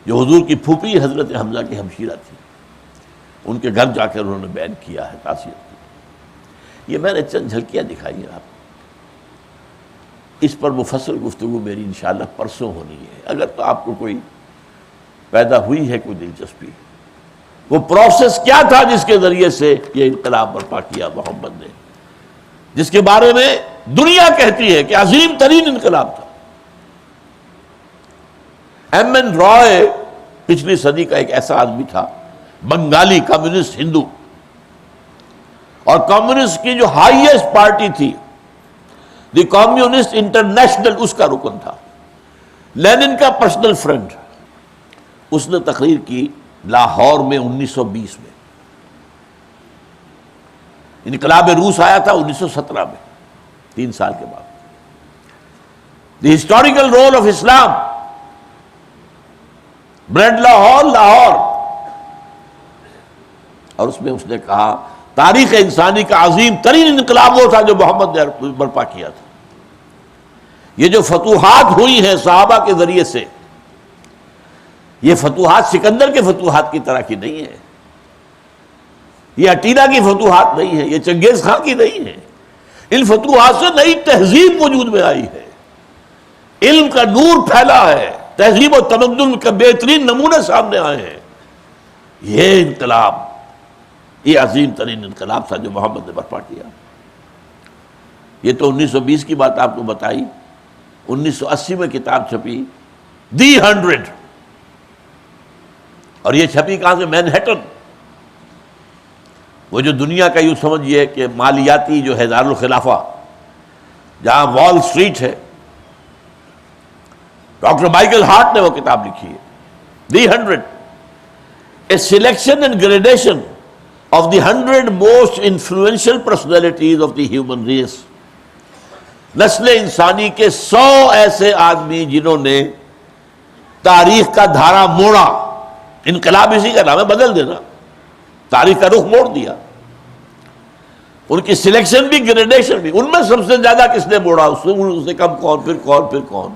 جو حضور کی پھوپھی حضرت حمزہ کی ہمشیرہ تھی، ان کے گھر جا کر انہوں نے بیان کیا ہے، تعزیت کی۔ یہ میں نے چند جھلکیاں دکھائی ہیں آپ کو، اس پر مفصل گفتگو میری انشاءاللہ پرسوں ہونی ہے۔ اگر تو آپ کو کوئی پیدا ہوئی ہے کوئی دلچسپی، وہ پروسیس کیا تھا جس کے ذریعے سے یہ انقلاب برپا کیا محمد نے، جس کے بارے میں دنیا کہتی ہے کہ عظیم ترین انقلاب تھا۔ ایم این رائے پچھلی صدی کا ایک ایسا آدمی تھا، بنگالی کمیونسٹ ہندو، اور کمیونسٹ کی جو ہائیسٹ پارٹی تھی دی کمیونسٹ انٹرنیشنل، اس کا رکن تھا، لینن کا پرسنل فرینڈ۔ اس نے تقریر کی لاہور میں 1920 میں، انقلاب روس آیا تھا 1917 میں، 3 سال کے بعد۔ The historical role of Islam, بریڈ لاہور، لاہور۔ اور اس میں اس نے کہا تاریخ انسانی کا عظیم ترین انقلاب وہ تھا جو محمد نے برپا کیا تھا۔ یہ جو فتوحات ہوئی ہیں صحابہ کے ذریعے سے، یہ فتوحات سکندر کے فتوحات کی طرح کی نہیں ہے، یہ اٹیلا کی فتوحات نہیں ہے، یہ چنگیز خان کی نہیں ہے۔ ان فتوحات سے نئی تہذیب وجود میں آئی ہے، علم کا نور پھیلا ہے، تہذیب و تمدن کا بہترین نمونے سامنے آئے ہیں۔ یہ انقلاب، یہ عظیم ترین انقلاب تھا جو محمد نے برپا کیا۔ یہ تو 1920 کی بات آپ کو بتائی۔ 1980 میں کتاب چھپی دی 100، اور یہ چھپی کہاں سے؟ مینہٹن، وہ جو دنیا کا یوں سمجھیے کہ مالیاتی جو ہے دارالخلافہ، جہاں وال سٹریٹ ہے، ڈاکٹر مائیکل ہارٹ نے وہ کتاب لکھی ہے، the 100، a selection and gradation of the 100 most influential personalities of the human race. نسل انسانی کے 100 ایسے آدمی جنہوں نے تاریخ کا دھارا موڑا. انقلاب اسی کا نام ہے، بدل دینا، تاریخ کا رخ موڑ دیا. ان کی سلیکشن بھی گریڈیشن بھی، ان میں سب سے زیادہ کس نے موڑا، اس سے کم کون، پھر کون، پھر کون.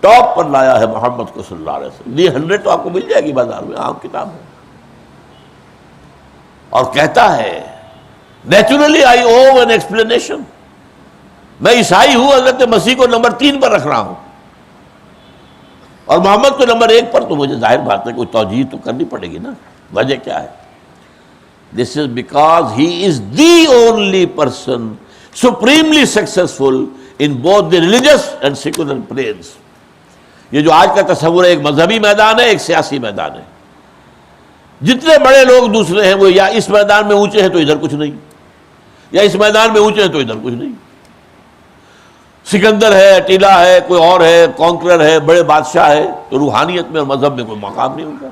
ٹاپ پر لایا ہے محمد کو صلی اللہ علیہ وسلم. یہ 100 تو آپ کو مل جائے گی بازار میں، عام کتاب ہے. اور کہتا ہے naturally I O an explanation. میں عیسائی ہوں، حضرت مسیح کو نمبر 3 پر رکھ رہا ہوں اور محمد کو نمبر 1 پر. تو مجھے ظاہر بات ہے کوئی توجیہ تو کرنی پڑے گی نا. وجہ کیا ہے؟ This is because he is the only person supremely successful in both the religious and secular planes. یہ جو آج کا تصور ہے، ایک مذہبی میدان ہے، ایک سیاسی میدان ہے. جتنے بڑے لوگ دوسرے ہیں وہ یا اس میدان میں اونچے ہیں تو ادھر کچھ نہیں، یا اس میدان میں اونچے ہیں تو ادھر کچھ نہیں. سکندر ہے، اٹیلا ہے، کوئی اور ہے، کانکرر ہے، بڑے بادشاہ ہے، تو روحانیت میں اور مذہب میں کوئی مقام نہیں ان کا.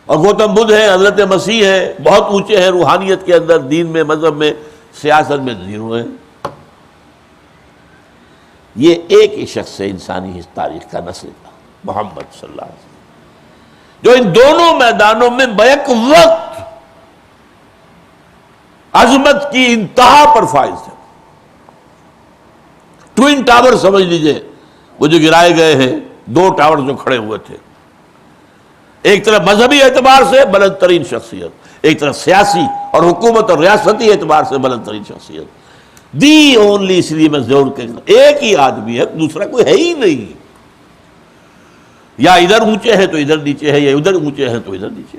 اور گوتم بدھ ہے، حضرت مسیح ہے، بہت اونچے ہیں روحانیت کے اندر، دین میں، مذہب میں، سیاست میں زیرو ہیں. یہ ایک ہی شخص ہے انسانی تاریخ کا، نسل کا، محمد صلی اللہ علیہ وسلم، جو ان دونوں میدانوں میں بیک وقت عظمت کی انتہا پر فائز ہے. ٹوئن ٹاور سمجھ لیجئے، وہ جو گرائے گئے ہیں، 2 ٹاور جو کھڑے ہوئے تھے. ایک طرف مذہبی اعتبار سے بلند ترین شخصیت، ایک طرف سیاسی اور حکومت اور ریاستی اعتبار سے بلند ترین شخصیت. دی اونلی، اس لیے میں ضرور کہوں ایک ہی آدمی ہے، دوسرا کوئی ہے ہی نہیں. یا ادھر اونچے ہیں تو ادھر نیچے ہے، یا ادھر اونچے ہیں تو ادھر نیچے.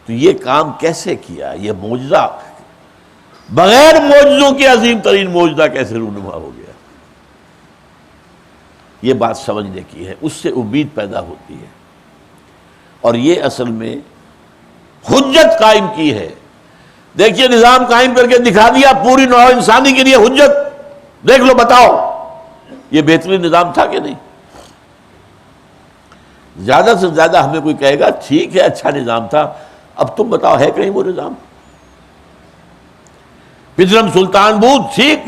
تو یہ کام کیسے کیا؟ یہ معجزہ بغیر معجزوں کے عظیم ترین معجزہ کیسے رونما ہو گیا؟ یہ بات سمجھنے کی ہے، اس سے امید پیدا ہوتی ہے. اور یہ اصل میں حجت قائم کی ہے. دیکھیے نظام قائم کر کے دکھا دیا پوری نوع انسانی کے لیے حجت. دیکھ لو، بتاؤ یہ بہترین نظام تھا کہ نہیں؟ زیادہ سے زیادہ ہمیں کوئی کہے گا ٹھیک ہے اچھا نظام تھا، اب تم بتاؤ ہے کہیں وہ نظام؟ پدرم سلطان بود ٹھیک،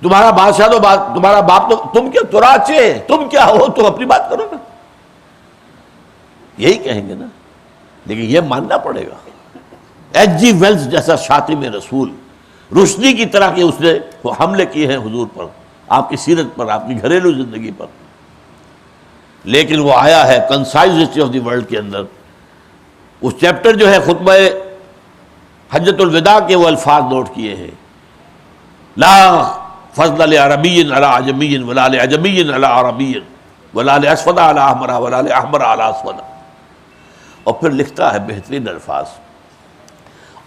تمہارا بادشاہ تو تمہارا باپ تو، تم کیا تراچے، تم کیا ہو، تم اپنی بات کرو نا، یہی کہیں گے نا. لیکن یہ ماننا پڑے گا. ایچ جی ویلز جیسا شاطم رسول، روشنی کی طرح کے اس نے حملے کیے ہیں حضور پر، آپ کی سیرت پر، آپ کی گھریلو زندگی پر. لیکن وہ آیا ہے concise history of the world کے اندر. اس چیپٹر جو ہے خطبہ حجۃ الوداع کے وہ الفاظ نوٹ کیے ہیں، لا فضل لعربی علی عجمی ولا لعجمی علی عربی ولا لاسود علی احمر ولا لاحمر علی اسود. اور پھر لکھتا ہے بہترین الفاظ،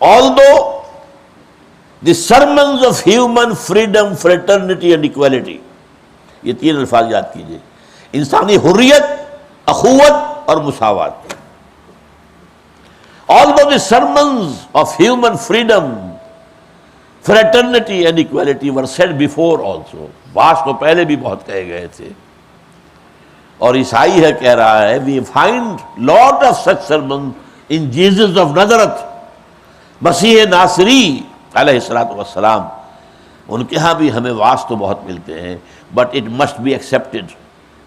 although the sermons of human freedom, fraternity and equality، یہ 3 الفاظ یاد کیجئے، انسانی حریت، اخوت اور مساوات. although the sermons of human freedom, fraternity and equality were said before also، بعض تو پہلے بھی بہت کہے گئے تھے. اور عیسائی ہے کہہ رہا ہے we find lot of such sermons in Jesus of Nazareth، مسیح ناصری علیہ الصلوۃ والسلام. ان کے ہاں بھی ہمیں واعظ تو بہت ملتے ہیں، but it must be accepted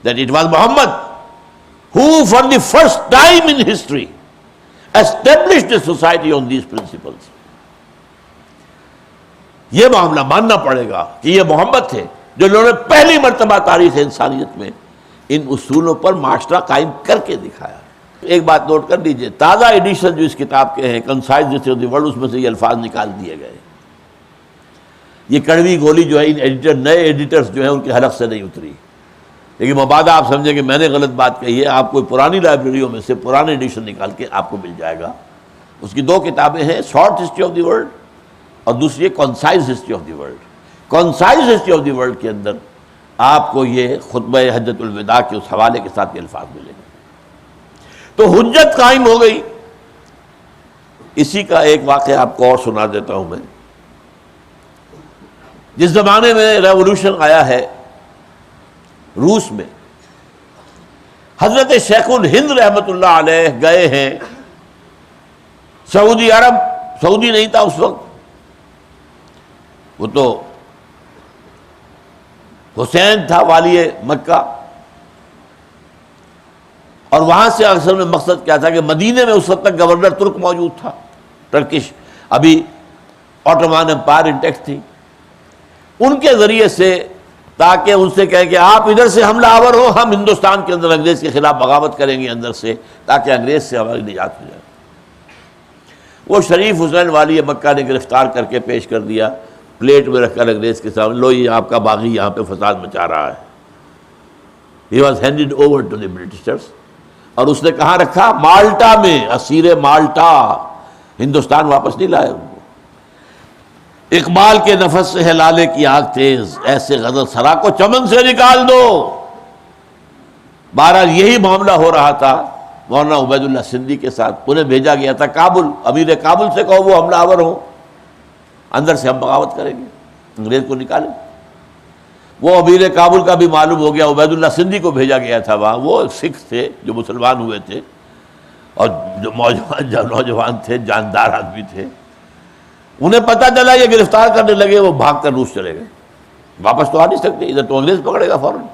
that it was Muhammad who for the first time in history established a society on these principles. یہ معاملہ ماننا پڑے گا کہ یہ محمد تھے جو انہوں نے پہلی مرتبہ تاریخ انسانیت میں ان اصولوں پر معاشرہ قائم کر کے دکھایا. ایک بات نوٹ کر لیجئے، تازہ ایڈیشن جو اس کتاب کے ہیں concise history of the world, اس میں سے یہ الفاظ نکال دیے گئے. یہ کڑوی گولی جو ہے ان ایڈیٹر، نئے ایڈیٹرز جو ہیں ان کے حلق سے نہیں اتری. لیکن مبادہ آپ سمجھیں کہ میں نے غلط بات کہی ہے، آپ کوئی پرانی لائبریریوں میں سے پرانے ایڈیشن نکال کے آپ کو مل جائے گا. اس کی 2 کتابیں ہیں، short history of the world اور دوسری ہے concise history of the world. Concise history of the world کے اندر آپ کو یہ خطبہ حجۃ الوداع کے اس حوالے کے ساتھ یہ الفاظ ملیں گے. تو حجت قائم ہو گئی. اسی کا ایک واقعہ آپ کو اور سنا دیتا ہوں میں. جس زمانے میں ریولوشن آیا ہے روس میں، حضرت شیخ الہند رحمۃ اللہ علیہ گئے ہیں سعودی عرب، سعودی نہیں تھا اس وقت، وہ تو حسین تھا والی مکہ، اور وہاں سے اصل میں مقصد کیا تھا کہ مدینے میں اس وقت تک گورنر ترک موجود تھا، ٹرکش، ابھی آٹومان امپائر انٹیکٹ تھی، ان کے ذریعے سے تاکہ ان سے کہیں کہ آپ ادھر سے حملہ آور ہو، ہم ہندوستان کے اندر انگریز کے خلاف بغاوت کریں گے اندر سے، تاکہ انگریز سے ہماری نجات ہو جائے۔ وہ شریف حسین والی مکہ نے گرفتار کر کے پیش کر دیا، پلیٹ میں رکھ کر انگریز کے سامنے، لو یہ آپ کا باغی یہاں پہ فساد مچا رہا ہے۔ He was handed over to the Britishers، اور اس نے کہاں رکھا؟ مالٹا میں، اسیر مالٹا، ہندوستان واپس نہیں لائے ان کو۔ اقبال کے نفس سے ہے لالے کی آگ تیز، ایسے غزل سرا کو چمن سے نکال دو۔ بہرحال یہی معاملہ ہو رہا تھا مولانا عبید اللہ سندھی کے ساتھ، انہیں بھیجا گیا تھا کابل، امیر کابل سے کہو وہ حملہ آور ہو، اندر سے ہم بغاوت کریں گے، انگریز کو نکالیں۔ وہ امیر کابل کا بھی معلوم ہو گیا، عبید اللہ سندھی کو بھیجا گیا تھا وہاں، وہ سکھ تھے جو مسلمان ہوئے تھے، اور جو نوجوان تھے، جاندار آدمی تھے، انہیں پتہ چلا یہ گرفتار کرنے لگے، وہ بھاگ کر روس چلے گئے، واپس تو آ نہیں سکتے، ادھر تو انگریز پکڑے گا فوراً۔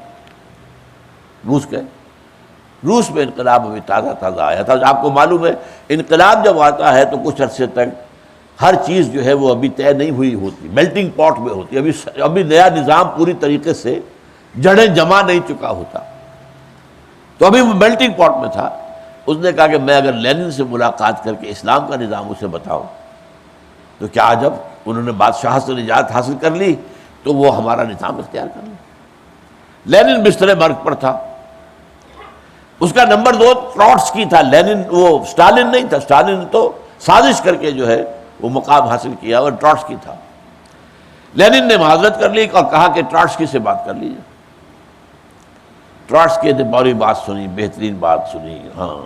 روس گئے، روس میں انقلاب ابھی تازہ آیا تھا۔ آپ کو معلوم ہے انقلاب جب آتا ہے تو کچھ عرصے تک ہر چیز جو ہے وہ ابھی طے نہیں ہوئی ہوتی، میلٹنگ پاٹ میں ہوتی، ابھی نیا نظام پوری طریقے سے جڑیں جما نہیں چکا ہوتا، تو ابھی وہ میلٹنگ پاٹ میں تھا۔ اس نے کہا کہ میں اگر لینن سے ملاقات کر کے اسلام کا نظام اسے بتاؤں تو کیا عجب، انہوں نے بادشاہ سے نجات حاصل کر لی تو وہ ہمارا نظام اختیار کر لیں۔ لینن بستر مرگ پر تھا، اس کا نمبر 2 ٹراٹسکی تھا، لینن، وہ اسٹالن نہیں تھا، اسٹالن تو سازش کر کے جو ہے وہ مقام حاصل کیا، اور ٹراٹسکی تھا۔ لینن نے معذرت کر لی اور کہا کہ ٹراٹسکی سے بات کر لیجیے۔ ٹراٹسکی نے بڑی بات سنی، بہترین بات سنی، ہاں،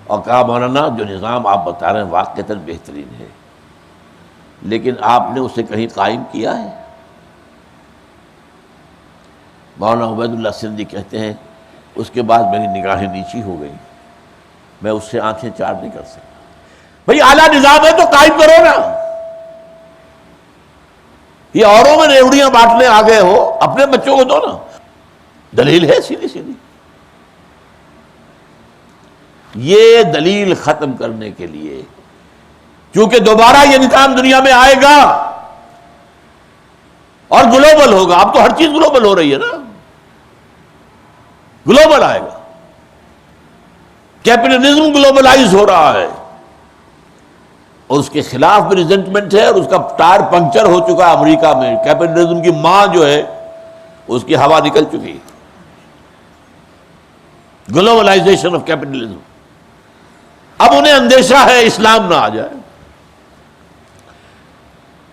اور کہا مولانا جو نظام آپ بتا رہے ہیں واقعتاً بہترین ہے، لیکن آپ نے اسے کہیں قائم کیا ہے؟ مولانا عبید اللہ سندھی کہتے ہیں اس کے بعد میری نگاہیں نیچی ہو گئی، میں اس سے آنکھیں چار نہیں کر سکتا۔ بھئی اعلیٰ نظام ہے تو قائم کرو نا، یہ اوروں میں ریوڑیاں بانٹنے آ گئے ہو، اپنے بچوں کو دو نا۔ دلیل ہے سیدھی سیدھی، یہ دلیل ختم کرنے کے لیے، کیونکہ دوبارہ یہ نظام دنیا میں آئے گا اور گلوبل ہوگا، اب تو ہر چیز گلوبل ہو رہی ہے نا، گلوبل آئے گا، کیپٹلزم گلوبلائز ہو رہا ہے، اور اس کے خلاف بھی ریزنٹمنٹ ہے، اور اس کا ٹائر پنکچر ہو چکا ہے امریکہ میں، کیپٹلزم کی ماں جو ہے اس کی ہوا نکل چکی ہے، گلوبلائزیشن آف کیپٹلزم۔ اب انہیں اندیشہ ہے اسلام نہ آ جائے۔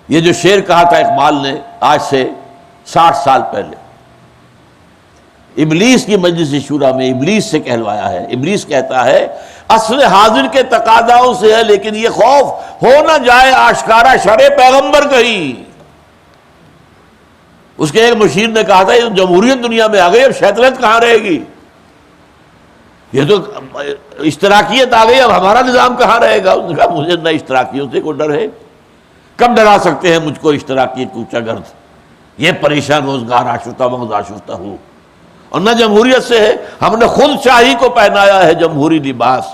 یہ جو شعر کہا تھا اقبال نے آج سے 60 سال پہلے، ابلیس کی مجلس شورا میں ابلیس سے کہلوایا ہے، ابلیس کہتا ہے عصر حاضر کے تقاضاؤں سے ہے، لیکن یہ خوف ہو نہ جائے آشکارا شرع پیغمبر کہیں۔ اس کے ایک مشیر نے کہا تھا یہ جمہوریت دنیا میں آ گئی، اب شیطنت کہاں رہے گی، یہ تو اشتراکیت آ گئی، اب ہمارا نظام کہاں رہے گا۔ اس نے کہا مجھے نہ اشتراکیوں سے کوئی ڈر ہے، کب ڈرا سکتے ہیں مجھ کو اشتراکیت کوچا گرد، یہ پریشان روزگار آشفتہ مغز آشفتہ ہو، اور نہ جمہوریت سے ہے، ہم نے خود شاہی کو پہنایا ہے جمہوری لباس،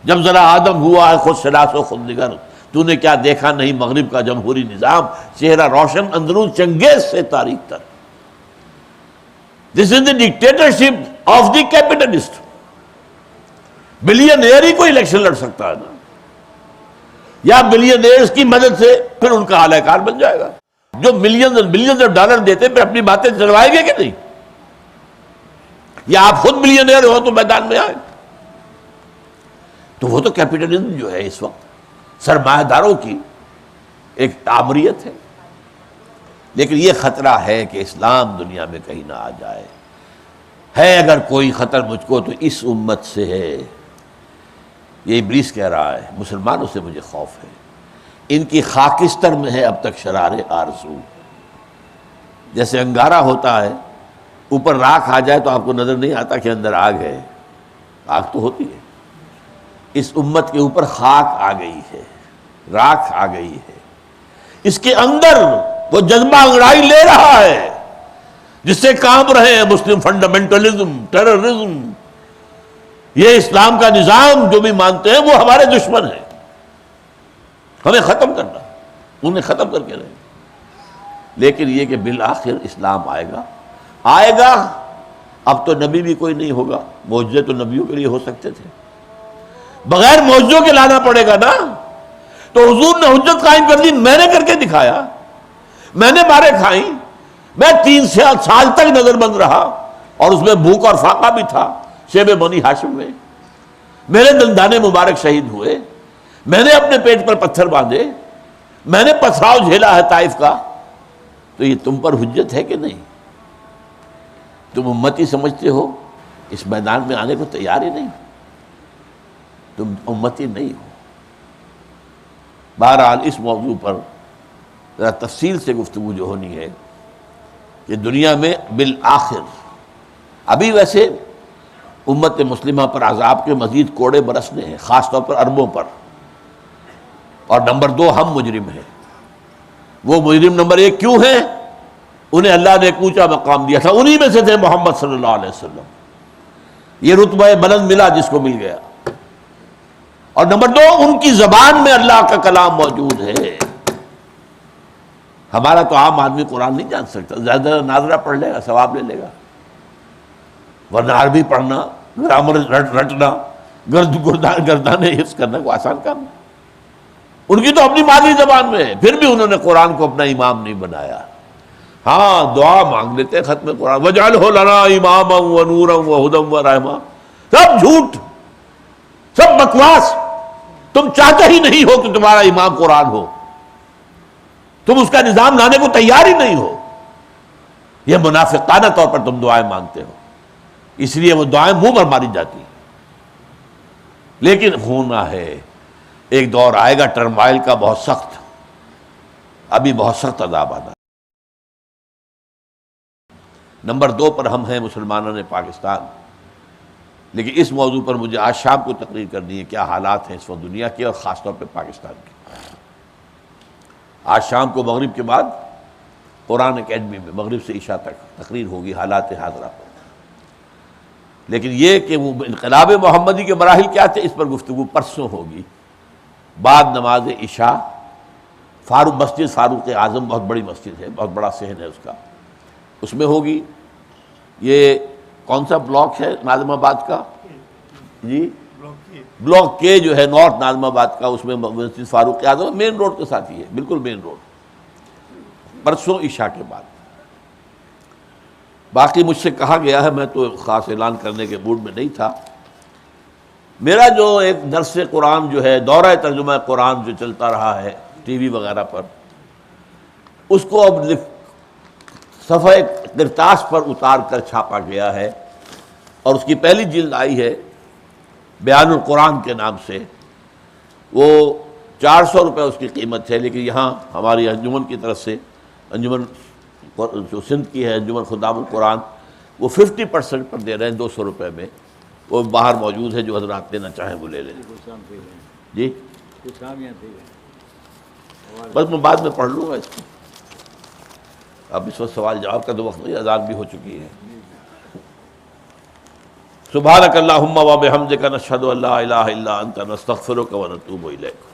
جب ذرا آدم ہوا ہے خود شناس و خود نگر، تو نے کیا دیکھا نہیں مغرب کا جمہوری نظام، چہرہ روشن اندرون چنگیز سے تاریخ تر۔ This is the dictatorship of the capitalist. Billionaire ہی کوئی الیکشن لڑ سکتا ہے نا، یا بلینئرز کی مدد سے پھر ان کا اعلی کار بن جائے گا، جو ملینز اور بلینز آف ڈالر دیتے پھر اپنی باتیں چلوائیں گے کہ نہیں، یا آپ خود ملینئر ہو تو میدان میں آئے۔ تو وہ تو کیپٹلزم جو ہے اس وقت سرمایہ داروں کی ایک تعمریت ہے، لیکن یہ خطرہ ہے کہ اسلام دنیا میں کہیں نہ آ جائے۔ ہے اگر کوئی خطر مجھ کو تو اس امت سے ہے، یہ ابلیس کہہ رہا ہے، مسلمانوں سے مجھے خوف ہے، ان کی خاکستر میں ہے اب تک شرار آرزو۔ جیسے انگارہ ہوتا ہے، اوپر راکھ آ جائے تو آپ کو نظر نہیں آتا کہ اندر آگ ہے، آگ تو ہوتی ہے۔ اس امت کے اوپر خاک آ گئی ہے، راکھ آ گئی ہے، اس کے اندر وہ جذبہ انگڑائی لے رہا ہے جس سے کانپ رہے ہیں مسلم فنڈامنٹلزم، ٹیررزم. یہ اسلام کا نظام جو بھی مانتے ہیں وہ ہمارے دشمن ہیں، ہمیں ختم کرنا، انہیں ختم کر کے رہے. لیکن یہ کہ بالآخر اسلام آئے گا. اب تو نبی بھی کوئی نہیں ہوگا، معجزے تو نبیوں کے لیے ہو سکتے تھے، بغیر معجزوں کے لانا پڑے گا نا. تو حضور نے حجت قائم کر دی، میں نے کر کے دکھایا، میں نے مارے کھائیں، میں 3 سال تک نظر بند رہا اور اس میں بھوک اور فاقہ بھی تھا شیب بنی ہاشم میں. میرے دندانے مبارک شہید ہوئے، میں نے اپنے پیٹ پر پتھر باندھے، میں نے پتھراؤ جھیلا ہے طائف کا. تو یہ تم پر حجت ہے کہ نہیں؟ تم امتی سمجھتے ہو، اس میدان میں آنے کو تیار ہی نہیں، تم امتی نہیں ہو. بہرحال اس موضوع پر ذرا تفصیل سے گفتگو جو ہونی ہے کہ دنیا میں بالآخر ابھی ویسے امت مسلمہ پر عذاب کے مزید کوڑے برسنے ہیں، خاص طور پر عربوں پر. اور نمبر 2 ہم مجرم ہیں. وہ مجرم نمبر 1 کیوں ہیں؟ انہیں اللہ نے ایک اونچا مقام دیا تھا، انہی میں سے تھے محمد صلی اللہ علیہ وسلم. یہ رتبہ بلند ملا جس کو مل گیا. اور نمبر 2 ان کی زبان میں اللہ کا کلام موجود ہے. ہمارا تو عام آدمی قرآن نہیں جان سکتا، زیادہ ناظرہ پڑھ لے گا ثواب لے لے گا، ورنہ عربی پڑھنا، گرامر رٹنا، گردانے حفظ کرنا کو آسان کام ہے. ان کی تو اپنی مادری زبان میں ہے، پھر بھی انہوں نے قرآن کو اپنا امام نہیں بنایا. ہاں دعا مانگ لیتے ختم قرآن، وَاجْعَلْهُ لَنَا إِمَامًا وَنُورًا وَهُدًى وَرَحْمَةً. سب جھوٹ، سب بکواس. تم چاہتے ہی نہیں ہو کہ تمہارا امام قرآن ہو، تم اس کا نظام لانے کو تیار ہی نہیں ہو. یہ منافقانہ طور پر تم دعائیں مانگتے ہو، اس لیے وہ دعائیں منہ پر ماری جاتی. لیکن ہونا ہے، ایک دور آئے گا ٹرمائل کا بہت سخت، ابھی بہت سخت عذاب آنا. نمبر 2 پر ہم ہیں مسلمانوں نے پاکستان. لیکن اس موضوع پر مجھے آج شام کو تقریر کرنی ہے، کیا حالات ہیں اس وقت دنیا کے اور خاص طور پہ پاکستان کے. آج شام کو مغرب کے بعد قرآن اکیڈمی میں مغرب سے عشاء تک تقریر ہوگی حالات حاضرہ پر. لیکن یہ کہ وہ انقلاب محمدی کے مراحل کیا تھے، اس پر گفتگو پرسوں ہوگی بعد نماز عشاء. مسجد فاروق اعظم بہت بڑی مسجد ہے، بہت بڑا صحن ہے اس کا، اس میں ہوگی. یہ کون سا بلاک ہے ناظم آباد کا؟ جی بلاک کے جو ہے نارتھ ناظم آباد کا، اس میں مسجد فاروق اعظم مین روڈ کے ساتھ ہی ہے، بالکل مین روڈ. پرسوں عشاء کے بعد. باقی مجھ سے کہا گیا ہے، میں تو خاص اعلان کرنے کے موڈ میں نہیں تھا، میرا جو ایک درس قرآن جو ہے دورہ ترجمہ قرآن جو چلتا رہا ہے ٹی وی وغیرہ پر، اس کو اب صفحہ کرتاس پر اتار کر چھاپا گیا ہے اور اس کی پہلی جلد آئی ہے بیان القرآن کے نام سے. وہ 400 روپے اس کی قیمت ہے، لیکن یہاں ہماری انجمن کی طرف سے، انجمن جو سندھ کی ہے انجمن خدام القرآن، وہ 50% پر دے رہے ہیں 200 روپے میں. وہ باہر موجود ہے، جو حضرات لینا چاہیں وہ لے لیں. جی بس میں بعد میں پڑھ لوں گا اس کو، اب اس وقت سوال جواب کا تو وقت نہیں، اذان بھی ہو چکی ہے. سبحانک اللہم و بحمدک نشہد ان لا الہ الا انت نستغفرک و نتوب الیک.